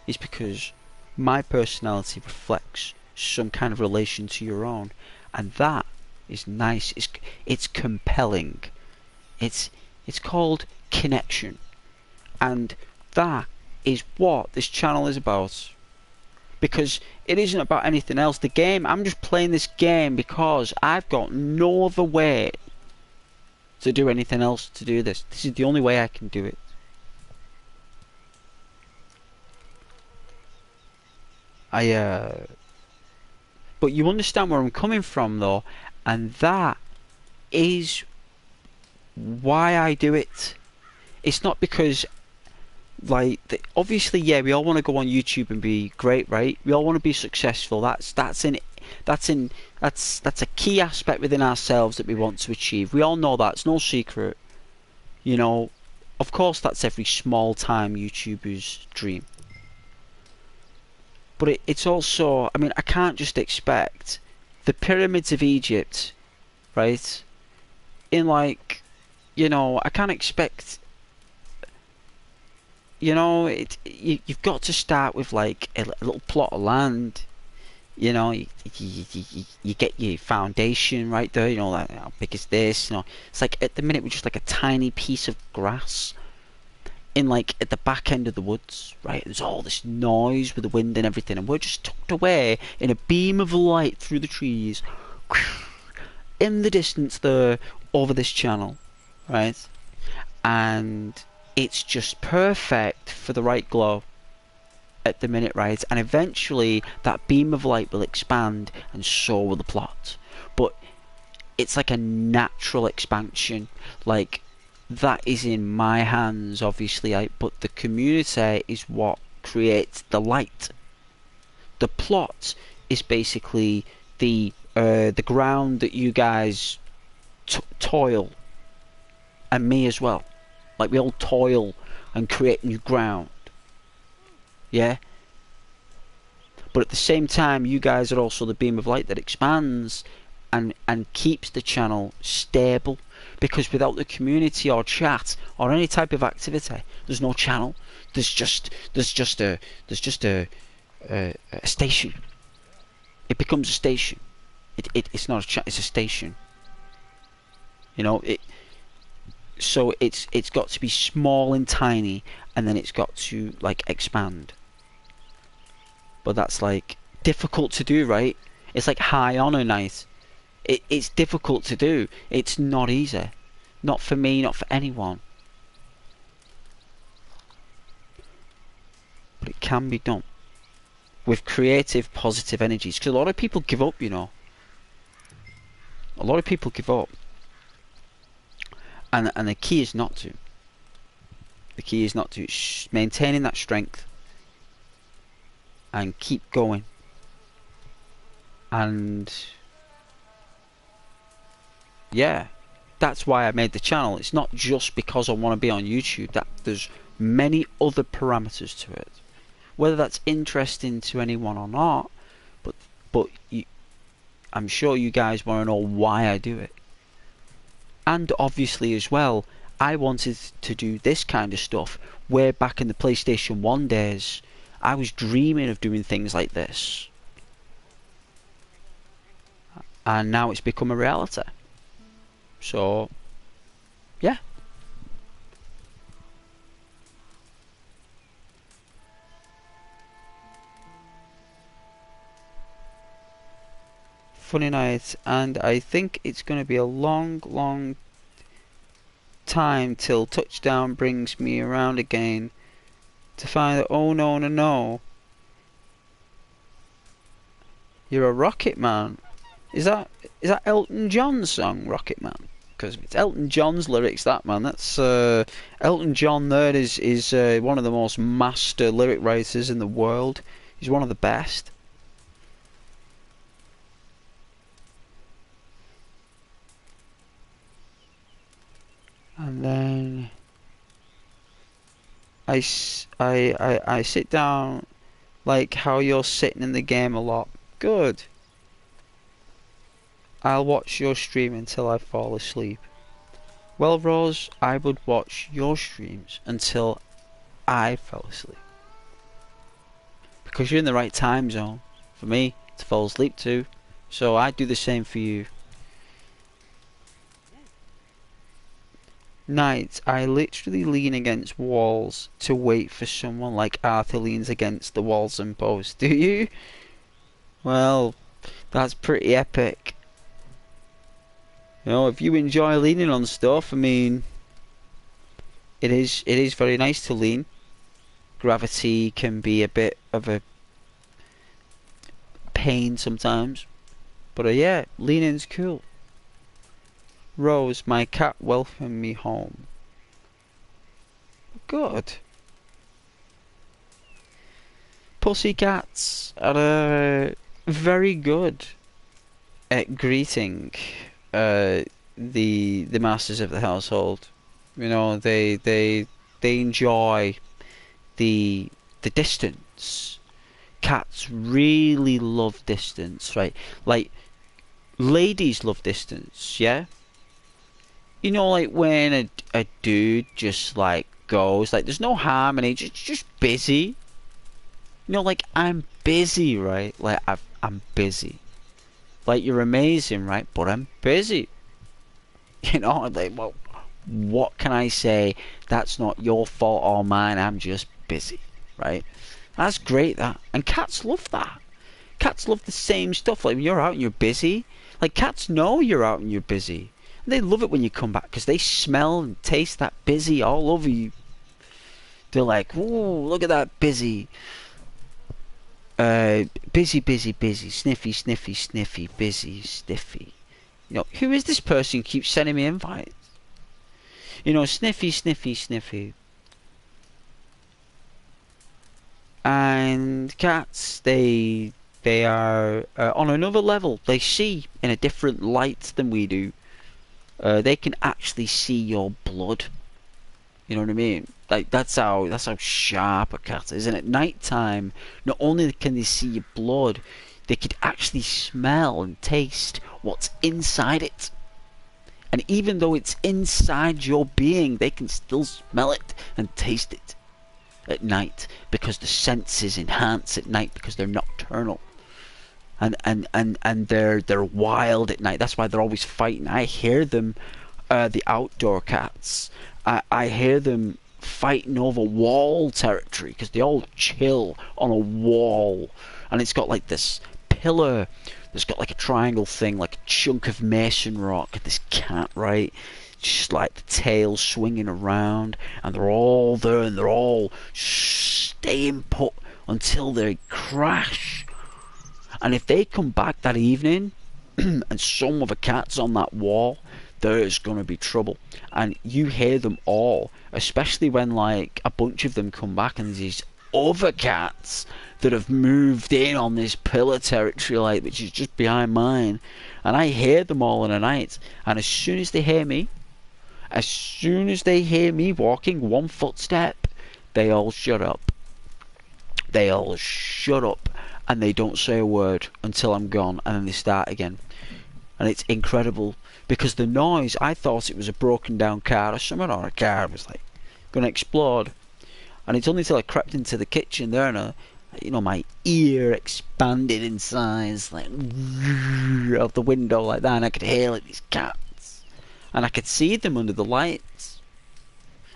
is because my personality reflects some kind of relation to your own, and that is nice. It's compelling. It's called connection, and that is what this channel is about. Because it isn't about anything else. The game, I'm just playing this game because I've got no other way to do anything else to do this. This is the only way I can do it. But you understand where I'm coming from, though, and that is why I do it. It's not because, like, obviously, yeah, we all want to go on YouTube and be great, right? We all want to be successful. That's a key aspect within ourselves that we want to achieve. We all know that. It's no secret. Of course, that's every small-time YouTuber's dream. But it's also, I mean, I can't just expect the pyramids of Egypt, right? I can't expect, you've got to start with like a little plot of land. You get your foundation right there. Like, how big is this? It's like at the minute we're just like a tiny piece of grass at the back end of the woods, right? There's all this noise with the wind and everything, and we're just tucked away in a beam of light through the trees in the distance there, over this channel, right? And it's just perfect for the right glow at the minute, right? And eventually that beam of light will expand, and so will the plot. But it's like a natural expansion. Like, that is in my hands, obviously, but the community is what creates the light. The plot is basically the ground that you guys toil, and me as well. Like, we all toil and create new ground. Yeah? But at the same time, you guys are also the beam of light that expands and keeps the channel stable. Because without the community or chat or any type of activity, there's no channel. There's just a station. It becomes a station. It's not a chat. It's a station. So it's got to be small and tiny, and then it's got to like expand. But that's like difficult to do, right? It's like high on a night. It's difficult to do. It's not easy. Not for me, not for anyone. But it can be done. With creative, positive energies. Because a lot of people give up, you know. A lot of people give up. And the key is not to. The key is not to. It's maintaining that strength. And keep going. And yeah, that's why I made the channel. It's not just because I want to be on YouTube. That there's many other parameters to it. Whether that's interesting to anyone or not, but I'm sure you guys want to know why I do it. And obviously as well, I wanted to do this kind of stuff way back in the PlayStation 1 days. I was dreaming of doing things like this. And now it's become a reality. So, yeah. Funny night, and I think it's going to be a long time till touchdown brings me around again to find that, oh no, you're a Rocket Man. Is that Elton John's song, Rocket Man? Because it's Elton John's lyrics, that man. That's Elton John. There is one of the most master lyric writers in the world. He's one of the best. And then I sit down like how you're sitting in the game a lot. Good. I'll watch your stream until I fall asleep. Well, Rose, I would watch your streams until I fell asleep. Because you're in the right time zone for me to fall asleep to. So I do the same for you. Nights, I literally lean against walls to wait for someone like Arthur leans against the walls and posts. Do you? Well, that's pretty epic. You know, if you enjoy leaning on stuff, I mean, it is very nice to lean. Gravity can be a bit of a pain sometimes, but yeah, leaning's cool. Rose, my cat welcomed me home. Good. Pussycats are very good at greeting the masters of the household. You know, they enjoy the distance. Cats really love distance, right? Like ladies love distance, yeah? You know, like when a dude just like goes, like there's no harmony, just busy. You know, like I'm busy, right? Like I'm busy. Like you're amazing, right? But I'm busy. You know, like, well, what can I say? That's not your fault or mine. I'm just busy, right? That's great, that. And cats love that. Cats love the same stuff. Like when you're out and you're busy, like cats know you're out and you're busy. And they love it when you come back because they smell and taste that busy all over you. They're like, ooh, look at that busy. Busy, busy, busy, sniffy, sniffy, sniffy, busy, sniffy. You know, who is this person who keeps sending me invites? You know, sniffy, sniffy, sniffy. And cats, they are on another level. They see in a different light than we do. They can actually see your blood. You know what I mean? Like that's how sharp a cat is. And at night time, not only can they see your blood, they could actually smell and taste what's inside it. And even though it's inside your being, they can still smell it and taste it at night because the senses enhance at night because they're nocturnal. And they're wild at night. That's why they're always fighting. I hear them the outdoor cats. I hear them fighting over wall territory because they all chill on a wall, and it's got like this pillar that's got like a triangle thing, like a chunk of mason rock. This cat, right? Just like the tail swinging around, and they're all there, and they're all staying put until they crash. And if they come back that evening and some of the cats on that wall, there's going to be trouble. And you hear them all, especially when like a bunch of them come back and there's these other cats that have moved in on this pillar territory, like, which is just behind mine. And I hear them all in the night, and as soon as they hear me walking one footstep, they all shut up. They all shut up, and they don't say a word until I'm gone, and then they start again. And it's incredible, because the noise, I thought it was a broken down car or something, or a car was like going to explode. And it's only until I crept into the kitchen there, and my ear expanded in size, like out the window like that, and I could hear like these cats, and I could see them under the lights.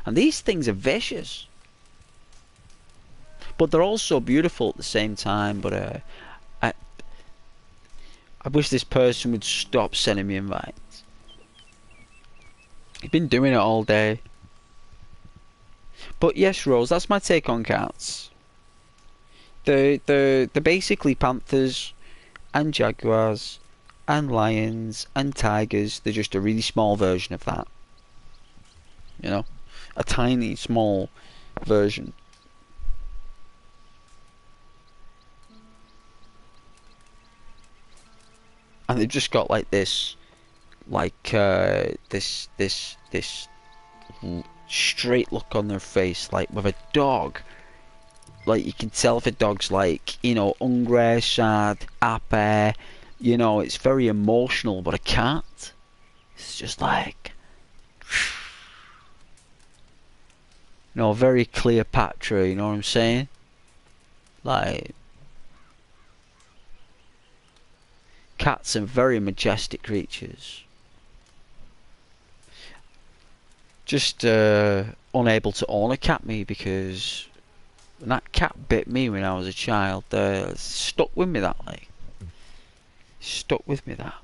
And these things are vicious, but they're also beautiful at the same time. But I wish this person would stop sending me invites. He's been doing it all day. But yes, Rose, that's my take on cats. They're basically panthers and jaguars and lions and tigers. They're just a really small version of that. You know? A tiny, small version. And they've just got like this, this straight look on their face, like with a dog. Like you can tell if a dog's like, hungry, sad, happy, it's very emotional. But a cat, it's just like, very Cleopatra, you know what I'm saying? Like, cats are very majestic creatures. Just unable to own a cat, me, because when that cat bit me when I was a child, stuck with me that, like. Stuck with me that.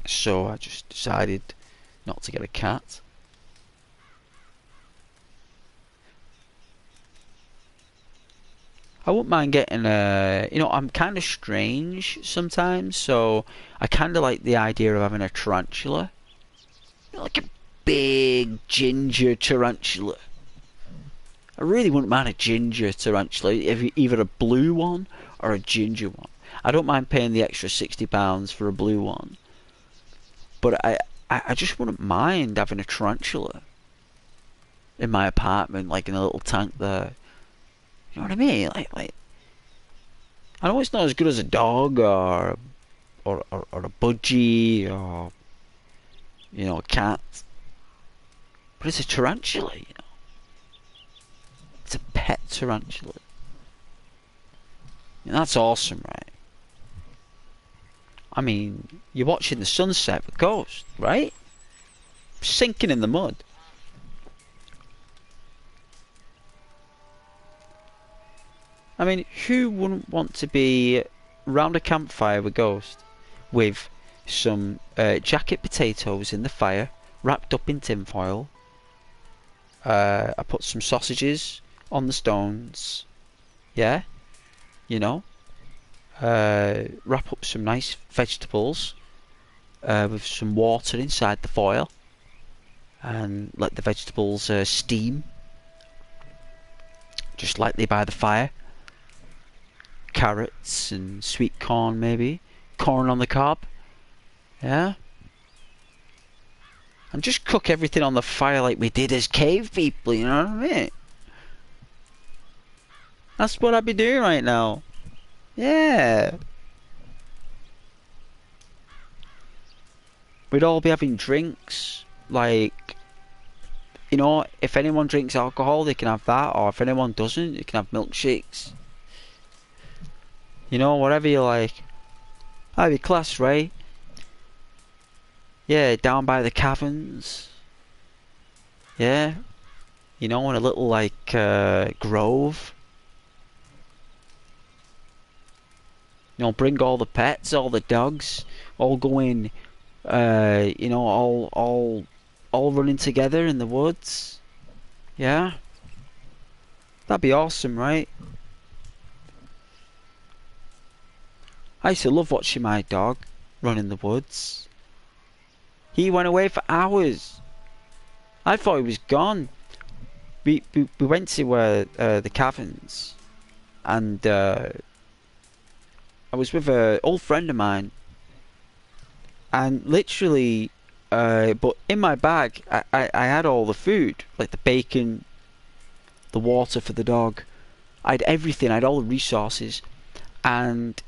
So I just decided not to get a cat. I wouldn't mind getting I'm kind of strange sometimes, so I kind of like the idea of having a tarantula. Like a big ginger tarantula. I really wouldn't mind a ginger tarantula, either a blue one or a ginger one. I don't mind paying the extra £60 for a blue one, but I just wouldn't mind having a tarantula in my apartment, like in a little tank there. You know what I mean? Like I know it's not as good as a dog or a budgie or a cat, but it's a tarantula. It's a pet tarantula. And that's awesome, right? I mean, you're watching the sunset with Ghost, right? Sinking in the mud. I mean, who wouldn't want to be round a campfire with Ghost, with some jacket potatoes in the fire, wrapped up in tinfoil. I put some sausages on the stones, yeah, wrap up some nice vegetables with some water inside the foil, and let the vegetables steam, just lightly by the fire. Carrots and sweet corn, maybe corn on the cob, yeah. And just cook everything on the fire like we did as cave people, you know what I mean? That's what I'd be doing right now. Yeah. We'd all be having drinks, like, if anyone drinks alcohol, they can have that, or if anyone doesn't, you can have milkshakes. Whatever you like. That'd be class, right? Yeah, down by the caverns. Yeah, you know, in a little like grove. You know, bring all the pets, all the dogs, all going. You know, all running together in the woods. Yeah, that'd be awesome, right? I used to love watching my dog run in the woods. He went away for hours. I thought he was gone. We went to the caverns, and I was with an old friend of mine, and literally, but in my bag, I had all the food, like the bacon, the water for the dog. I had everything. I had all the resources, and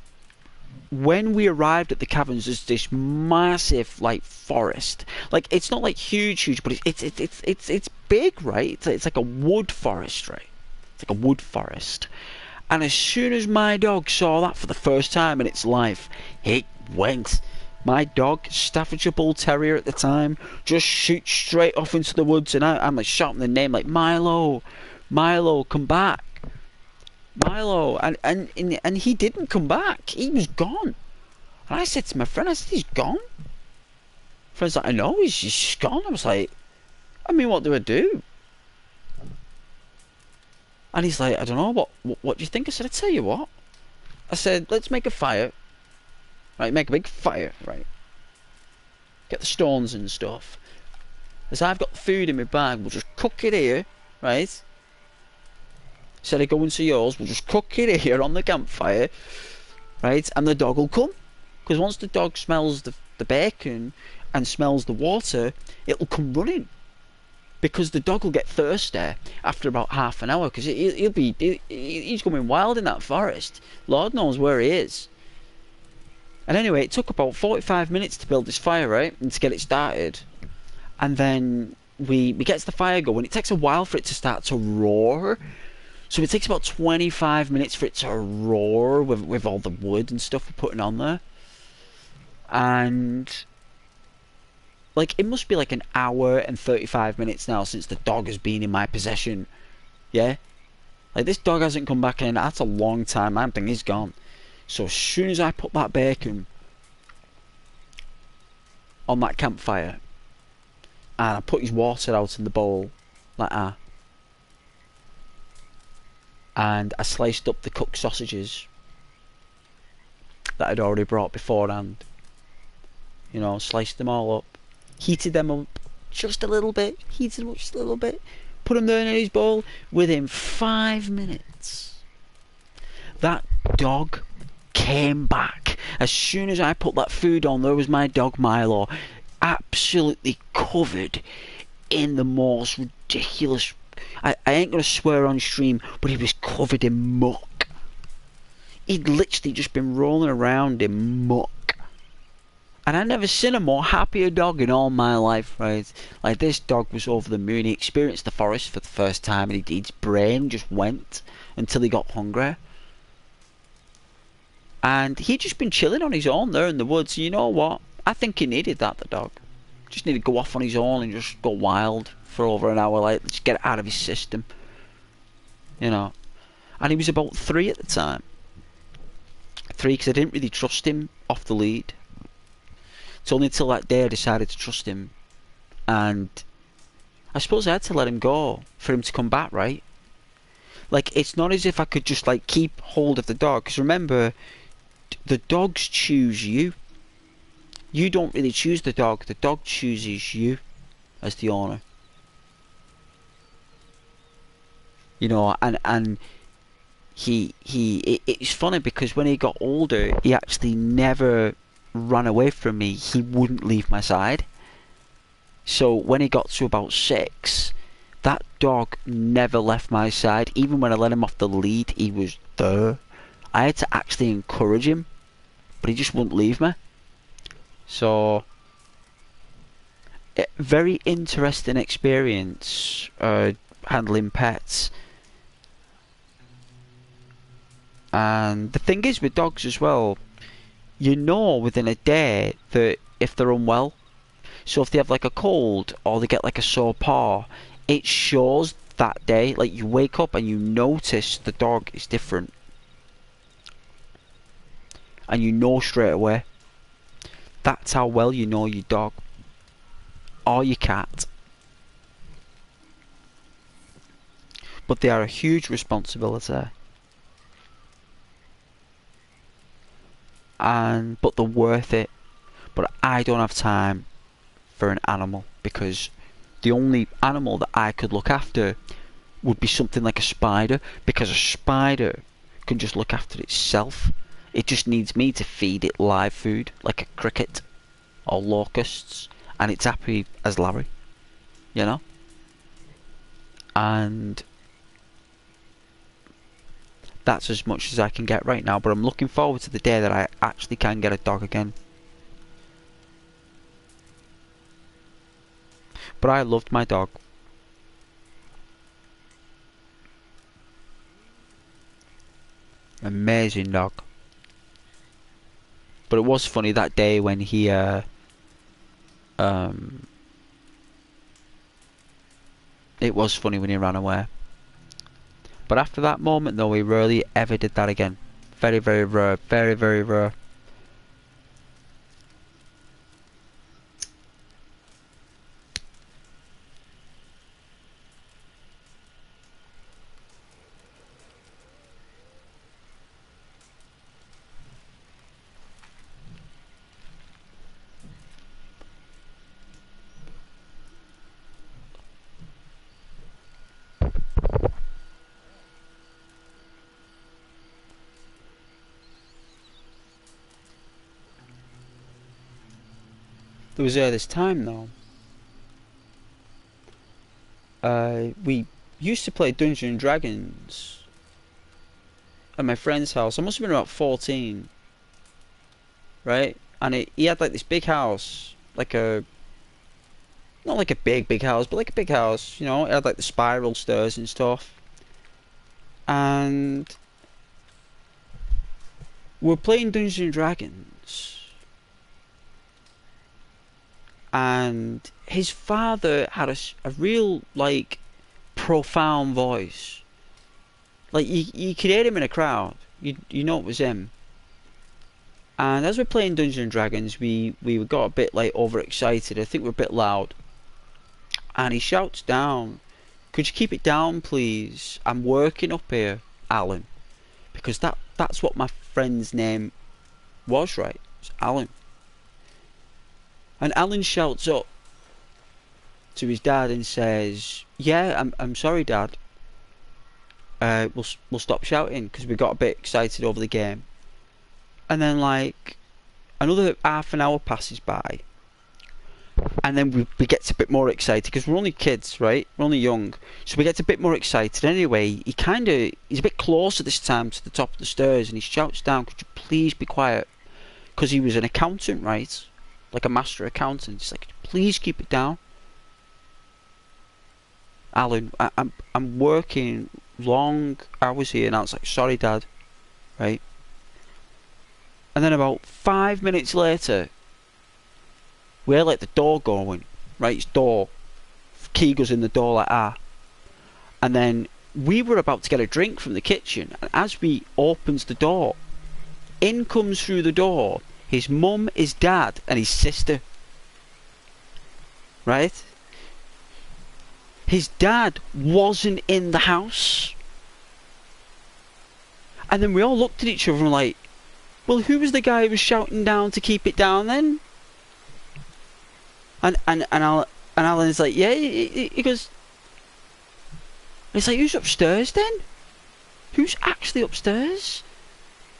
when we arrived at the caverns, there's this massive like forest. Like it's not like huge, but it's big, right? It's like a wood forest, right? It's like a wood forest. And as soon as my dog saw that for the first time in its life, it went. My dog, Staffordshire Bull Terrier at the time, just shoots straight off into the woods, and I'm like shouting the name like Milo, Milo, come back. Milo, and he didn't come back. He was gone. And I said to my friend, I said, he's gone. Friend's like, I know, he's just gone. I was like, I mean, what do I do? And he's like, I don't know, what do you think? I said, I tell you what. I said, let's make a fire. Right, make a big fire, right? Get the stones and stuff. As I've got food in my bag, we'll just cook it here, right? Instead of going to yours, we'll just cook it here on the campfire, right? And the dog will come. Because once the dog smells the bacon and smells the water, it'll come running. Because the dog will get thirsty after about half an hour. Because he's going wild in that forest. Lord knows where he is. And anyway, it took about 45 minutes to build this fire, right? And to get it started. And then we get the fire going. It takes a while for it to start to roar. So it takes about 25 minutes for it to roar with all the wood and stuff we're putting on there. And like it must be like an hour and 35 minutes now since the dog has been in my possession. Yeah? Like this dog hasn't come back in. That's a long time. I'm thinking he's gone. So as soon as I put that bacon on that campfire and I put his water out in the bowl like that, and I sliced up the cooked sausages that I'd already brought beforehand, you know, sliced them all up, heated them up just a little bit, put them there in his bowl. Within 5 minutes that dog came back. As soon as I put that food on, there was my dog Milo, absolutely covered in the most ridiculous, I ain't gonna swear on stream, but he was covered in muck. He'd literally just been rolling around in muck. And I never seen a more happier dog in all my life, right? Like this dog was over the moon. He experienced the forest for the first time, and his brain just went until he got hungry. And he'd just been chilling on his own there in the woods. You know what? I think he needed that, the dog. Just needed to go off on his own and just go wild for over an hour, like, just get it out of his system. You know. And he was about 3 at the time. 3, because I didn't really trust him off the lead. It's only until that day I decided to trust him. And I suppose I had to let him go for him to come back, right? Like, it's not as if I could just, like, keep hold of the dog. Because remember, the dogs choose you. You don't really choose the dog chooses you as the owner. You know, and it's funny because when he got older, he actually never ran away from me. He wouldn't leave my side. So when he got to about 6, that dog never left my side. Even when I let him off the lead, he was there. I had to actually encourage him, but he just wouldn't leave me. So, very interesting experience handling pets. And the thing is with dogs as well, you know within a day that if they're unwell. So if they have like a cold or they get like a sore paw, it shows that day. Like you wake up and you notice the dog is different. And you know straight away. That's how well you know your dog. Or your cat. But they are a huge responsibility. But they're worth it. But I don't have time for an animal, because the only animal that I could look after would be something like a spider, because a spider can just look after itself. It just needs me to feed it live food, like a cricket or locusts, and it's happy as Larry, you know? And that's as much as I can get right now, but I'm looking forward to the day that I actually can get a dog again. But I loved my dog. Amazing dog. But it was funny that day when he it was funny when he ran away. But after that moment though, we rarely ever did that again. Very, very rare. Very, very rare. There was this time though. We used to play Dungeons and Dragons at my friend's house. I must have been about 14, right? And he had like this big house, like a, not like a big house, but like a big house. You know, it had like the spiral stairs and stuff. And we're playing Dungeons and Dragons. And his father had a real, like, profound voice. Like, you could hear him in a crowd. You know it was him. And as we're playing Dungeons and Dragons, we got a bit, like, overexcited. I think we're a bit loud. And he shouts down, "Could you keep it down, please? I'm working up here, Alan." Because that's what my friend's name was, right? It's Alan. And Alan shouts up to his dad and says, "Yeah, I'm sorry, Dad. We'll stop shouting," because we got a bit excited over the game. And then like another half an hour passes by, and then we get a bit more excited because we're only kids, right? We're only young, so we get a bit more excited. Anyway, he's a bit closer this time to the top of the stairs, and he shouts down, "Could you please be quiet?" Because he was an accountant, right? Like a master accountant. He's like, "Please keep it down, Alan. I'm working long hours here." And I was like, "Sorry, Dad," right? And then about 5 minutes later, we hear like the door going, right? It's door. Key goes in the door like that. And then we were about to get a drink from the kitchen, and as we opens the door, in comes through the door his mum, his dad, and his sister. Right? His dad wasn't in the house. And then we all looked at each other and were like, "Well, who was the guy who was shouting down to keep it down then?" And Alan's like, "Yeah," he goes, it's like, "Who's upstairs then? Who's actually upstairs?"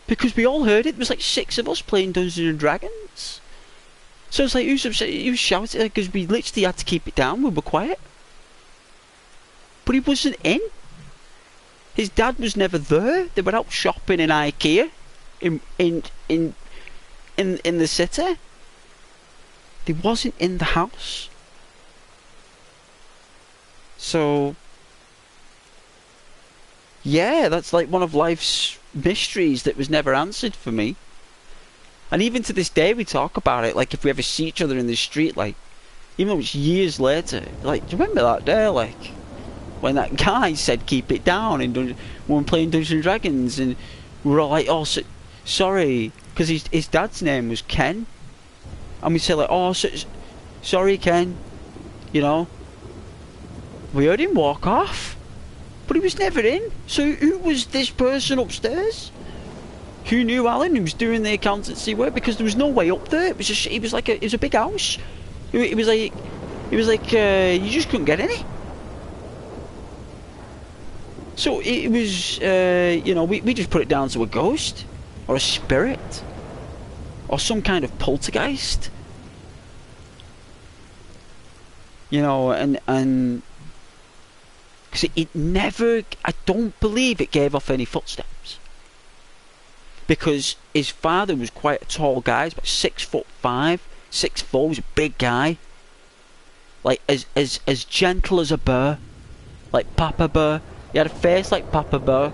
Because we all heard it. There was like 6 of us playing Dungeons and Dragons. So it's like, who's upset? Who's shouting? Because we literally had to keep it down. We were quiet. But he wasn't in. His dad was never there. They were out shopping in IKEA, in the city. He wasn't in the house. So yeah, that's like one of life's mysteries that was never answered for me. And even to this day we talk about it, like if we ever see each other in the street, like, even though it's years later. Like, do you remember that day, like, when that guy said keep it down in when we were playing Dungeons and Dragons, and we were all like, oh, sorry, because his dad's name was Ken, and we said like, oh, sorry, Ken, you know. We heard him walk off, but he was never in. So who was this person upstairs? Who knew Alan, who was doing the accountancy work? Because there was no way up there. It was just, it was a big house. It was like you just couldn't get in it. So it was, you know, we just put it down to a ghost, or a spirit, or some kind of poltergeist. You know, and because it never, I don't believe it gave off any footsteps. Because his father was quite a tall guy, about 6'5", 6'4", was a big guy. Like as gentle as a bear, like Papa Bear. He had a face like Papa Bear.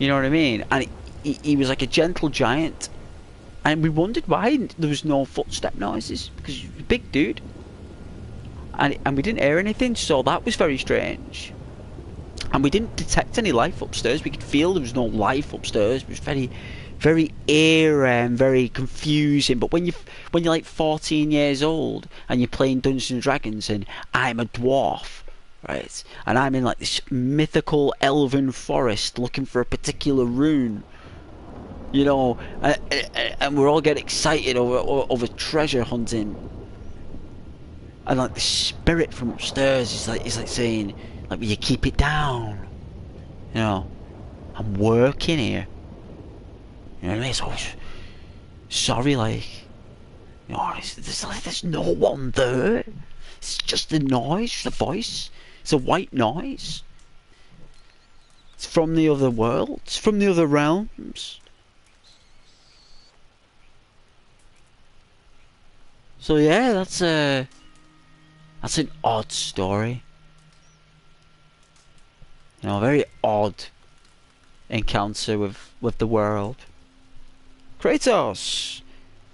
You know what I mean? And he was like a gentle giant. And we wondered why there was no footstep noises, because he was a big dude. And we didn't hear anything, so that was very strange. And we didn't detect any life upstairs. We could feel there was no life upstairs. It was very, very eerie and very confusing. But when you're like 14 years old and you're playing Dungeons and Dragons, and I'm a dwarf, right? And I'm in like this mythical elven forest looking for a particular rune, you know, and we're all getting excited over treasure hunting. And like the spirit from upstairs is like saying, like, will you keep it down? You know, I'm working here. You know what I mean? So sorry, like, you know, there's no one there. It's just the noise, the voice. It's a white noise. It's from the other world. It's from the other realms. So yeah, that's an odd story. You know, a very odd encounter with the world. Kratos!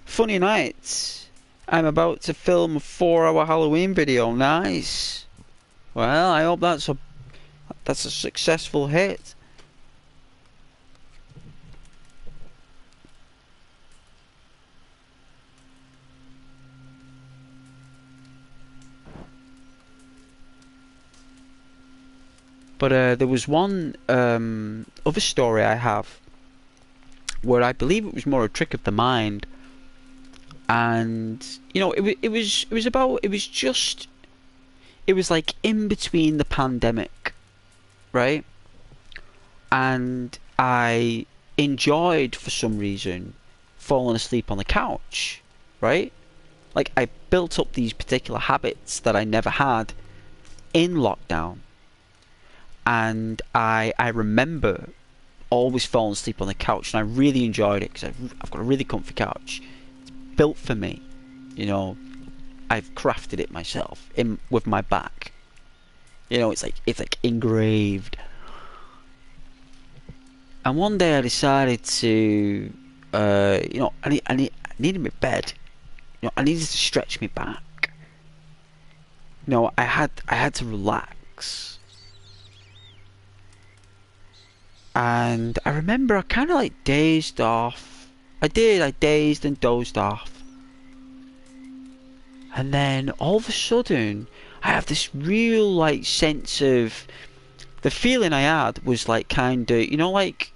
Funny night. I'm about to film a 4-hour Halloween video. Nice. Well, I hope that's a successful hit. But there was one other story I have where I believe it was more a trick of the mind, and you know, it was like in between the pandemic, right? And I enjoyed, for some reason, falling asleep on the couch, right? Like, I built up these particular habits that I never had in lockdown. And I remember always falling asleep on the couch, and I really enjoyed it because I've got a really comfy couch. It's built for me, you know. I've crafted it myself with my back. You know, it's like engraved. And one day I decided to, you know, I needed my bed. You know, I needed to stretch me back. You know, I had to relax. And I remember I kind of like dazed off. I dazed and dozed off. And then all of a sudden, I have this real like sense of, the feeling I had was like kind of, you know, like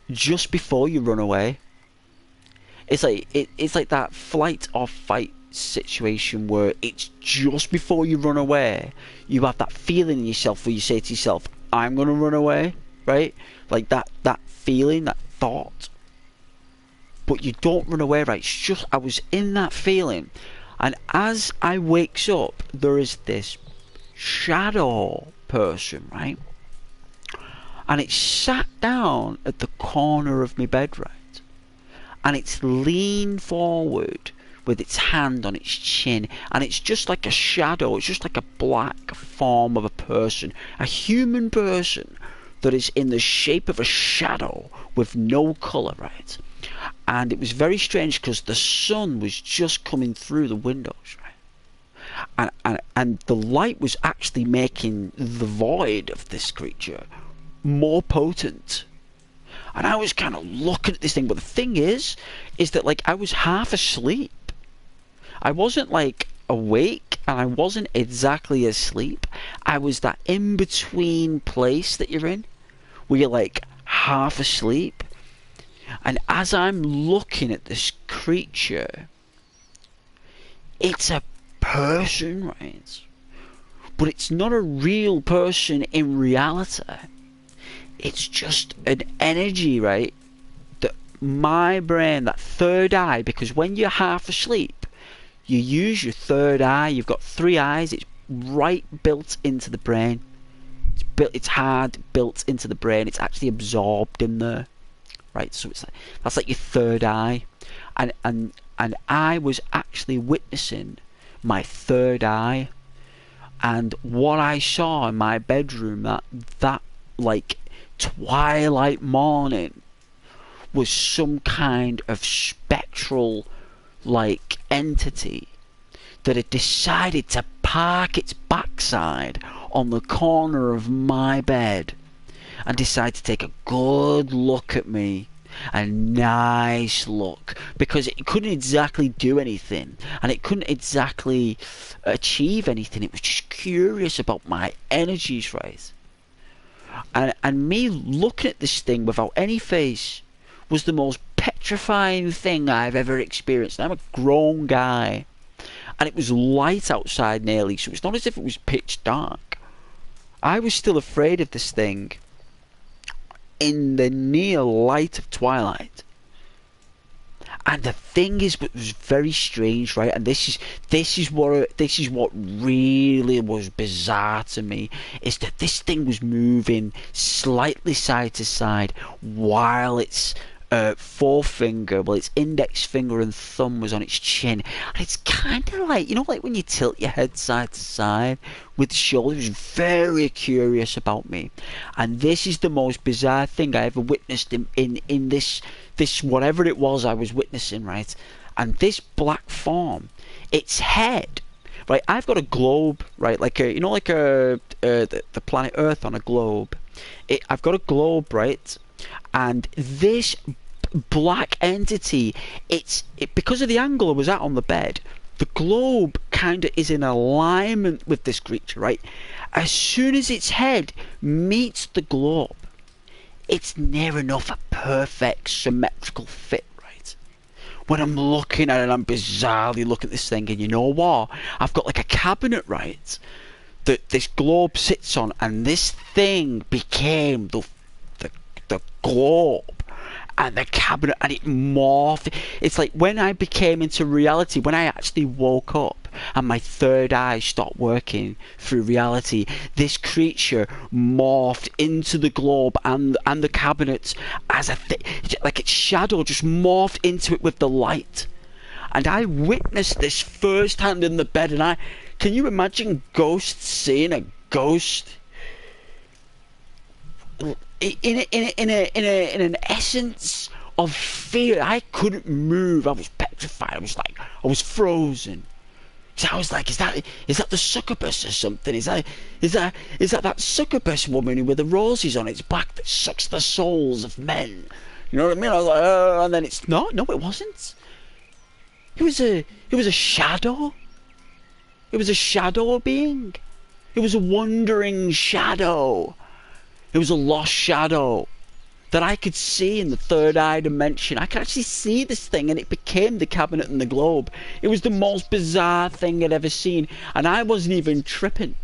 just before you run away. It's like that flight or fight situation where it's just before you run away. You have that feeling in yourself where you say to yourself, I'm gonna run away. Right? Like that feeling, that thought. But you don't run away, right? It's just, I was in that feeling. And as I wakes up, there is this shadow person, right? And it's sat down at the corner of my bed, right? And it's leaned forward with its hand on its chin. And it's just like a shadow. It's just like a black form of a person. A human person that is in the shape of a shadow with no colour, right? and it was very strange because the sun was just coming through the windows, right? And the light was actually making the void of this creature more potent. And I was kind of looking at this thing, but the thing is that like I was half asleep. I wasn't like awake, and I wasn't exactly asleep. I was that in between place that you're in, where you're like half asleep. And as I'm looking at this creature, it's a person, right? But it's not a real person in reality. It's just an energy, right? That my brain, that third eye, because when you're half asleep, you use your third eye. You've got three eyes. It's right built into the brain. It's hard built into the brain. It's actually absorbed in there, right? So it's like, that's like your third eye, and I was actually witnessing my third eye, and what I saw in my bedroom that like twilight morning was some kind of spectral like entity that had decided to park its backside on the corner of my bed and decide to take a good look at me. A nice look, because it couldn't exactly do anything and it couldn't exactly achieve anything. It was just curious about my energies, right? And me looking at this thing without any face was the most petrifying thing I've ever experienced. And I'm a grown guy, and it was light outside nearly, so it's not as if it was pitch dark. I was still afraid of this thing in the near light of twilight. And the thing is, what was very strange, right? And this is what really was bizarre to me, is that this thing was moving slightly side to side while its forefinger, well, its index finger and thumb was on its chin. And it's kind of like, you know, like when you tilt your head side to side with the shoulders. It was very curious about me. And this is the most bizarre thing I ever witnessed in this whatever it was I was witnessing, right? And this black form, its head, right? I've got a globe, right? Like a, you know, like the planet Earth on a globe. I've got a globe, right? And this black entity, because of the angle I was at on the bed, the globe kind of is in alignment with this creature, right? As soon as its head meets the globe, it's near enough a perfect symmetrical fit, right? When I'm looking at it, I'm bizarrely looking at this thing, and you know what? I've got like a cabinet, right, that this globe sits on, and this thing became the globe and the cabinet, and it morphed. It's like when I became into reality, when I actually woke up and my third eye stopped working through reality, this creature morphed into the globe and the cabinet as like its shadow just morphed into it with the light. And I witnessed this firsthand in the bed, and can you imagine ghosts seeing a ghost? In an essence of fear. I couldn't move. I was petrified. I was frozen. So I was like, is that the succubus or something? Is that succubus woman with the roses on its back that sucks the souls of men? You know what I mean? I was like, and then it's not. No, it wasn't. It was a shadow. It was a shadow being. It was a wandering shadow. It was a lost shadow that I could see in the third eye dimension. I could actually see this thing, and it became the cabinet and the globe. It was the most bizarre thing I'd ever seen, and I wasn't even tripping.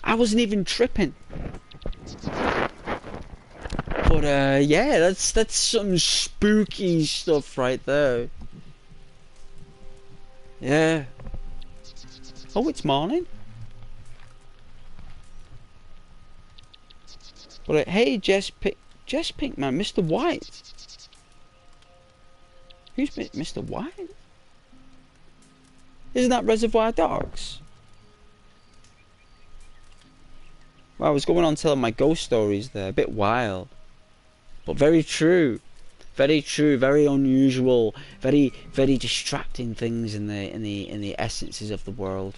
But yeah, that's some spooky stuff right there. Yeah. Oh, it's morning. But hey, Jess Pinkman, Mr. White. Who's Mr. White? Isn't that Reservoir Dogs? Well, I was going on telling my ghost stories there, a bit wild, but very true. Very true, very unusual, very very distracting things in the essences of the world.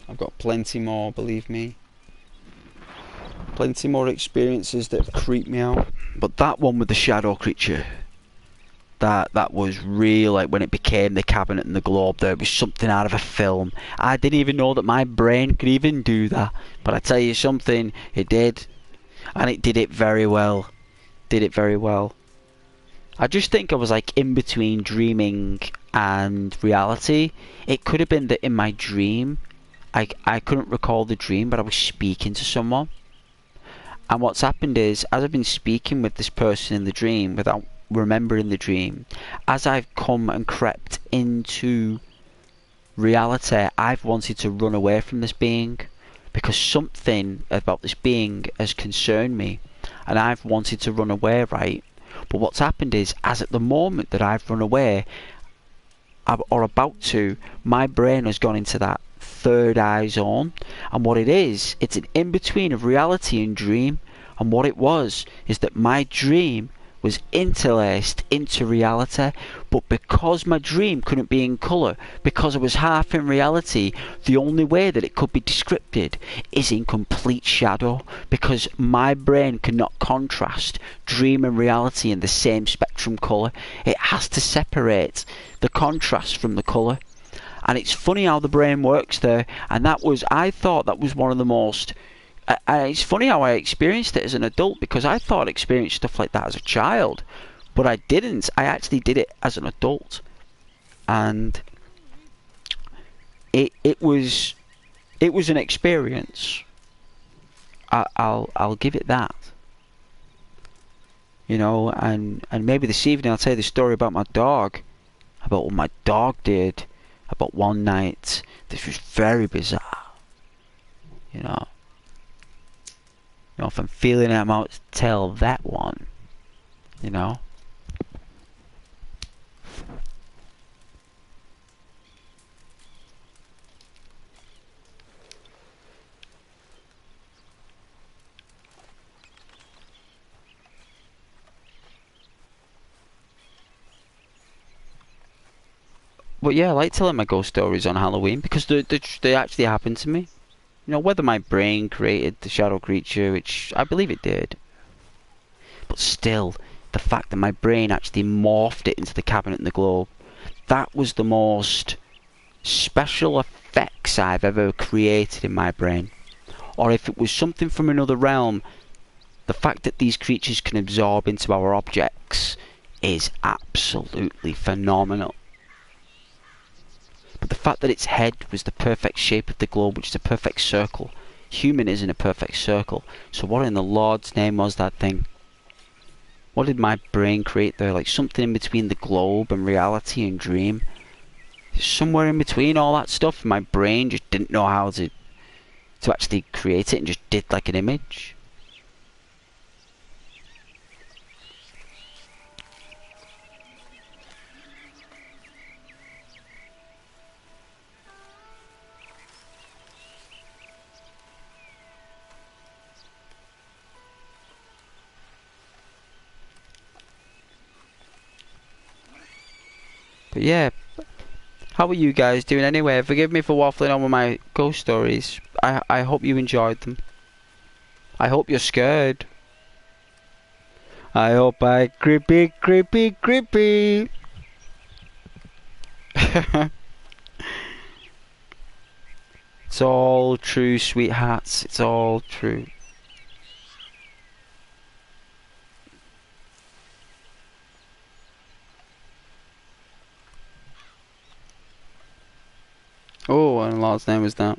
I've got plenty more, believe me. Plenty more experiences that have creeped me out. But that one with the shadow creature, that was real. Like when it became the cabinet and the globe, there was something out of a film. I didn't even know that my brain could even do that. But I tell you something, it did. And it did it very well. Did it very well. I just think I was like in between dreaming and reality. It could have been that in my dream, I couldn't recall the dream, but I was speaking to someone. And what's happened is, as I've been speaking with this person in the dream without remembering the dream, as I've come and crept into reality, I've wanted to run away from this being. Because something about this being has concerned me. And I've wanted to run away, right? But what's happened is, as at the moment that I've run away, or about to, my brain has gone into that third eye zone. And what it is, it's an in-between of reality and dream. And what it was, is that my dream was interlaced into reality, but because my dream couldn't be in colour, because I was half in reality, the only way that it could be described is in complete shadow, because my brain cannot contrast dream and reality in the same spectrum colour. It has to separate the contrast from the colour. And it's funny how the brain works there, and I thought that was one of the most... it's funny how I experienced it as an adult, because I thought I experienced stuff like that as a child, but I didn't. I actually did it as an adult, and it was an experience. I'll give it that. You know, and maybe this evening I'll tell you the story about my dog, about what my dog did, about one night. This was very bizarre. You know. You know, if I'm feeling it, I'm out to tell that one. You know? But yeah, I like telling my ghost stories on Halloween because they actually happened to me. You know, whether my brain created the shadow creature, which I believe it did. But still, the fact that my brain actually morphed it into the cabinet and the globe, that was the most special effects I've ever created in my brain. Or if it was something from another realm, the fact that these creatures can absorb into our objects is absolutely phenomenal. But the fact that its head was the perfect shape of the globe, which is a perfect circle. Human isn't a perfect circle. So what in the Lord's name was that thing? What did my brain create there? Like something in between the globe and reality and dream. Somewhere in between all that stuff, my brain just didn't know how to actually create it and just did like an image. But yeah, how are you guys doing anyway? Forgive me for waffling on with my ghost stories. I hope you enjoyed them. I hope you're scared. I hope I creepy. It's all true, sweethearts. It's all true. Oh, and Lord's name was that.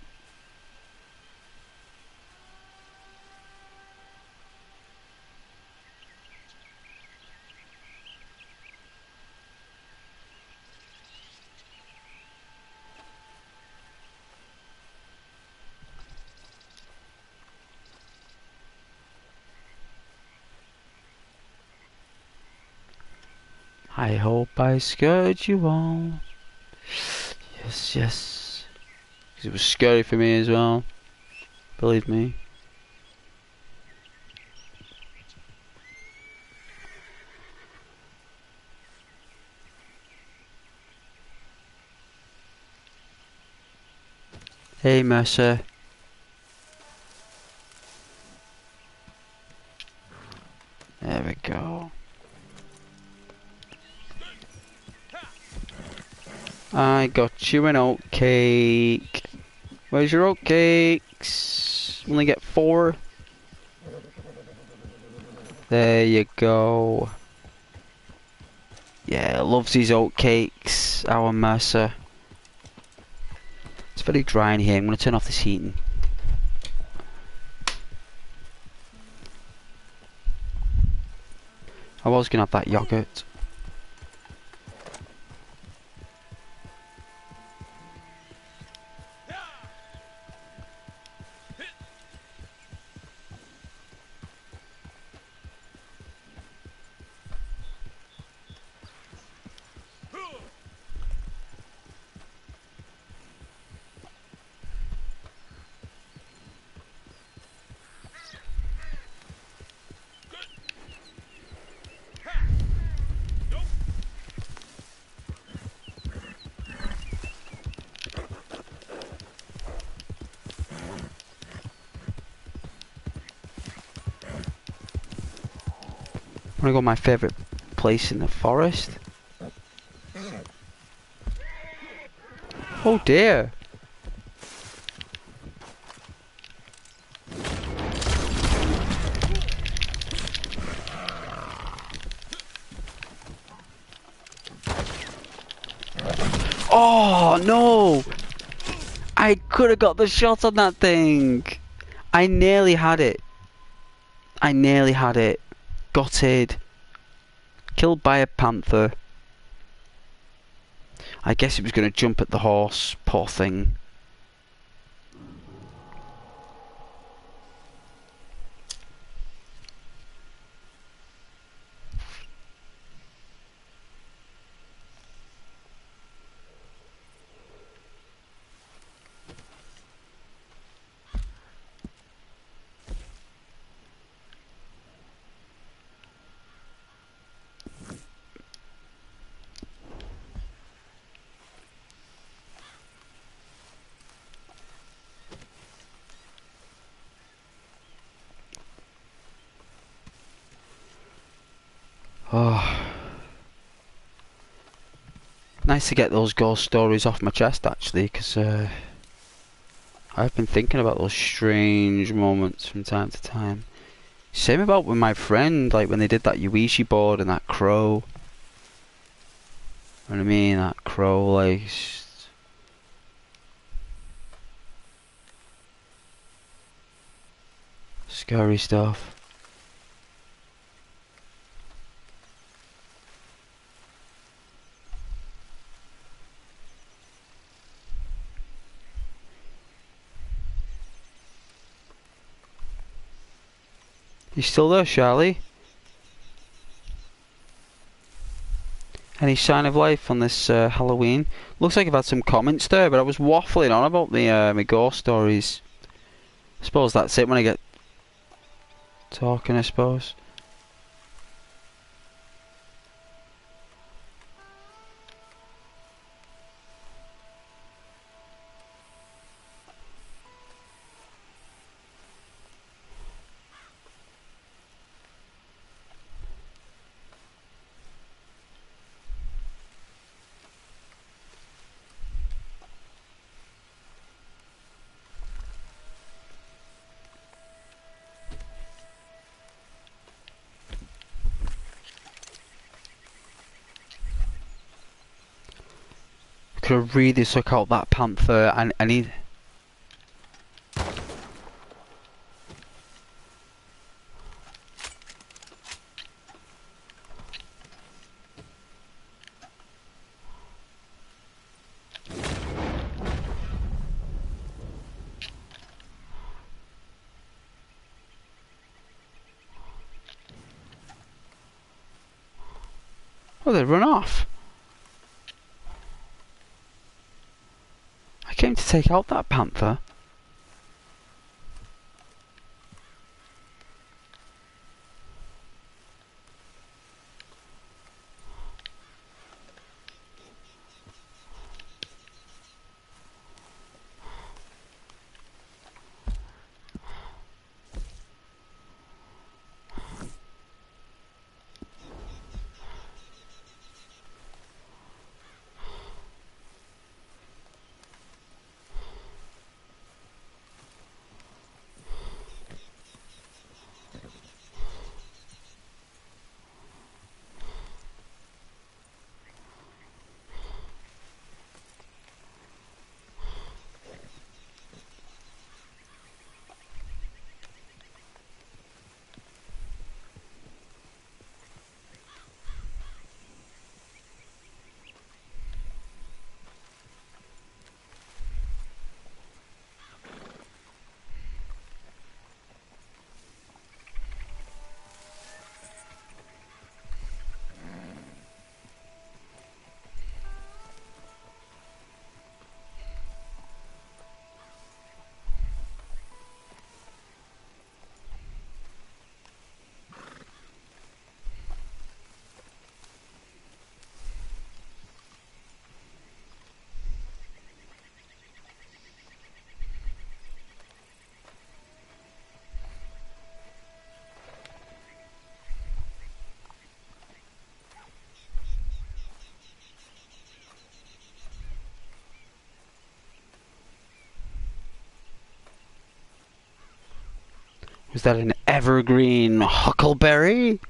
I hope I scared you all. Yes, yes. 'Cause it was scary for me as well. Believe me. Hey, Mercer. There we go. I got you an oat cake. Where's your oat cakes? Only get 4. There you go. Yeah, loves his oat cakes. Our Mercer. It's very dry in here. I'm gonna turn off this heating. I was gonna have that yogurt. I wanna go to my favourite place in the forest. Oh dear. Oh no! I could have got the shot on that thing. I nearly had it. I nearly had it. Gutted. Killed by a panther. I guess it was going to jump at the horse. Poor thing. Oh. Nice to get those ghost stories off my chest actually, because I've been thinking about those strange moments from time to time. Same about with my friend, like when they did that Yuishi board and that crow. You know what I mean? That crow, like... Scary stuff. You still there, Charlie? Any sign of life on this Halloween? Looks like I've had some comments there, but I was waffling on about the my ghost stories. I suppose that's it when I get talking, I suppose. Could have really suck out that panther and he... Oh, they run off. I came to take out that panther. Was that an evergreen huckleberry?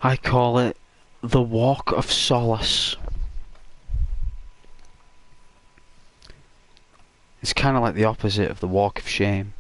I call it the Walk of Solace. It's kind of like the opposite of the Walk of Shame.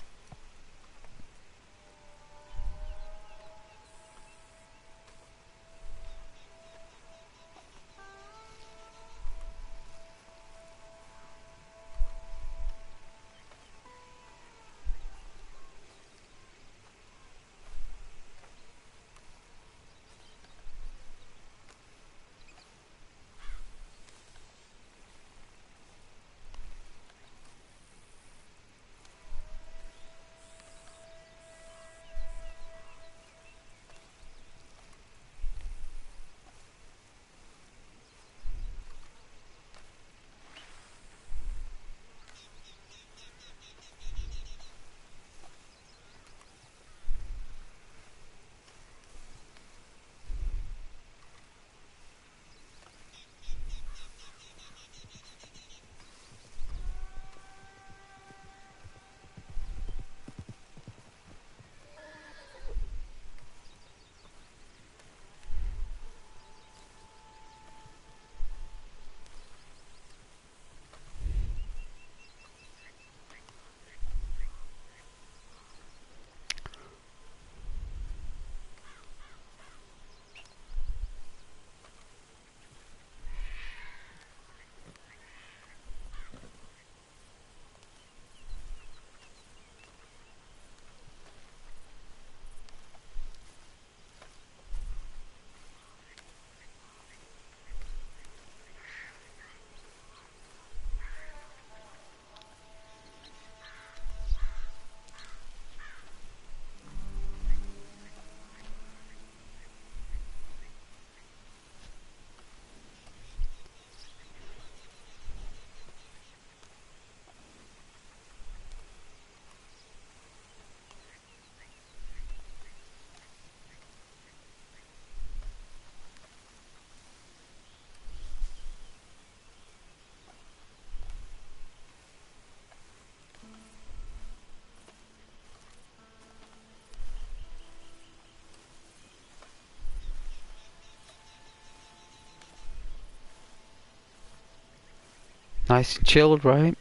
Nice and chilled, right?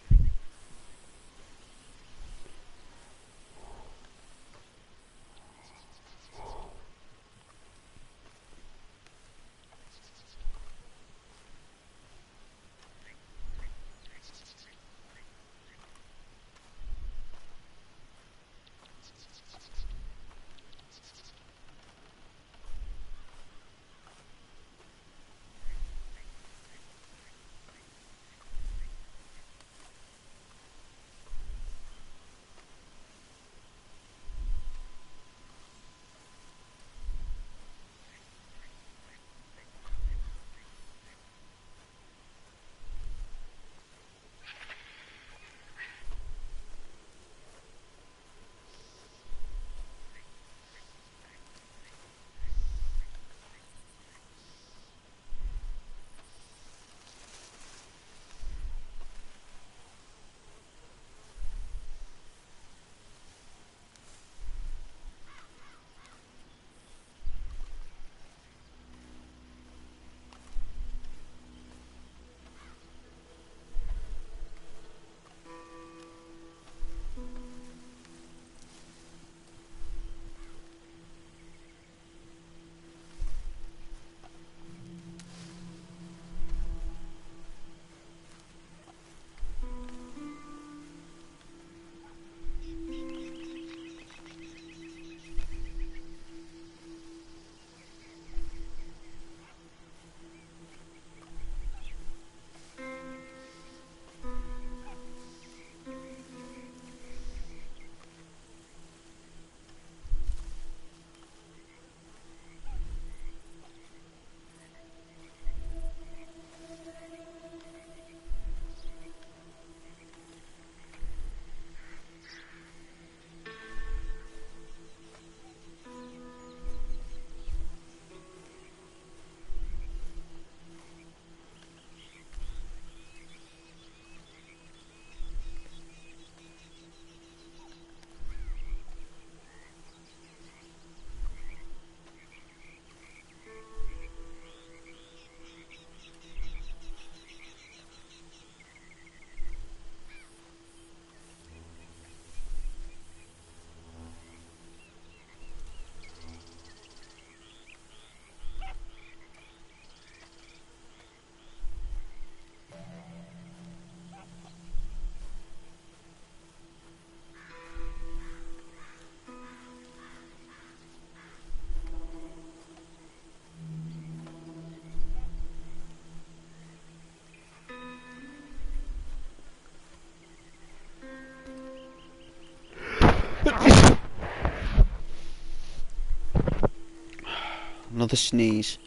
Another sneeze.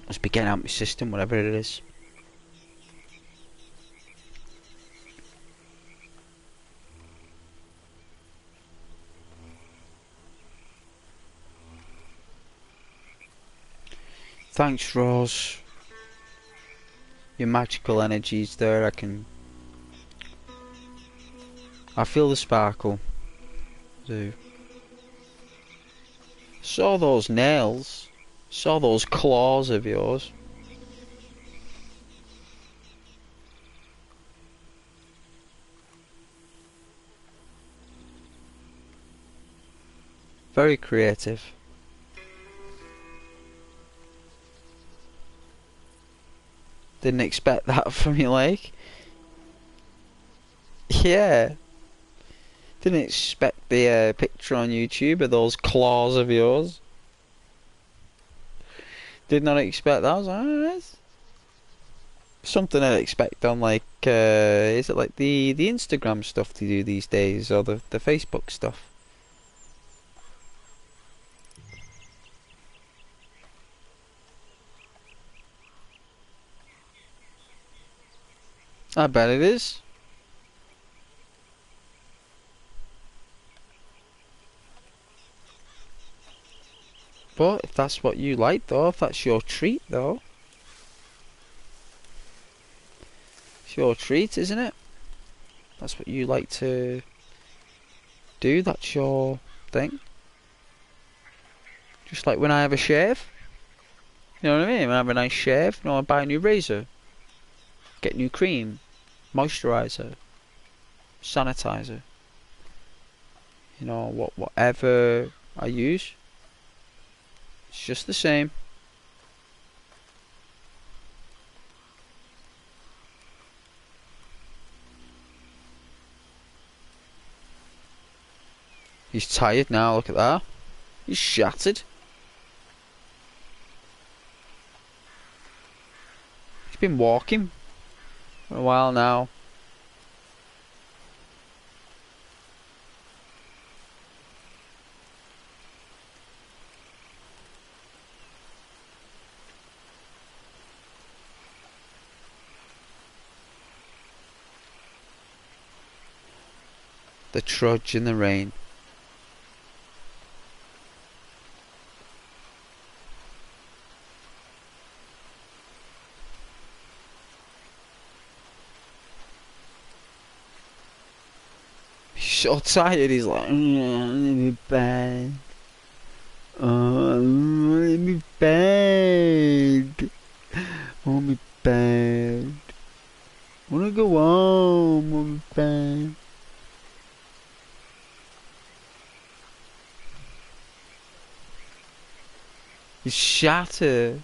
Must be getting out my system, whatever it is. Thanks, Rose. Your magical energy's there. I feel the sparkle. Do. Saw those nails. Saw those claws of yours. Very creative. Didn't expect that from you, like. Yeah. Didn't expect the picture on YouTube of those claws of yours. Did not expect that. I was like, oh, that's something I'd expect on, like, is it like the Instagram stuff to do these days, or the Facebook stuff? I bet it is. But if that's what you like, though, if that's your treat, though, it's your treat, isn't it? That's what you like to do. That's your thing. Just like when I have a shave. You know what I mean? When I have a nice shave, you know, I buy a new razor. get new cream, moisturizer, sanitizer. You know, whatever I use, it's just the same. He's tired now, look at that. He's shattered. He's been walking for a while now. The trudge in the rain. He's so tired, he's like, I'm bad. Oh, I'm bad. Oh, me bad. I wanna go home. Oh, me bad. He's shattered.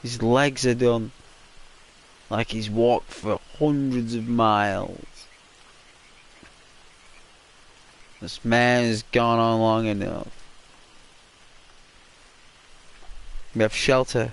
His legs are done. Like he's walked for hundreds of miles. This man has gone on long enough. We have shelter.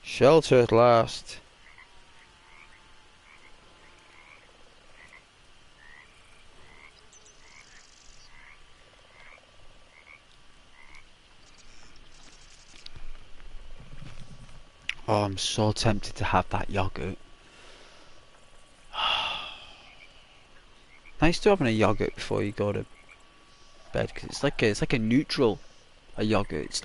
Shelter at last. Oh, I'm so tempted to have that yogurt. Nice to having a yogurt before you go to bed, because it's like a neutral. A yogurt. It's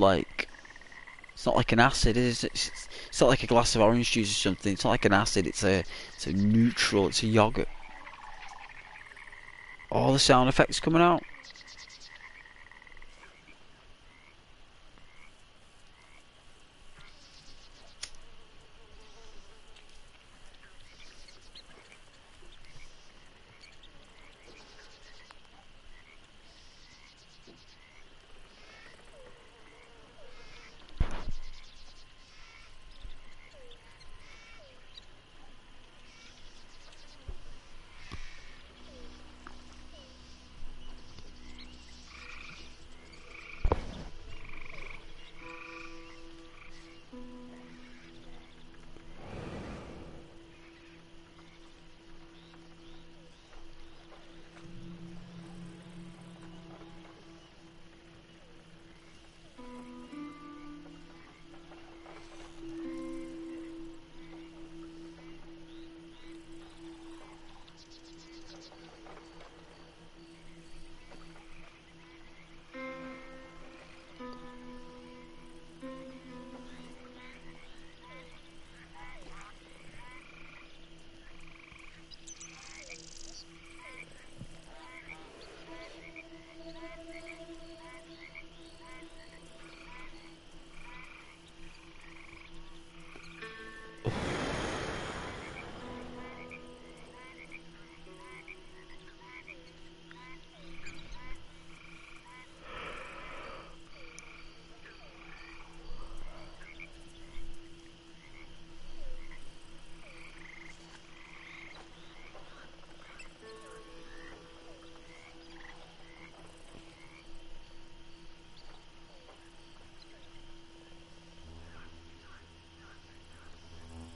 not like an acid. It's not like a glass of orange juice or something. It's not like an acid. It's a neutral. It's a yogurt. All the sound effects coming out.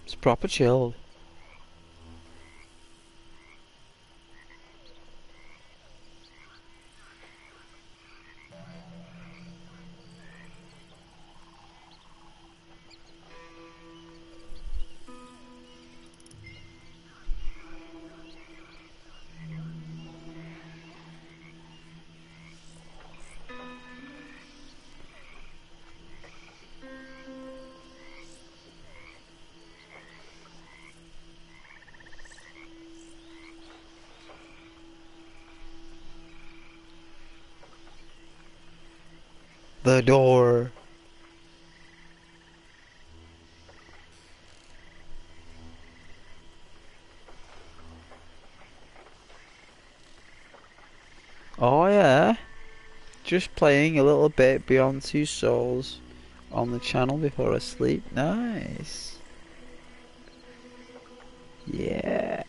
It's proper chilled. the door. Oh yeah, just playing a little bit Beyond Two Souls on the channel before I sleep. Nice. Yeah.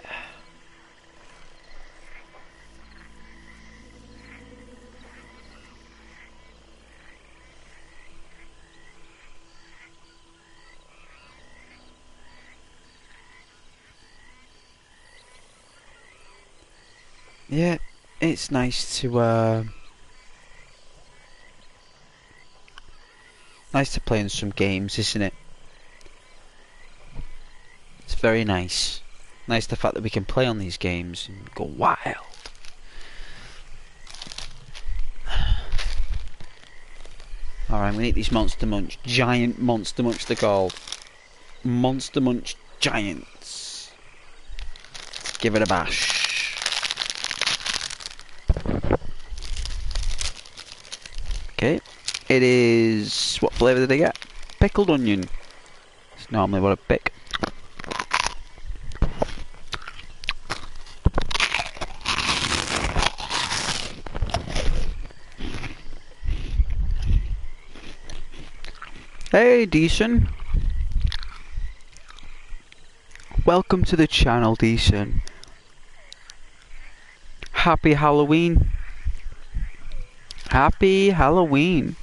Yeah, it's nice to play in some games, isn't it? It's very nice. Nice the fact that we can play on these games and go wild. Alright, we need these Monster Munch. Giant Monster Munch they're called. Monster Munch Giants. Let's give it a bash. Okay. It is... what flavour did I get? Pickled onion. It's normally what I pick. Hey, Decent. Welcome to the channel, Decent. Happy Halloween. Happy Halloween.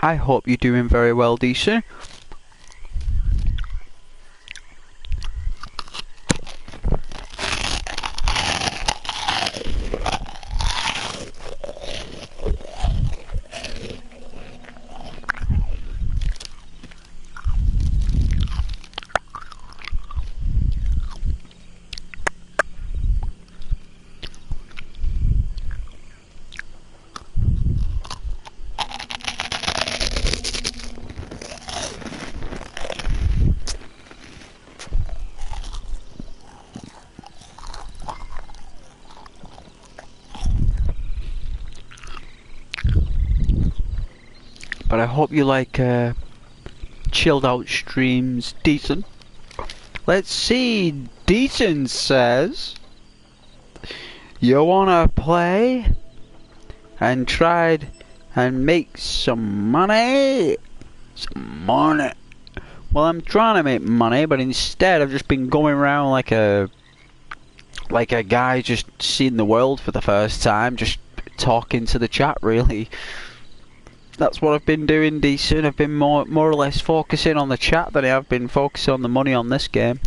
I hope you're doing very well, Decent. But I hope you like chilled out streams, Decent. Let's see, Decent says, you wanna play and tried and make some money? Some money. Well, I'm trying to make money, but instead I've just been going around like a guy just seeing the world for the first time, just talking to the chat, really. That's what I've been doing, Decent. I've been more or less focusing on the chat than I have been focusing on the money on this game.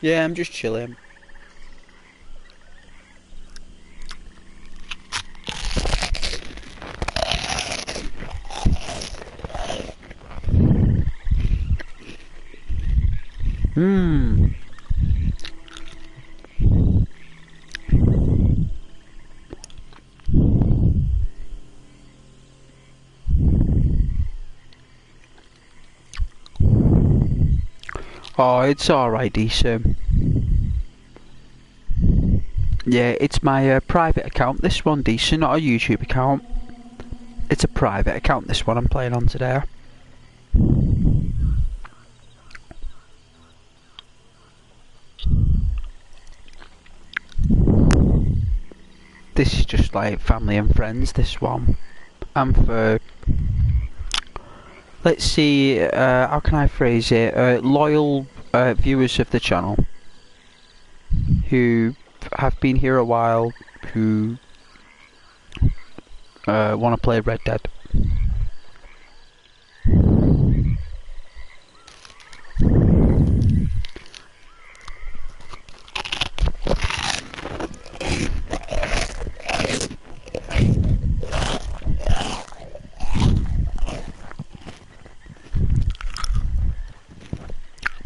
Yeah, I'm just chilling. Oh, it's alright, Decent. Yeah, it's my private account, this one, Decent, not a YouTube account. It's a private account, this one I'm playing on today. This is just like family and friends, this one. And for... let's see, how can I phrase it? Loyal viewers of the channel who have been here a while, who want to play Red Dead.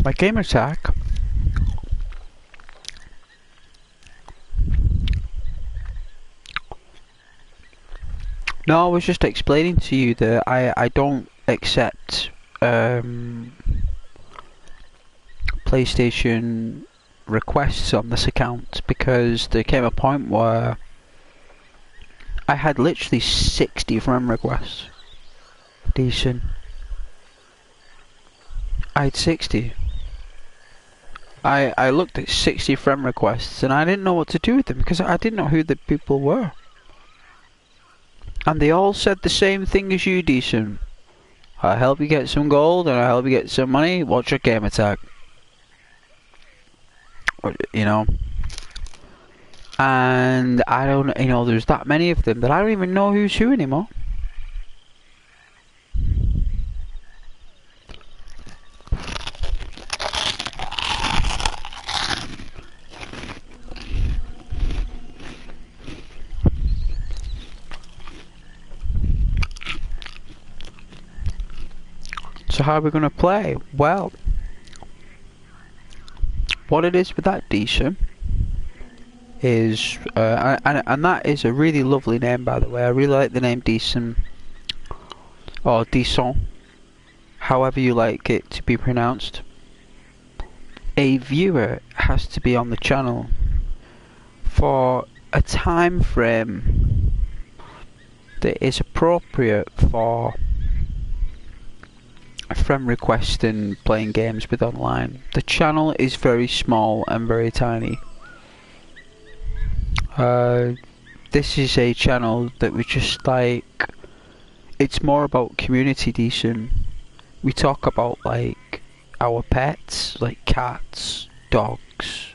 my game attack. No, I was just explaining to you that I don't accept PlayStation requests on this account because there came a point where I had literally 60 friend requests. Decent. I had 60. I looked at 60 friend requests and I didn't know what to do with them because I didn't know who the people were. And they all said the same thing as you, Decent. I'll help you get some gold and I'll help you get some money. Watch your game attack. You know. And I don't, you know, there's that many of them that I don't even know who's who anymore. So how are we going to play? Well, what it is with that Decent is, and that is a really lovely name, by the way. I really like the name Decent, or Decent, however you like it to be pronounced. A viewer has to be on the channel for a time frame that is appropriate for a friend request and playing games with online. The channel is very small and very tiny. This is a channel that we just like, it's more about community. Decent. We talk about like our pets, like cats, dogs.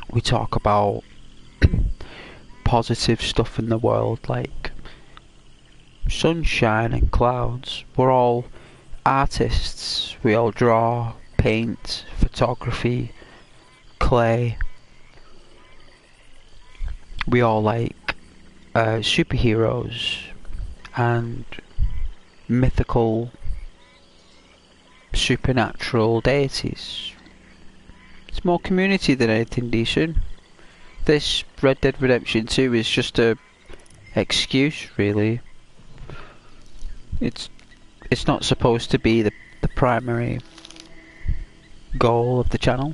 We talk about positive stuff in the world like sunshine and clouds. We're all artists. We all draw, paint, photography, clay. We all like superheroes and mythical, supernatural deities. It's more community than anything. Decent. This Red Dead Redemption 2 is just a excuse, really. It's not supposed to be the primary goal of the channel.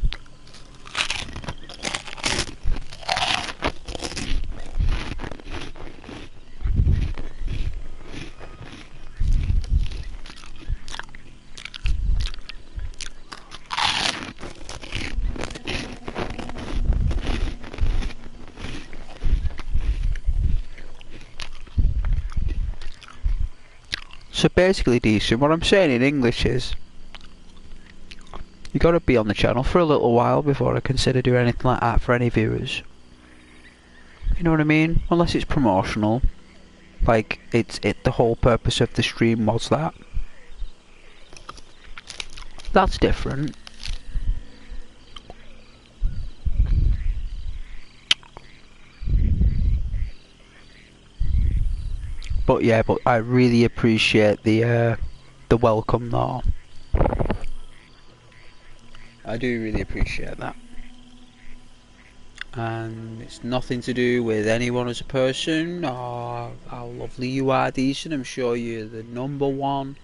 So basically, Decent, what I'm saying in English is you gotta be on the channel for a little while before I consider doing anything like that for any viewers. You know what I mean? Unless it's promotional. Like, the whole purpose of the stream was that. That's different. But yeah, but I really appreciate the welcome though. I do really appreciate that. And it's nothing to do with anyone as a person or how lovely you are, Decent. I'm sure you're the #1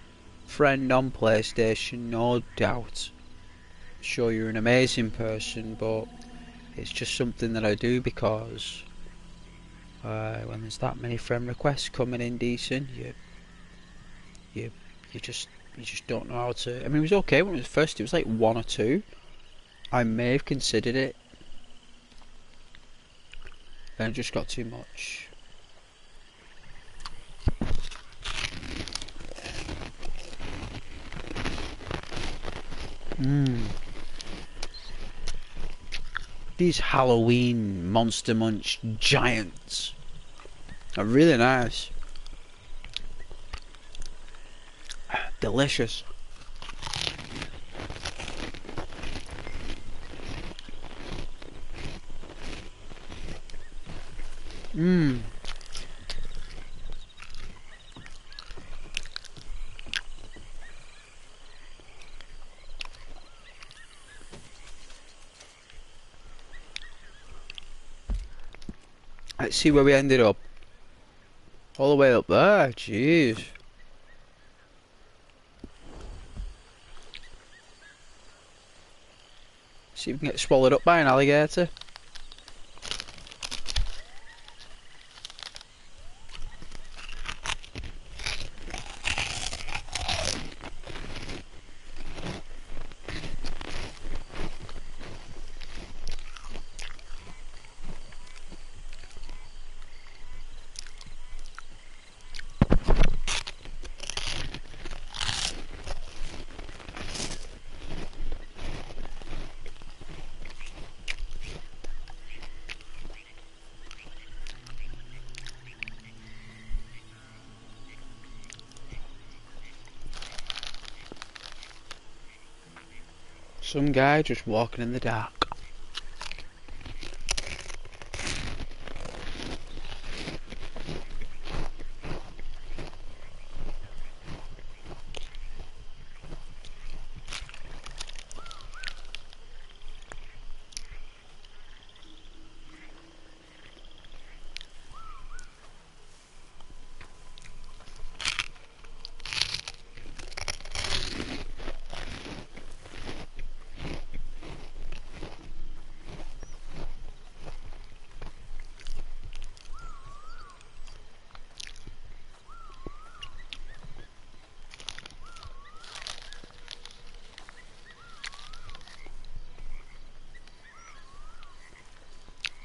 friend on PlayStation, no doubt. I'm sure you're an amazing person, but it's just something that I do because when there's that many friend requests coming in, Decent, you just don't know how to. I mean, it was okay when it was first. It was like 1 or 2. I may have considered it, then it just got too much. These Halloween Monster Munch giants are really nice. Delicious. Let's see where we ended up. All the way up there, jeez. See if we can get swallowed up by an alligator. Some guy just walking in the dark.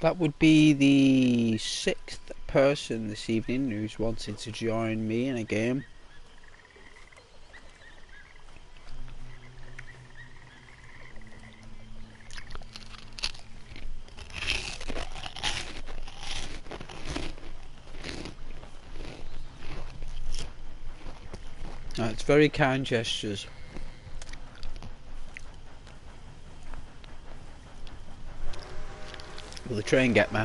That would be the 6th person this evening who's wanted to join me in a game. It's very kind gestures. Will the train get me?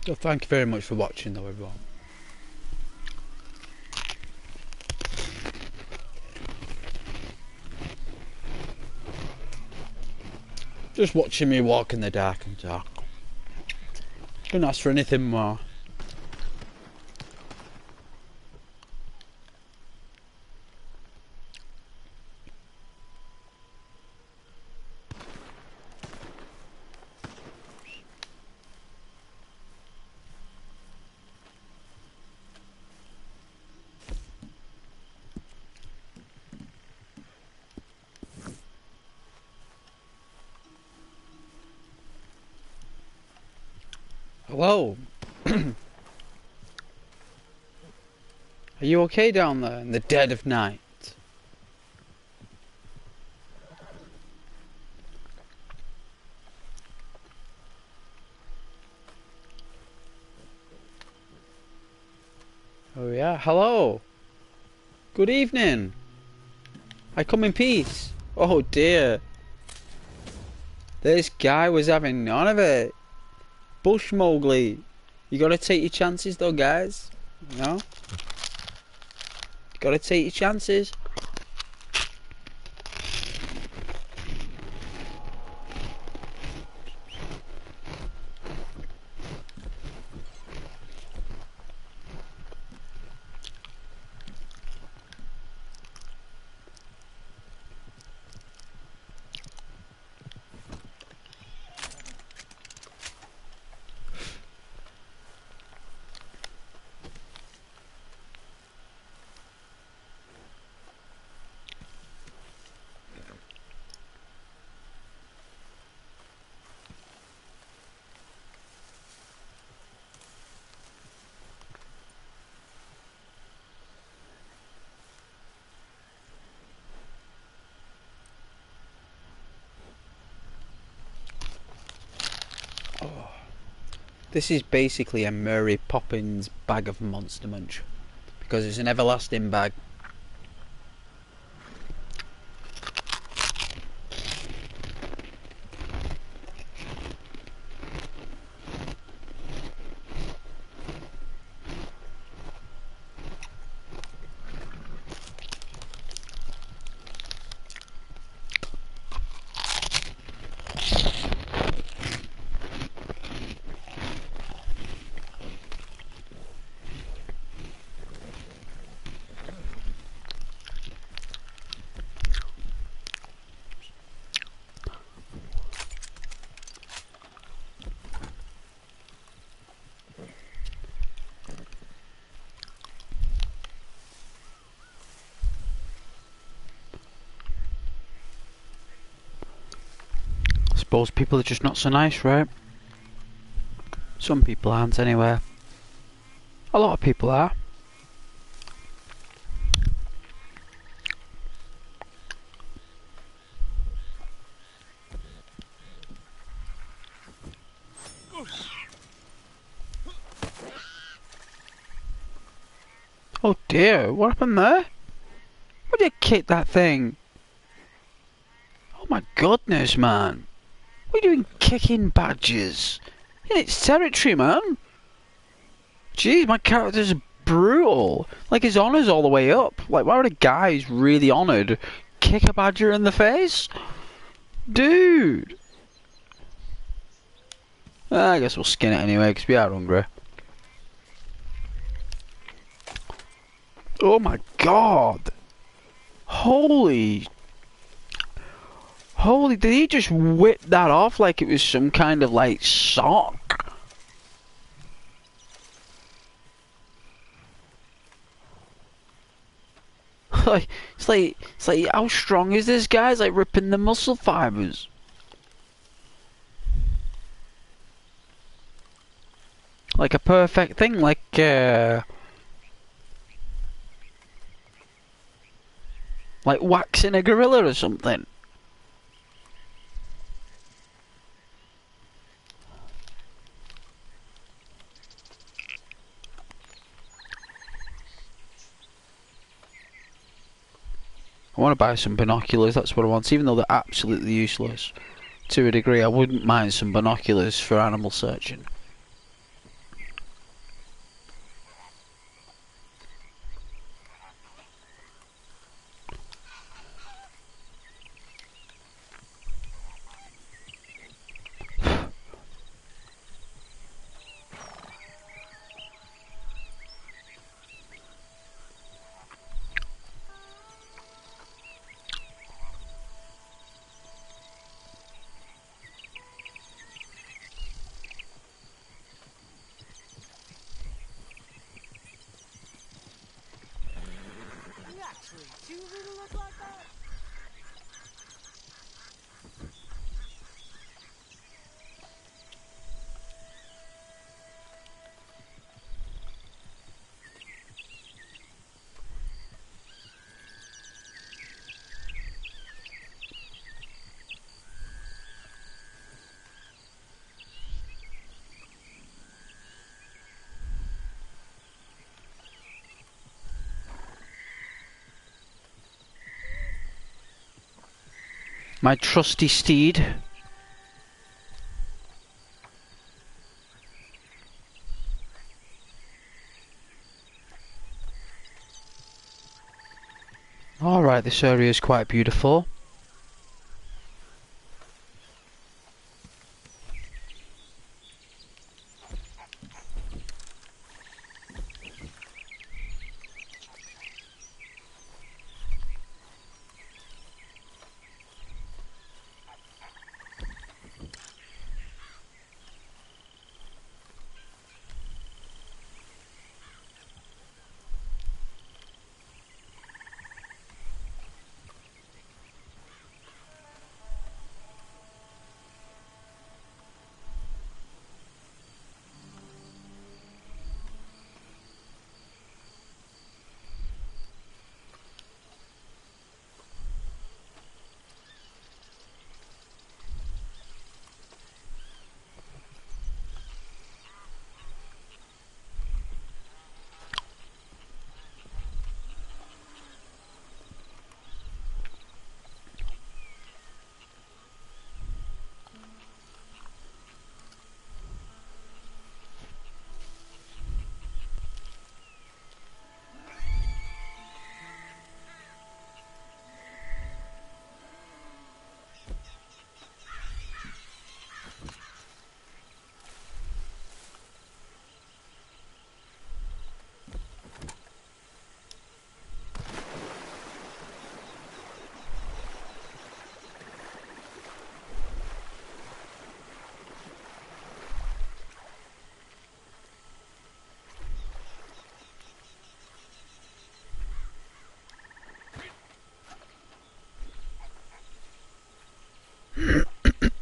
So thank you very much for watching though, everyone. Just watching me walk in the dark and talk. Couldn't ask for anything more. Hello. Are you okay down there in the dead of night? Oh yeah, hello. Good evening. I come in peace. Oh dear. This guy was having none of it. Bush Mowgli. You gotta take your chances though, guys. You know? You gotta take your chances. This is basically a Mary Poppins bag of Monster Munch. Because it's an everlasting bag. Suppose people are just not so nice, right? Some people aren't anyway. A lot of people are. Oh dear, what happened there? Why did you kick that thing? Oh my goodness, man. What are you doing kicking badgers? In its territory, man. Jeez, my character's brutal. Like, his honour's all the way up. Like, why would a guy who's really honoured kick a badger in the face? Dude. I guess we'll skin it anyway, because we are hungry. Oh my god. Holy, did he just whip that off like it was some kind of, like, sock? It's like, how strong is this guy? It's like ripping the muscle fibers. Like a perfect thing, like, waxing a gorilla or something. I want to buy some binoculars, that's what I want, even though they're absolutely useless. To a degree, I wouldn't mind some binoculars for animal searching. My trusty steed. Alright, this area is quite beautiful.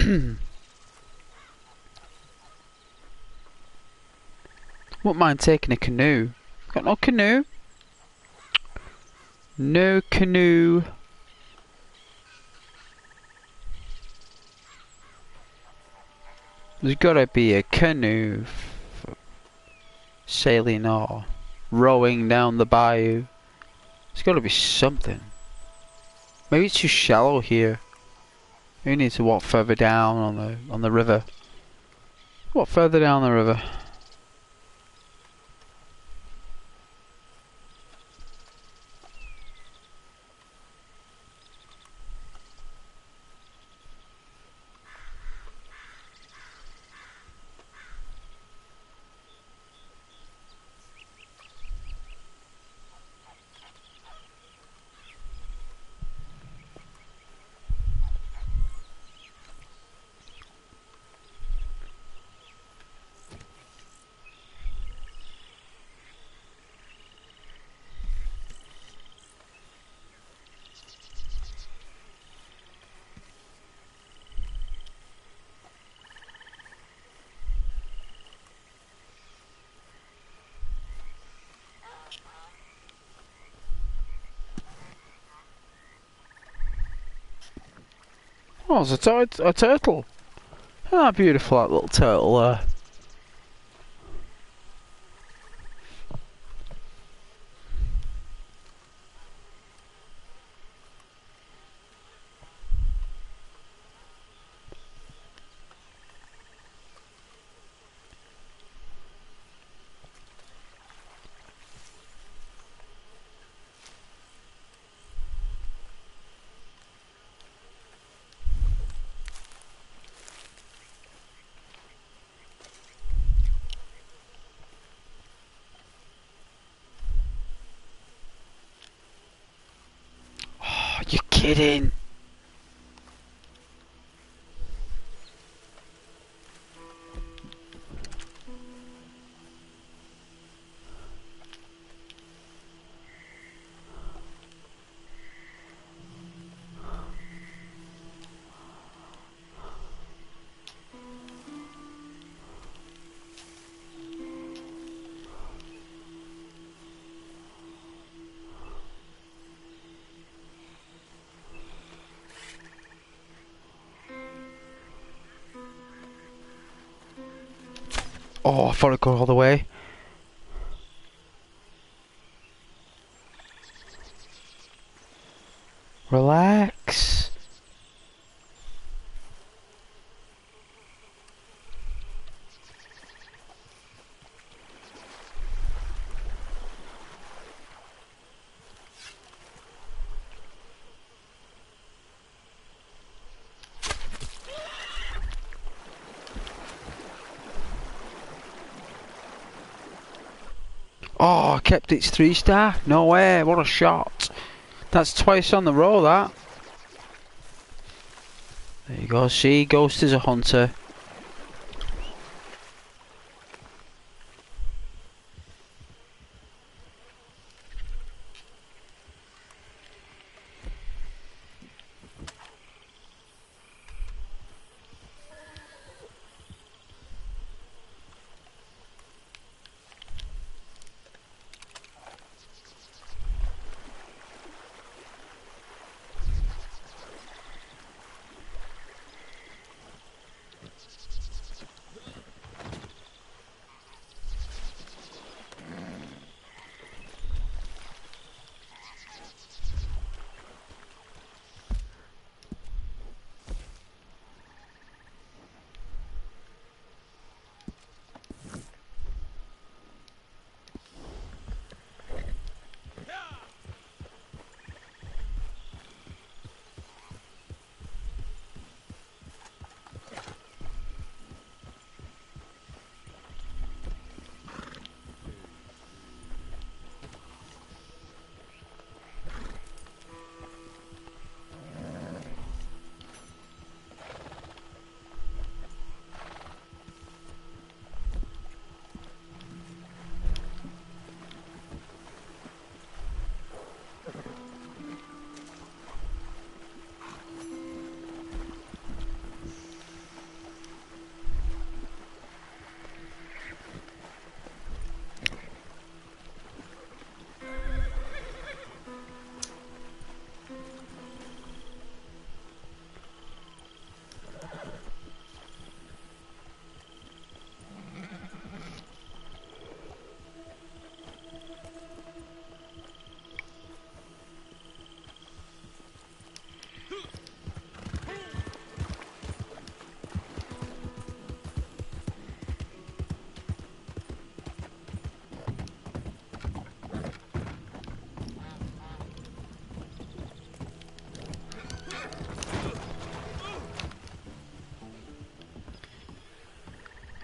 Wouldn't mind taking a canoe. Got no canoe? No canoe. There's gotta be a canoe for sailing or rowing down the bayou. There's gotta be something. Maybe it's too shallow here. We need to walk further down on the river. Walk further down the river. Oh, it's a turtle. Ah, beautiful, that little turtle there. Oh, you're kidding. Oh, I thought I'd go all the way. Relax. Oh, I kept its 3-star? No way, what a shot. That's twice on the row, that. There you go, see, Ghost is a hunter.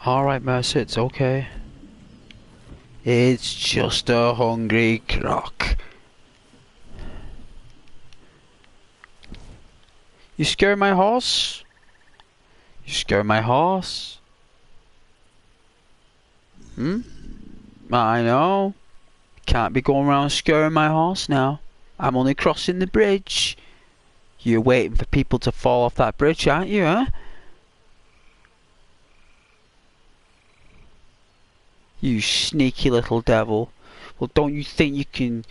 Alright, Mercer, it's okay. It's just a hungry croc. You scare my horse? You scare my horse? Hmm? I know. Can't be going around scaring my horse now. I'm only crossing the bridge. You're waiting for people to fall off that bridge, aren't you, huh? You sneaky little devil. Well, don't you think you can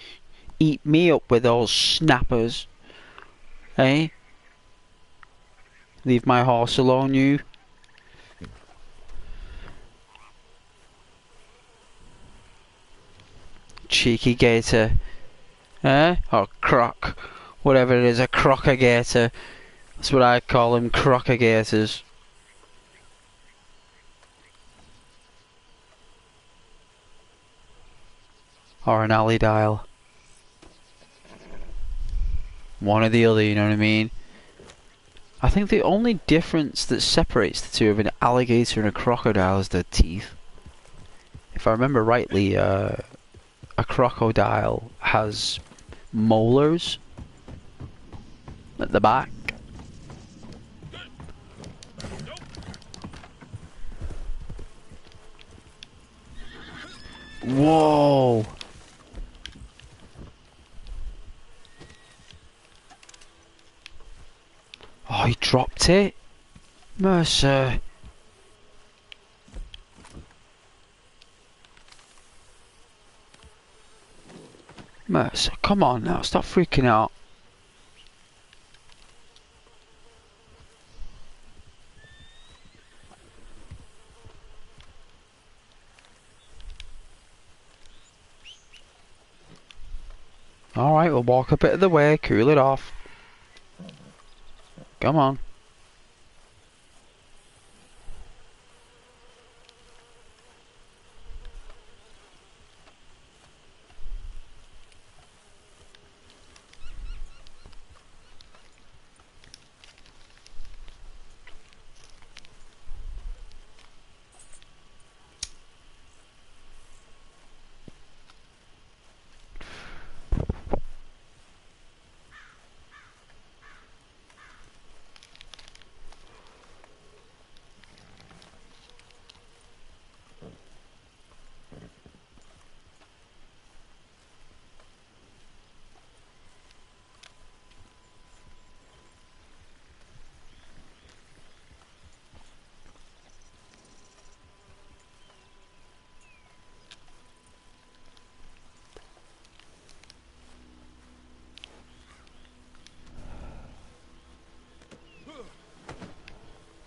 eat me up with those snappers? Eh? Leave my horse alone, you. Cheeky gator. Eh? Or croc. Whatever it is, a crocagator. That's what I call them, crocagators. Or an alley dial. One or the other, you know what I mean? I think the only difference that separates the two of an alligator and a crocodile is their teeth. If I remember rightly, a crocodile has molars at the back. Whoa! Oh, he dropped it? Mercer. Mercer, come on now, stop freaking out. Alright, we'll walk a bit of the way, cool it off. Come on.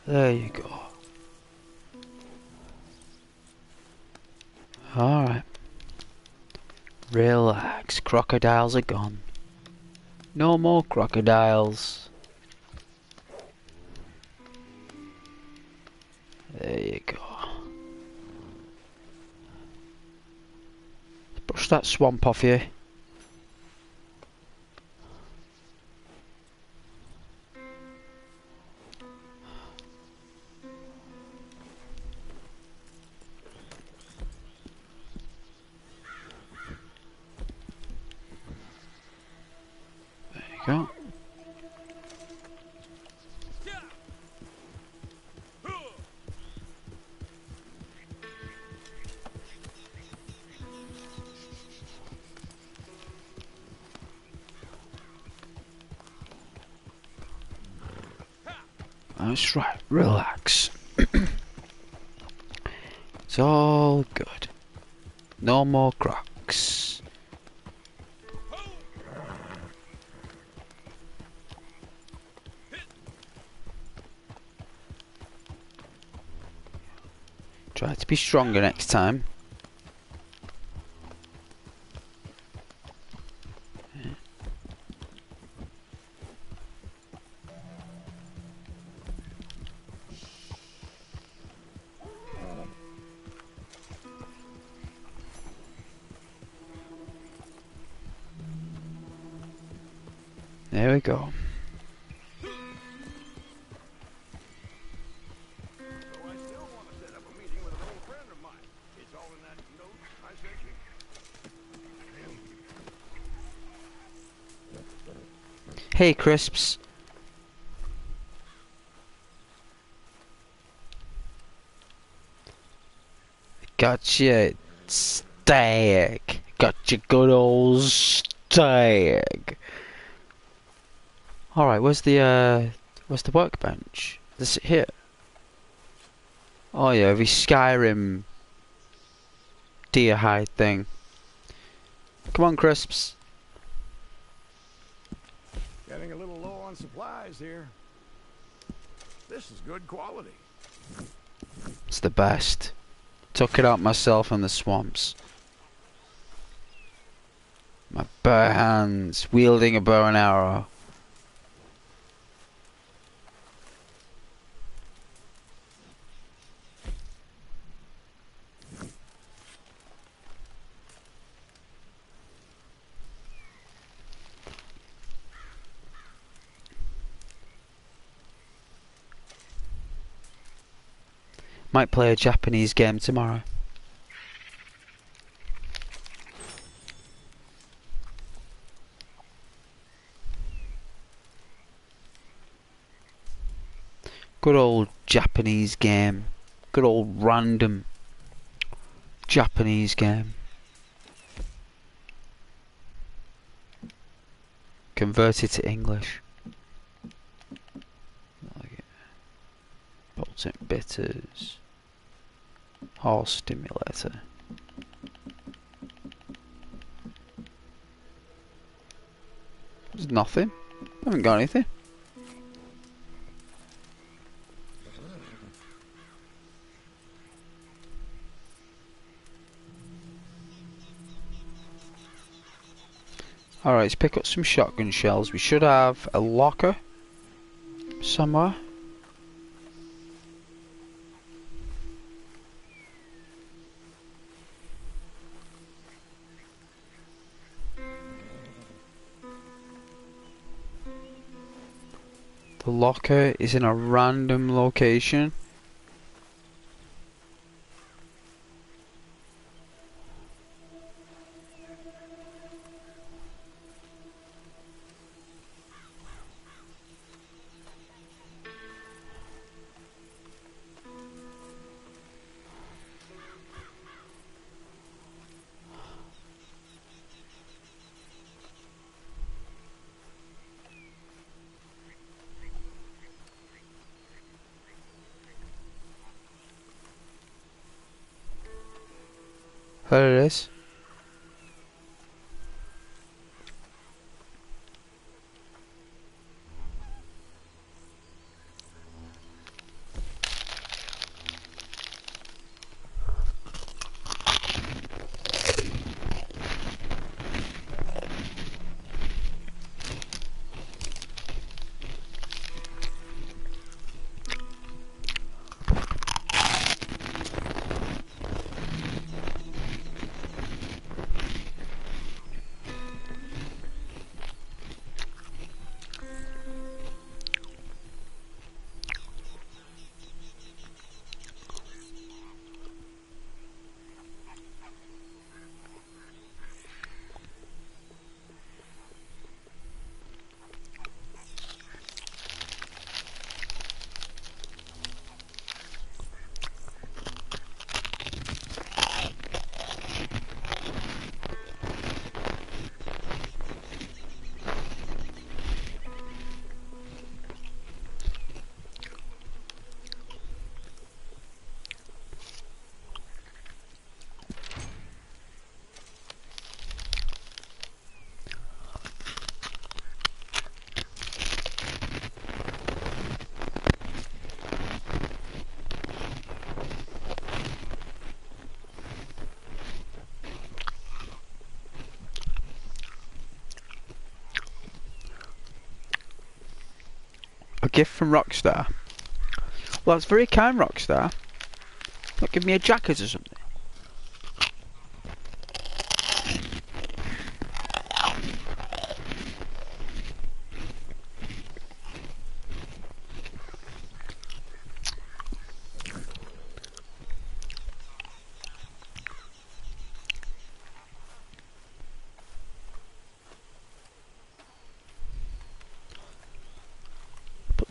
There you go. Alright. Relax, crocodiles are gone. No more crocodiles. There you go. Brush that swamp off you. Go. That's right, relax. It's all good. No more crocs. Try to be stronger next time. There we go. So I still want to set up a meeting Hey, Crisps. Gotcha, stag. Gotcha, good old stag. Alright, where's the workbench? This here. Oh yeah, the Skyrim deer hide thing. Come on, Crisps. Getting a little low on supplies here. This is good quality. It's the best. Took it out myself in the swamps. My bare hands, wielding a bow and arrow. Might play a Japanese game tomorrow. Good old Japanese game. Good old random Japanese game. Convert it to English. Potent bitters. Horse stimulator. There's nothing. I haven't got anything. Alright, let's pick up some shotgun shells. We should have a locker somewhere. The locker is in a random location. There it is. A gift from Rockstar. Well, that's very kind, Rockstar. Not give me a jacket or something.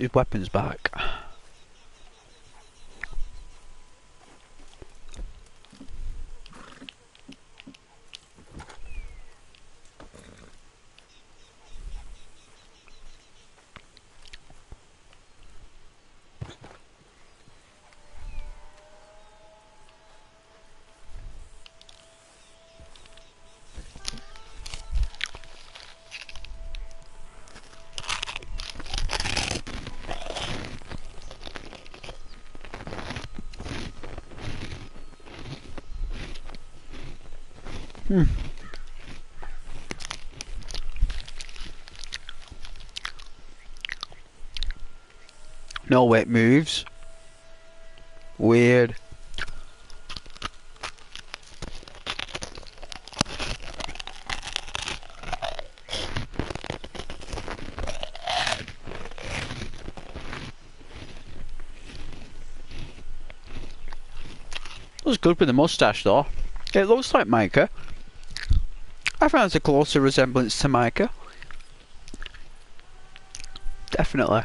his weapons back. No way it moves. Weird. Looks good with the mustache though. It looks like Micah. I found it's a closer resemblance to Micah. Definitely.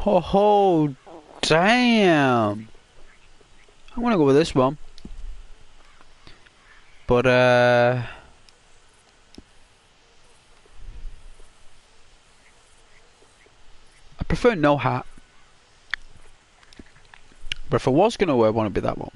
Oh, damn. I'm gonna go with this one. But, I prefer no hat. But if I was gonna wear one, it'd be that one.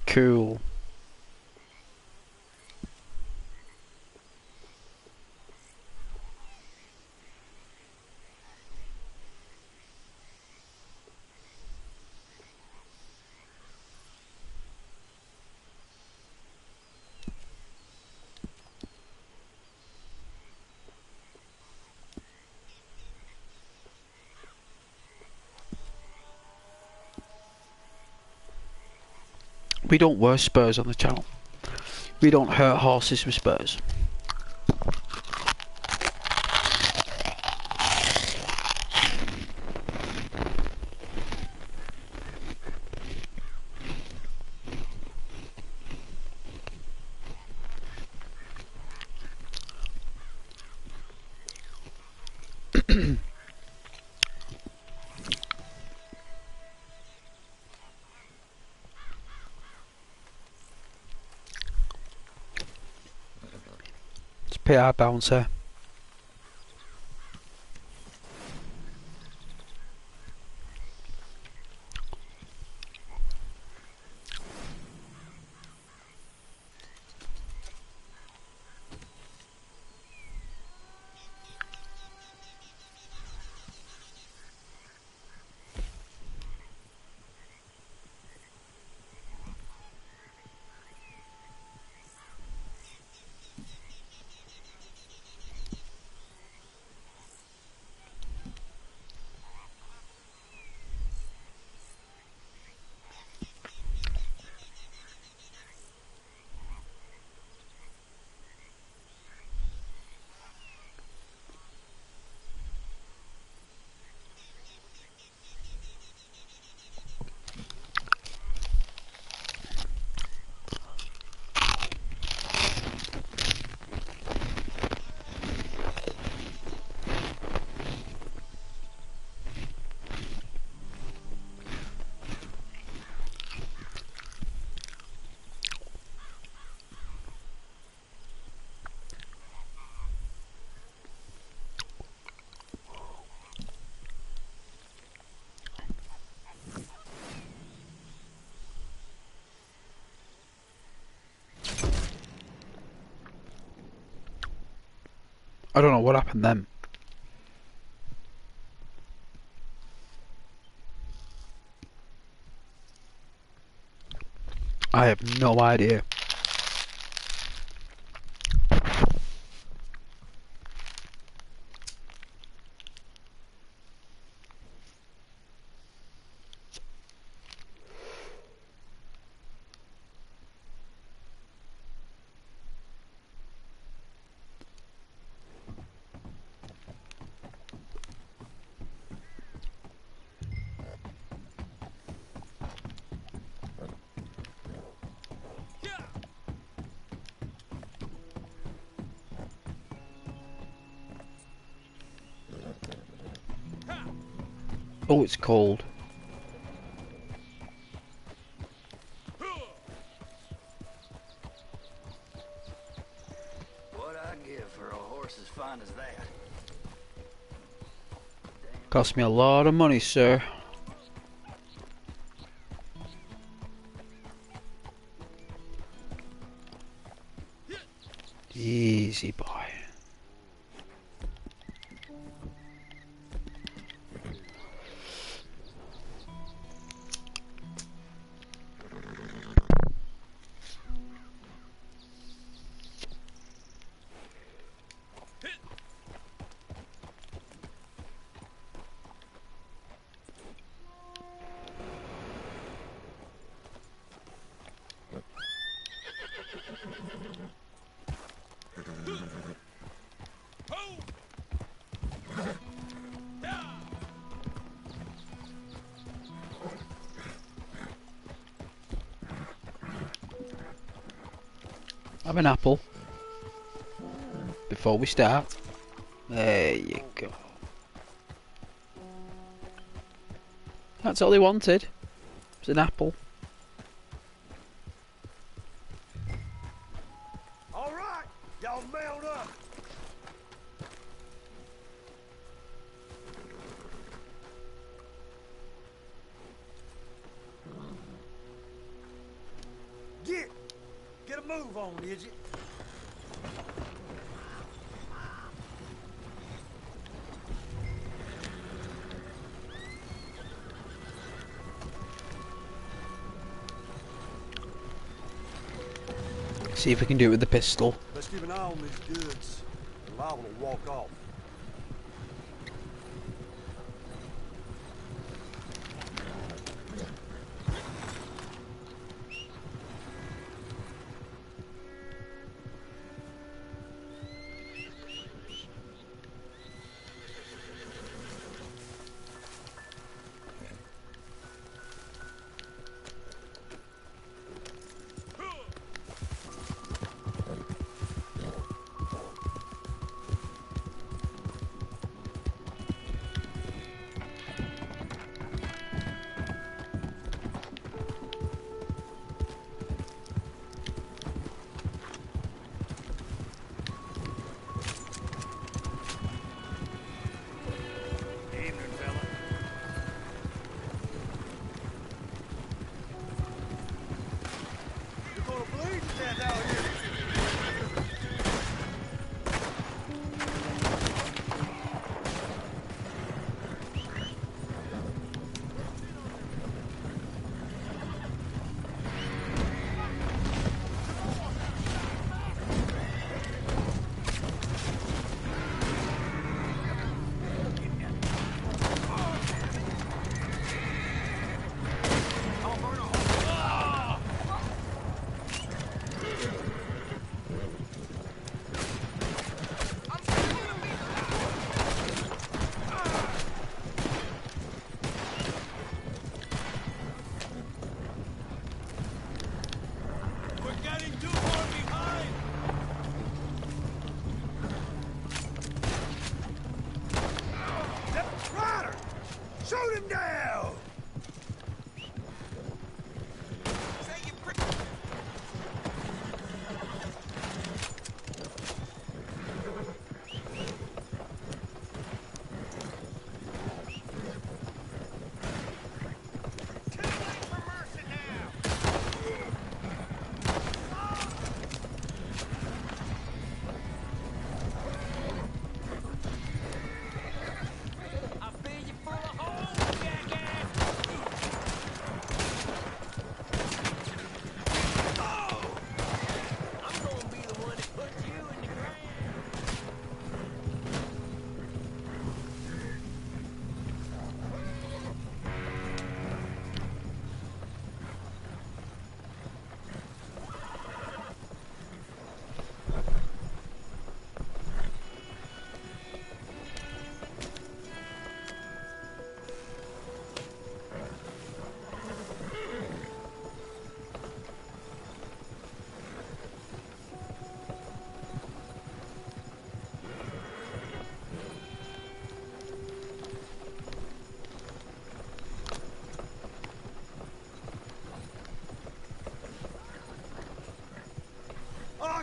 Cool. We don't wear spurs on the channel. We don't hurt horses with spurs. It's PR bouncer. I don't know what happened then. I have no idea. Oh, it's cold. What I give for a horse as fine as that? Cost me a lot of money, sir. Easy, boy. Have an apple before we start. There you go. That's all he wanted. It was an apple. All right, y'all mount up. Get a move on, Idget. See if we can do it with the pistol. Let's keep an eye on these goods. They're liable to walk off. Shoot him down!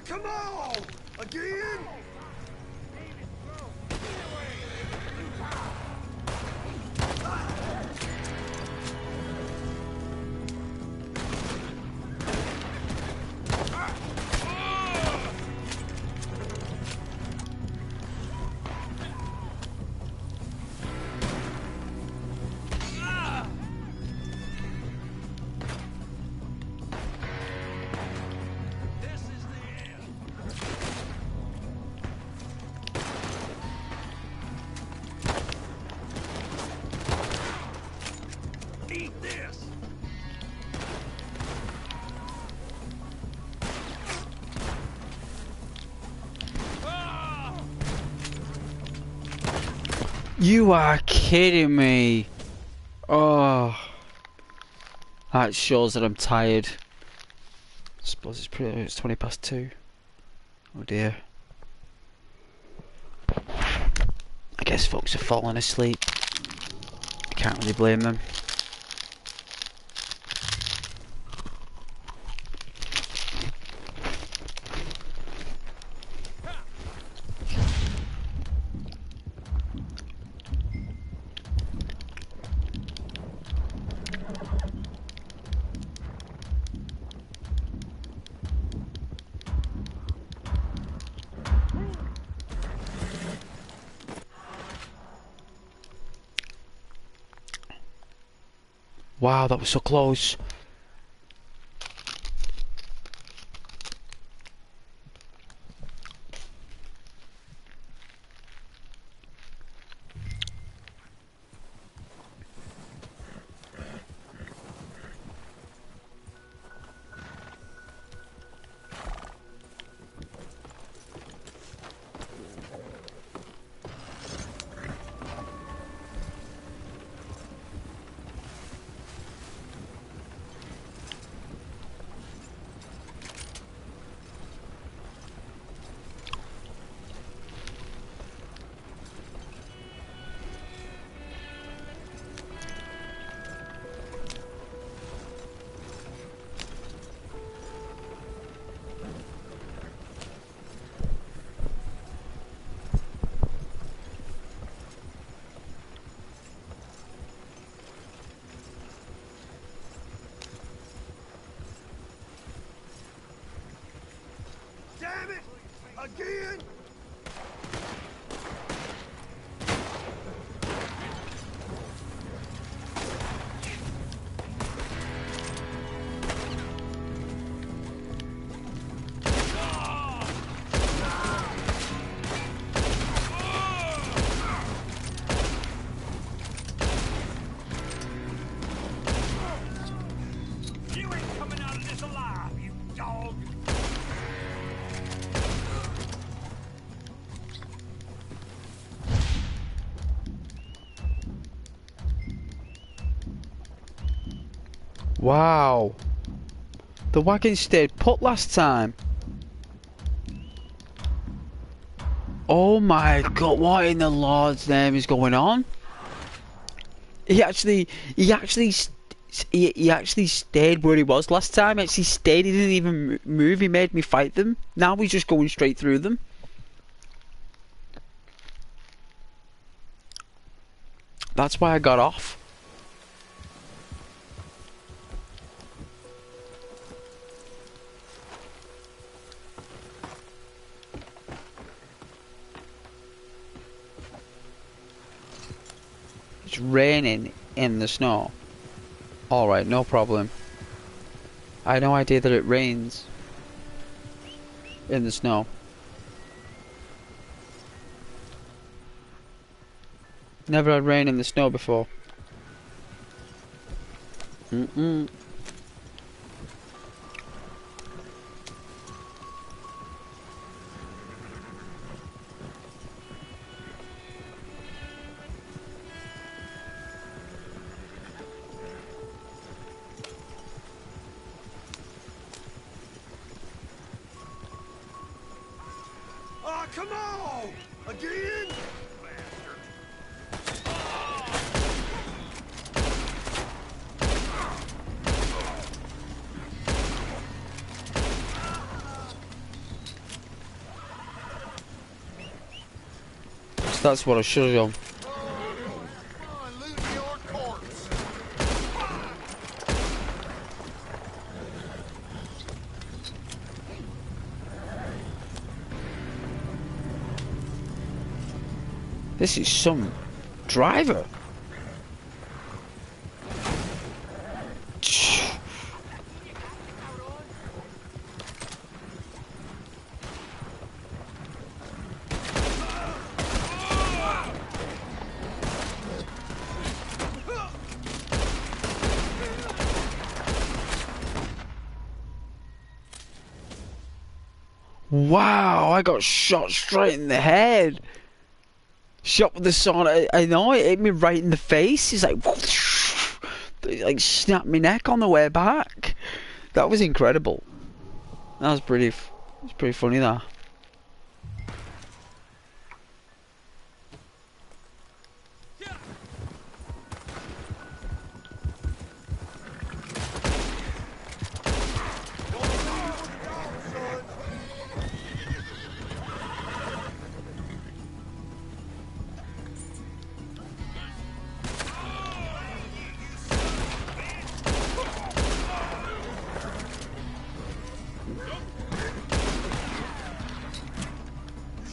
come on! Again? Eat this! You are kidding me. Oh. That shows that I'm tired. I suppose it's 20 past 2. Oh dear. I guess folks are falling asleep. I can't really blame them. Wow, that was so close. Damn it! Again? You ain't coming out of this alive, you dog! Wow. The wagon stayed put last time. Oh my god, what in the Lord's name is going on? He actually stayed where he was last time. Actually stayed, he didn't even move, he made me fight them. Now he's just going straight through them. That's why I got off. It's raining in the snow. Alright, no problem. I had no idea that it rains in the snow. Never had rain in the snow before. Mm-mm. Oh, come on! Again? That's what I should have done. Come on, loot your corpse. This is some driver. Wow, I got shot straight in the head. Shot with the sword. I know, it hit me right in the face. It's like, whoosh, it like snapped my neck on the way back. That was incredible. That was pretty. It was pretty funny, that.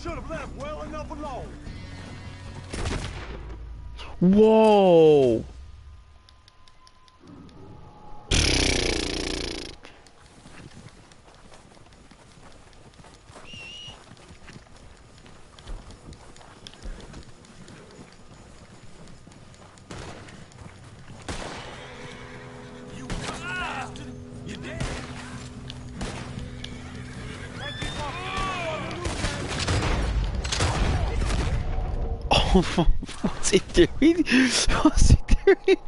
Should have left well enough alone. Whoa! You bastard! You dead? Oh, what's he doing? What's he doing?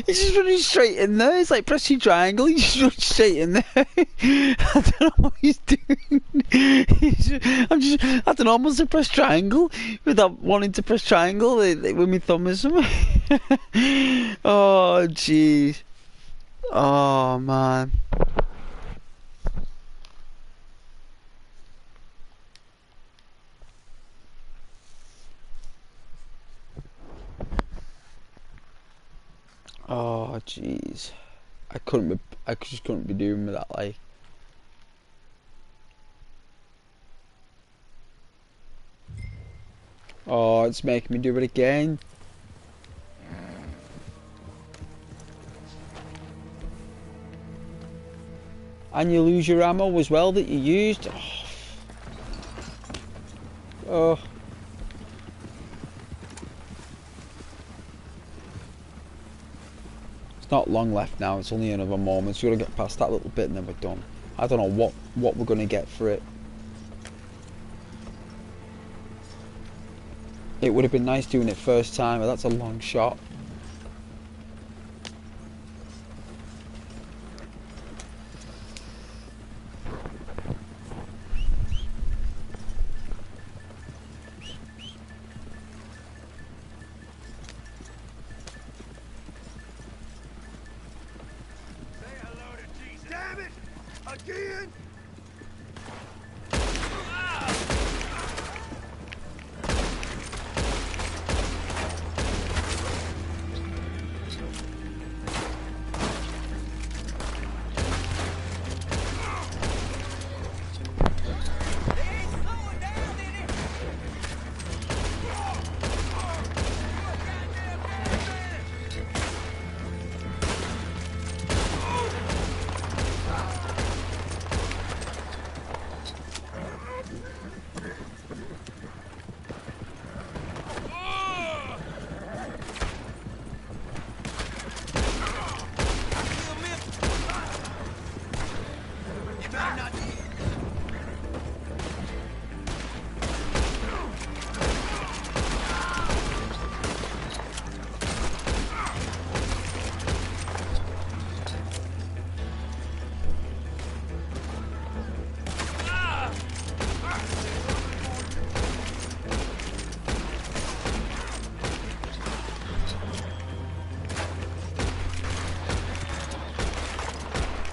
He's just running straight in there. It's like press your triangle. He just runs straight in there. I don't know what he's doing. I don't know. I must have pressed triangle without wanting to press triangle with my thumb or something. Oh, jeez. Oh, man. Oh, jeez. I just couldn't be doing with that, like. Oh, it's making me do it again. And you lose your ammo as well that you used. Oh. It's not long left now, it's only another moment. So we've got to get past that little bit and then we're done. I don't know what we're going to get for it. It would have been nice doing it first time, but that's a long shot. Say hello to Jesus. Damn it! Again?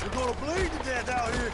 We're gonna bleed to death out here.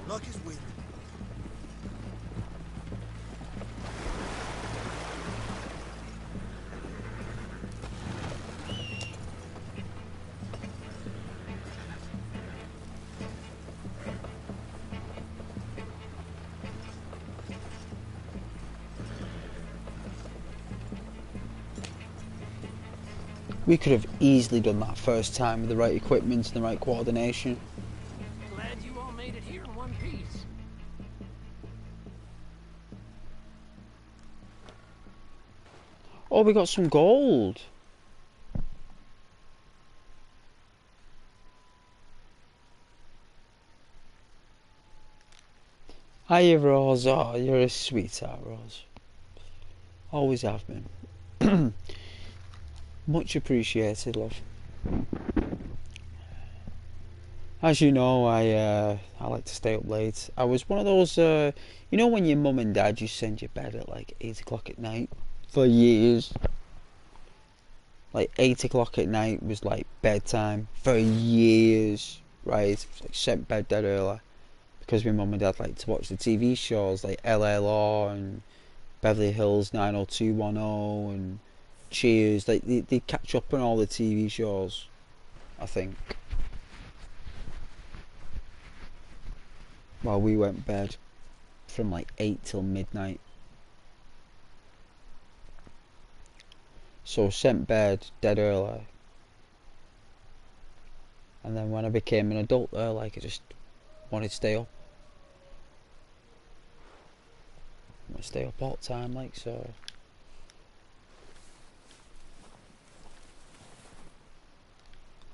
Luck is with you. We could have easily done that first time with the right equipment and the right coordination. Glad you all made it here in one piece. Oh, we got some gold. Hiya, Rose. Oh, you're a sweetheart, Rose. Always have been. Much appreciated, love. As you know, I like to stay up late. I was one of those, you know, when your mum and dad just send you to bed at like 8 o'clock at night for years. Like 8 o'clock at night was like bedtime for years, right? Like sent bed dead early because my mum and dad like to watch the TV shows like LLR and Beverly Hills 90210 and Cheers. Like they catch up on all the TV shows, I think. While we went to bed from like 8 till midnight. So sent bed dead early. And then when I became an adult there, like I just wanted to stay up. I want to stay up all the time, like, so.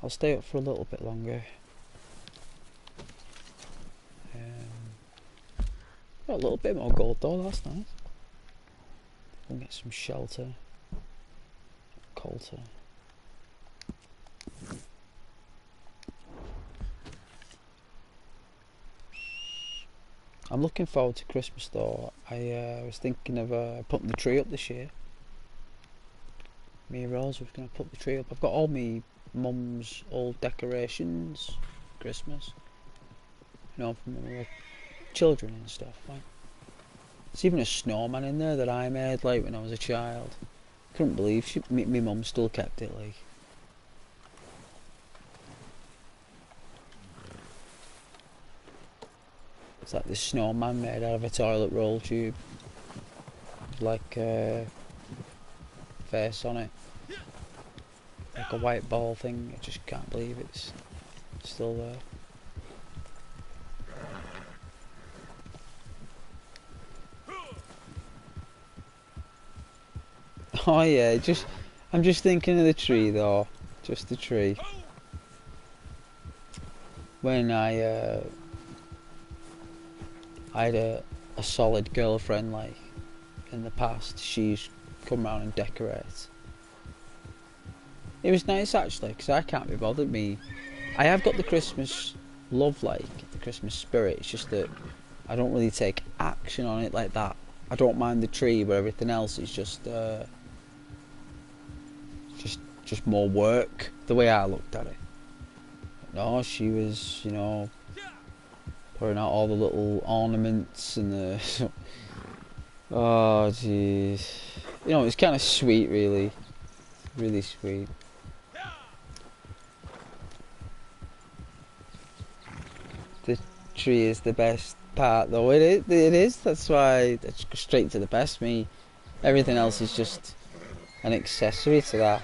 I'll stay up for a little bit longer. Got a little bit more gold though, that's nice. We'll get some shelter. Coulter. I'm looking forward to Christmas though. I was thinking of putting the tree up this year. Me and Rose was going to put the tree up. I've got all my mum's old decorations for Christmas. You know, from when we were children and stuff. Like, there's even a snowman in there that I made like when I was a child. Couldn't believe my mum still kept it, like. It's like this snowman made out of a toilet roll tube. Like a face on it. Like a white ball thing. I just can't believe it's still there. Oh yeah, I'm just thinking of the tree though. Just the tree. When I had a solid girlfriend, like, in the past, she's come round and decorate. It was nice actually, because I can't be bothered. I have got the Christmas love, like, the Christmas spirit. It's just that I don't really take action on it like that. I don't mind the tree, but everything else is just more work, the way I looked at it. No, she was, you know, pouring out all the little ornaments and the oh jeez, you know, it's kind of sweet, really sweet. The tree is the best part though. It is, that's why it's straight to the best. Everything else is just an accessory to that.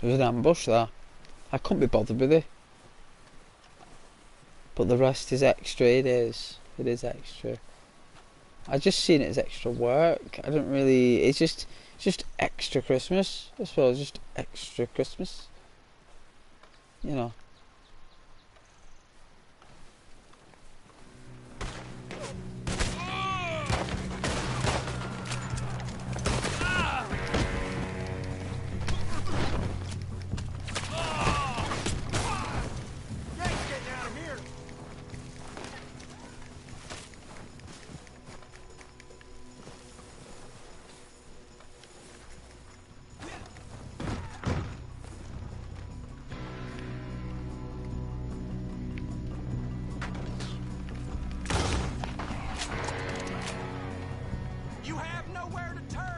It was an ambush there. I couldn't be bothered with it. But the rest is extra, it is. It is extra. I just seen it as extra work. I don't really, it's just, Just extra Christmas, I suppose. Just extra Christmas. You know. You have nowhere to turn.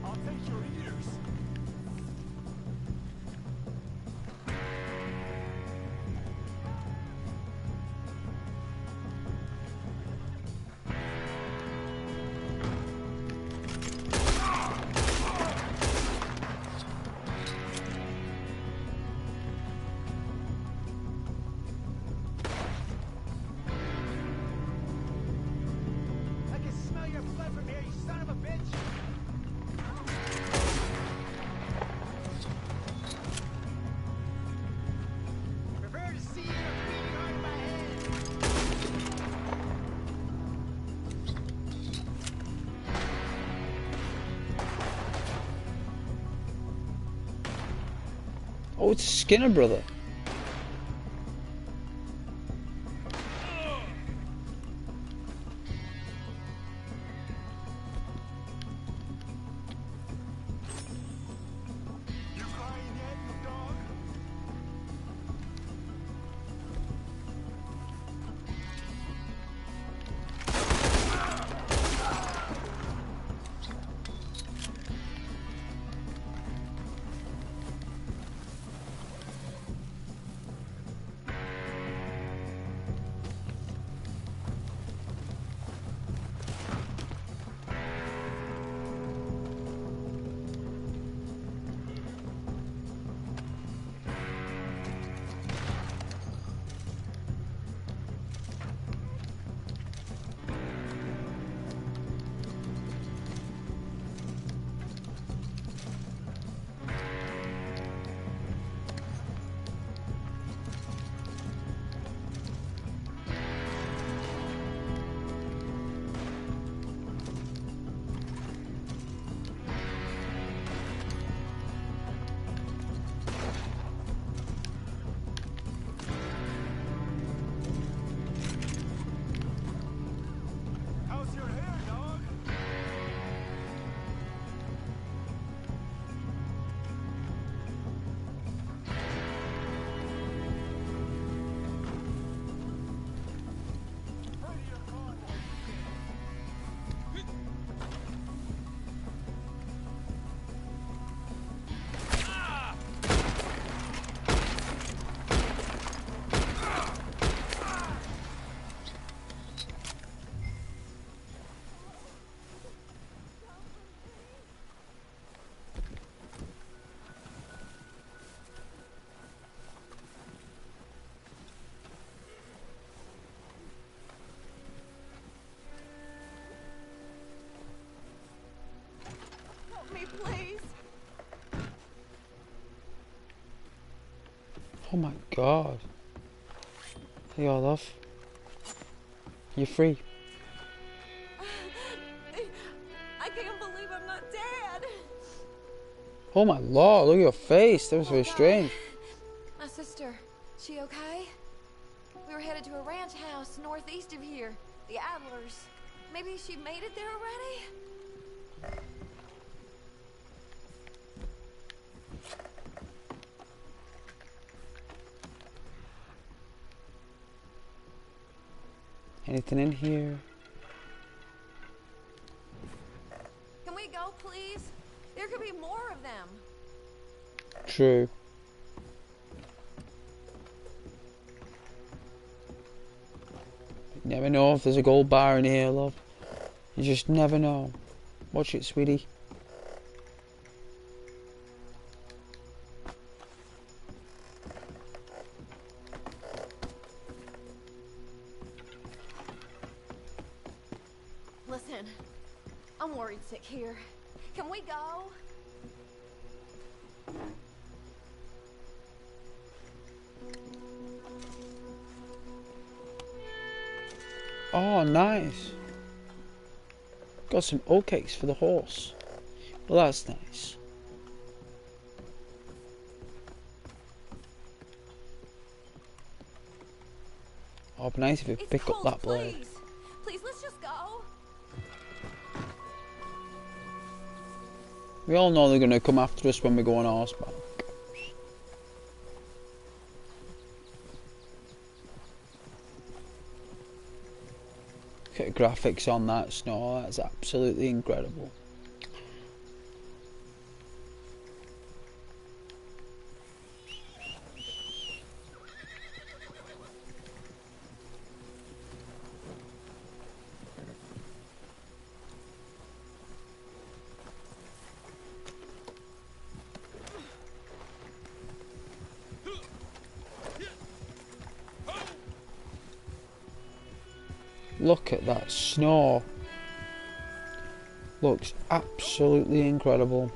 I'll take your ears. I can smell your blood from here, you son of a bitch! Prepare to see you beating on my head! Oh, it's Skinner, brother. You crying yet, you dog? How's your hair, dog? Hurry to your car while you can. Help me, please. Oh my god. Hey, your love. You're free. I can't believe I'm not dead. Oh my lord, look at your face. That was very strange. My sister, she okay? We were headed to a ranch house northeast of here. The Adlers. Maybe she made it there already? Anything in here? Can we go, please? There could be more of them. True. You never know if there's a gold bar in here, love. You just never know. Watch it, sweetie. Listen, I'm worried sick here. Can we go? Oh, nice. Got some oatcakes for the horse. Well, that's nice. Oh, it'd be nice if we pick up that blade. Please. Please, let's just go. We all know they're going to come after us when we go on horseback. Look at the graphics on that snow, that's absolutely incredible. Look at that snow. Looks absolutely incredible.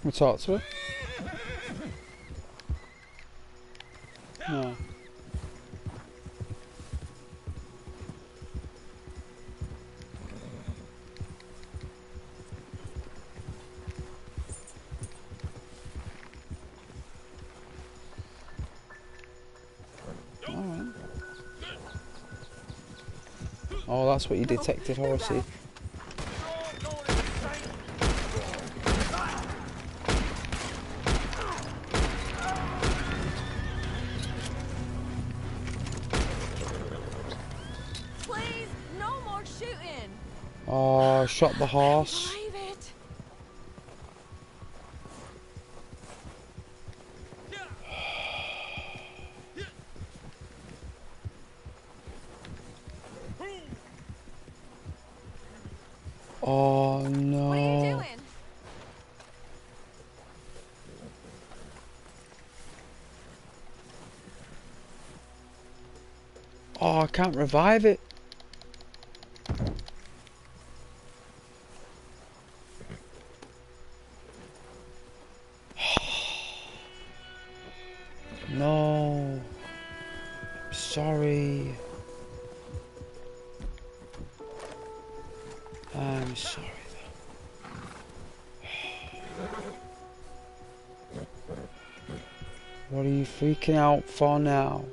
We'll talk to her. No. Alright. Oh, that's what you detected, horsey. Please, no more shooting. Oh, shot the horse. Believe it. Oh What are you no. doing? Oh, I can't revive it. No. I'm sorry. I'm sorry. What are you freaking out for now?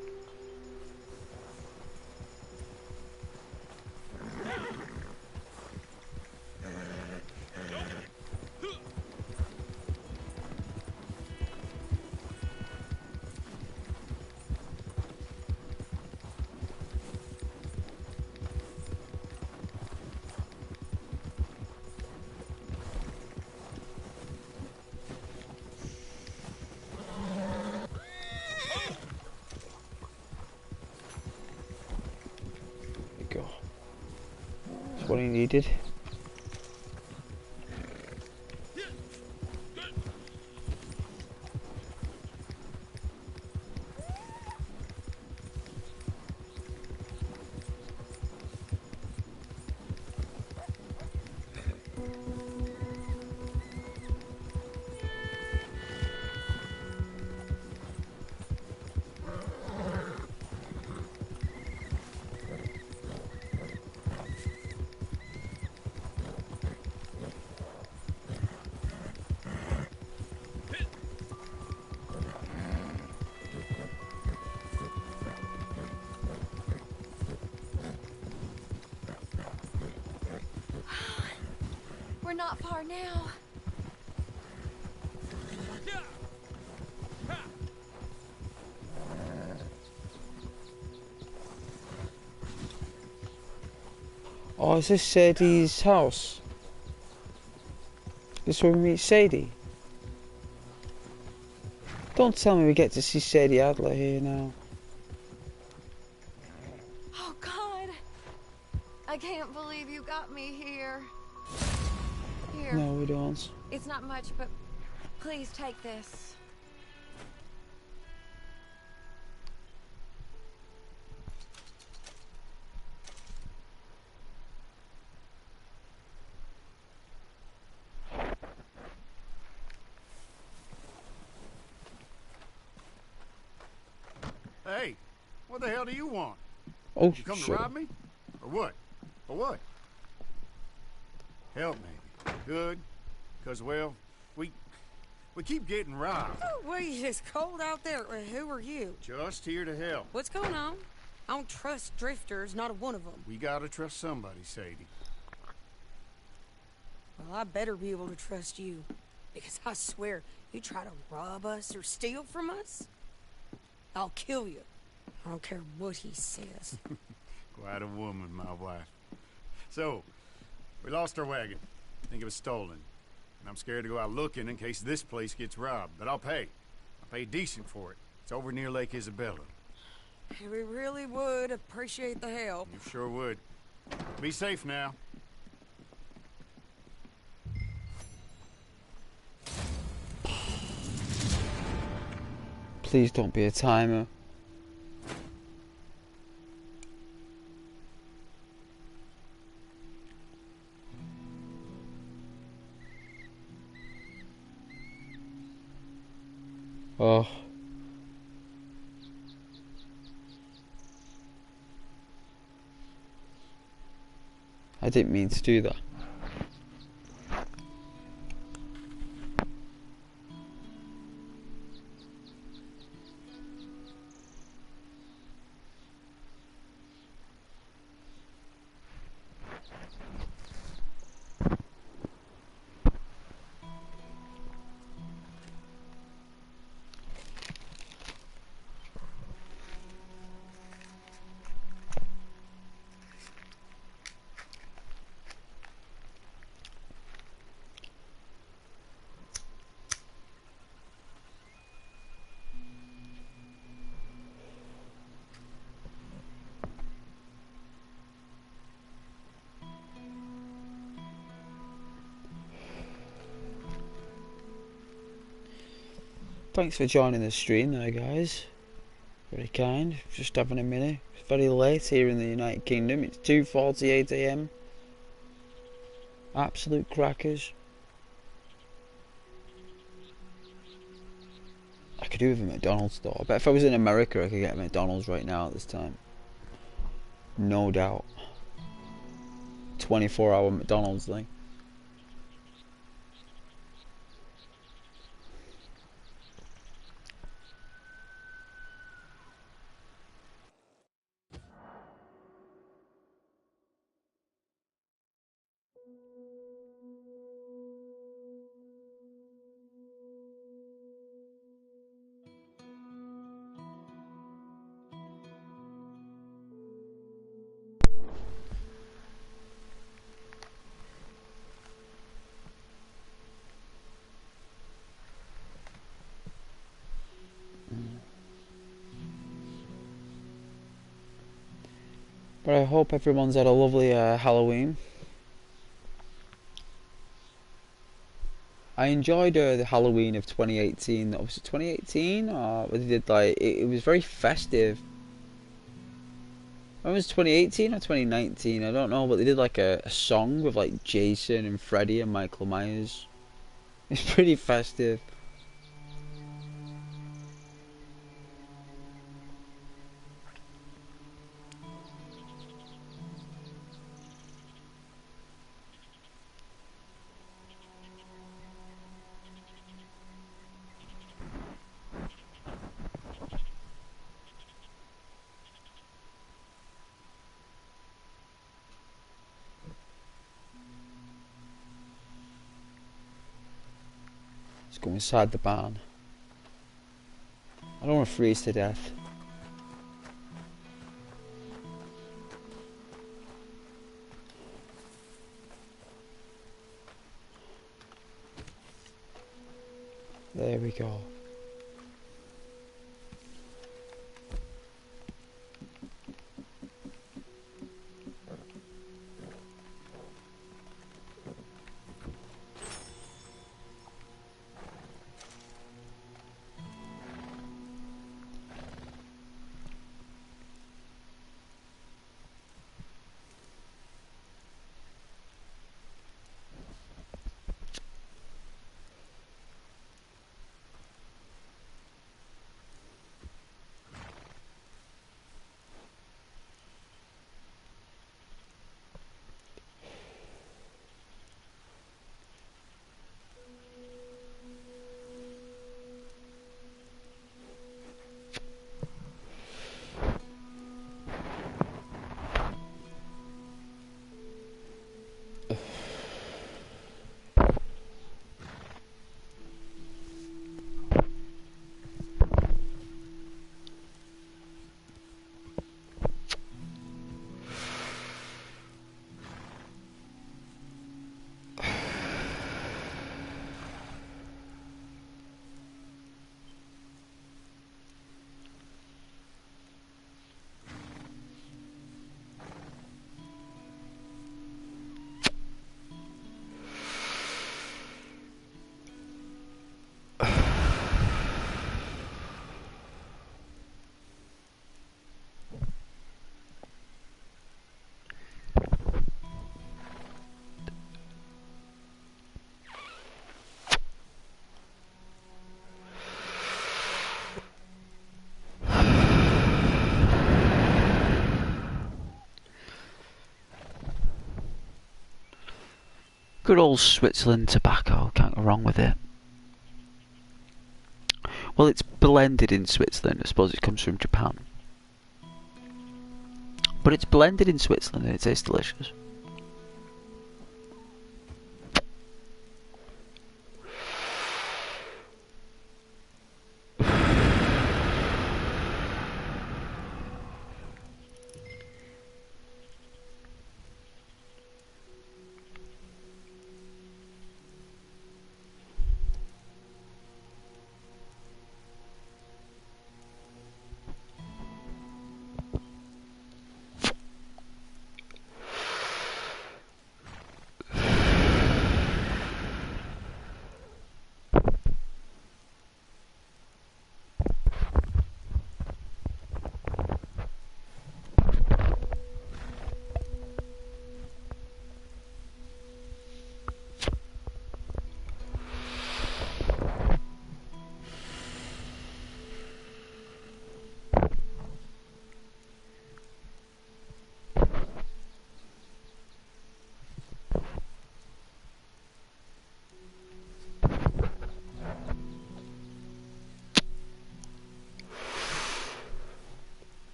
what he needed. We're not far now. Oh, is this Sadie's house? This is where we meet Sadie? Don't tell me we get to see Sadie Adler here now. Oh, God. I can't believe you got me here. Here. No, we don't. It's not much, but please take this. Hey, what the hell do you want? Oh, You come to shit. rob me? Or what? For what? Help me. Good. Because, well, we keep getting robbed. Oh, wait, it's cold out there. Who are you? Just here to help. What's going on? I don't trust drifters, not a one of them. We gotta trust somebody, Sadie. Well, I better be able to trust you. Because I swear, you try to rob us or steal from us, I'll kill you. I don't care what he says. Quite a woman, my wife. So, we lost our wagon. Think it was stolen. And I'm scared to go out looking in case this place gets robbed. But I'll pay. I'll pay decent for it. It's over near Lake Isabella. We really would appreciate the help. You sure would. Be safe now. Please don't be a timer. Oh. I didn't mean to do that. Thanks for joining the stream there, guys. Very kind. Just having a minute. It's very late here in the United Kingdom. It's 2:48 AM. Absolute crackers. I could do with a McDonald's though. I bet if I was in America I could get a McDonald's right now at this time. No doubt. 24-hour McDonald's thing. But I hope everyone's had a lovely Halloween. I enjoyed the Halloween of 2018. Was it 2018? Or they did like it was very festive. When was 2018 or 2019? I don't know, but they did like a song with like Jason and Freddy and Michael Myers. It's pretty festive. Let's go inside the barn. I don't want to freeze to death. There we go. Good old Switzerland tobacco, can't go wrong with it. Well, it's blended in Switzerland. I suppose it comes from Japan. But it's blended in Switzerland and it tastes delicious.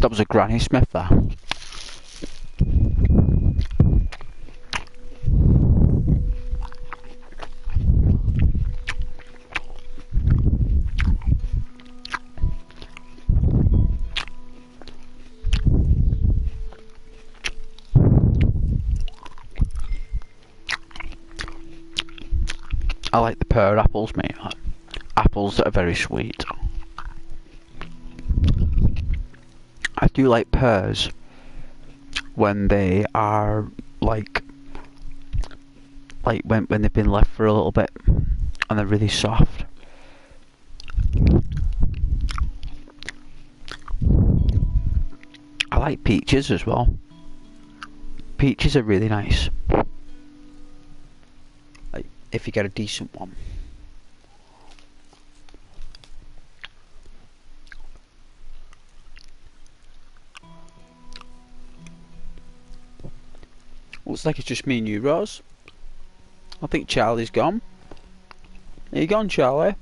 That was a Granny Smith there. I like the pear apples, mate. Apples that are very sweet. I do like pears when they are like when they've been left for a little bit and they're really soft. I like peaches as well. Peaches are really nice. Like if you get a decent one. Looks like it's just me and you, Rose. I think Charlie's gone. Are you gone, Charlie?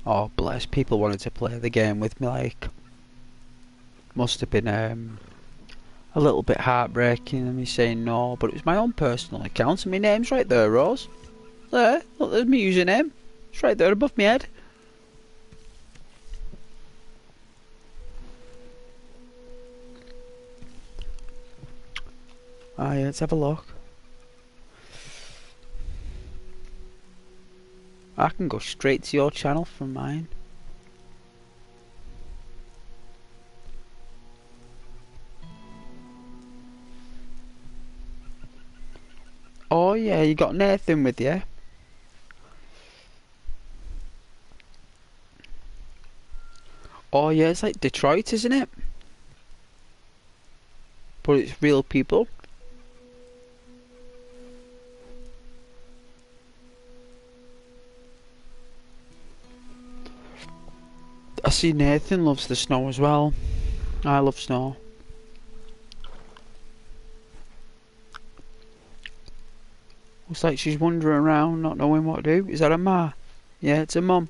Oh, bless. People wanted to play the game with me, like. Must have been a little bit heartbreaking and me saying no, but it was my own personal account and my name's right there, Rose. There, look, there's my username. It's right there above my head. Ah, yeah, let's have a look. I can go straight to your channel from mine. Oh yeah, you got Nathan with you. Oh yeah, it's like Detroit, isn't it? But it's real people. I see Nathan loves the snow as well. I love snow. Looks like she's wandering around, not knowing what to do. Is that a ma? Yeah, it's a mum.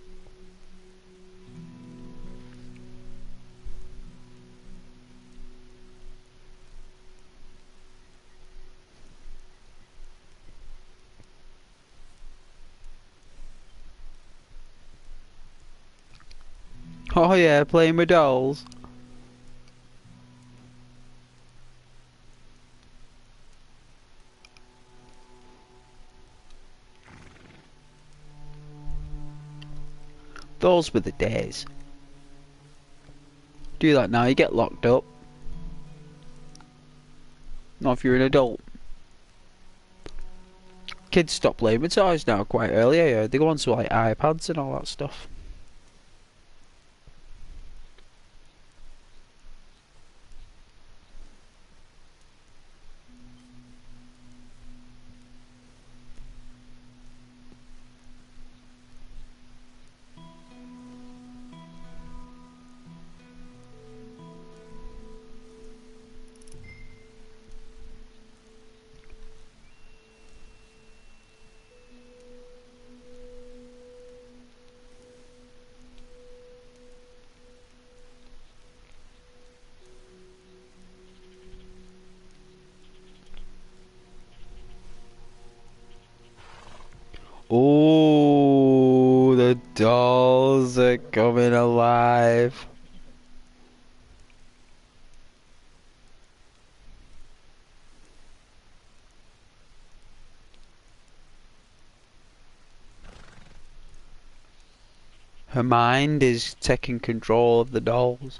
Oh yeah, playing with dolls. Those were the days. Do that now, you get locked up. Not if you're an adult. Kids stop playing with toys now quite early. Yeah, they go on to like iPads and all that stuff. Oh, the dolls are coming alive. Her mind is taking control of the dolls.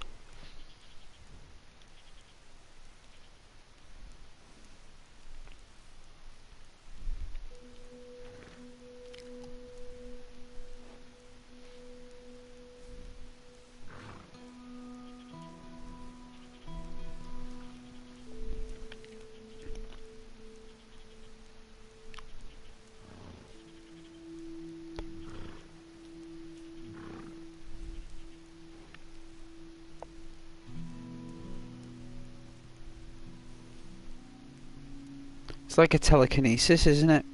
It's like a telekinesis, isn't it?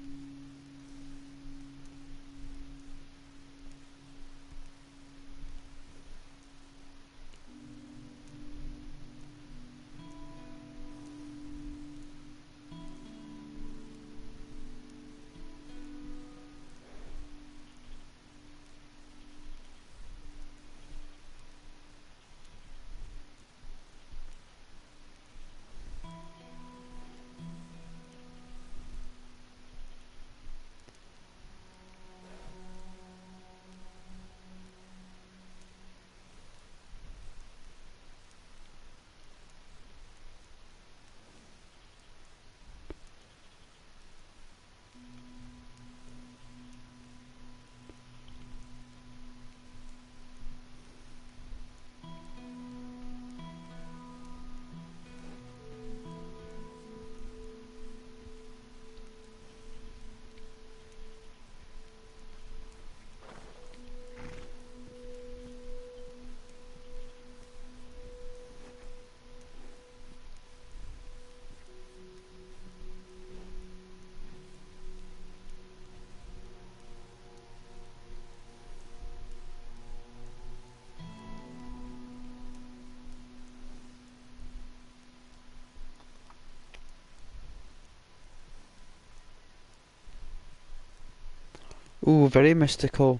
Ooh, very mystical.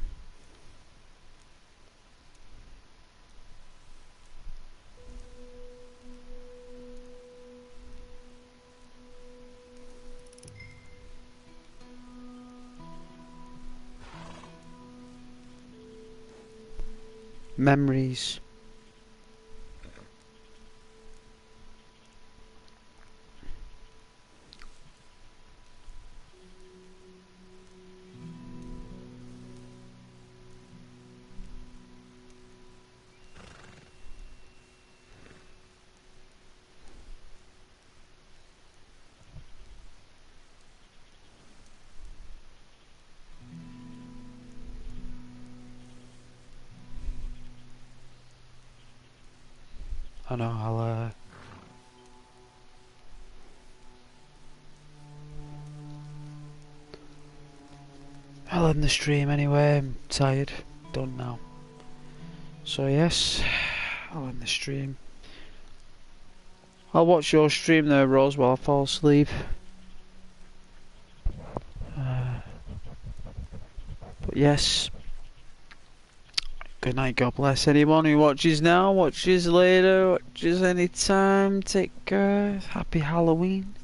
Memories. I know, I'll end the stream anyway. I'm tired. Done now. So yes, I'll end the stream. I'll watch your stream there, Rose, while I fall asleep. But yes, good night, God bless anyone who watches now, watches later, watches any time. Take care. Happy Halloween.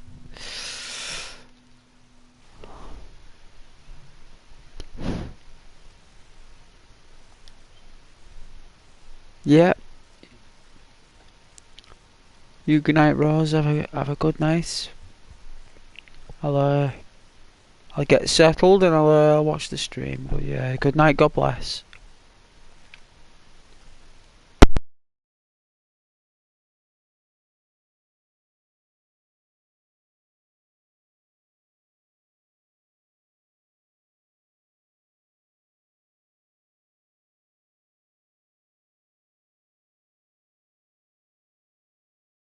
Yeah. You good night, Rose. Have a good night. I'll get settled and I'll watch the stream. But yeah, good night. God bless.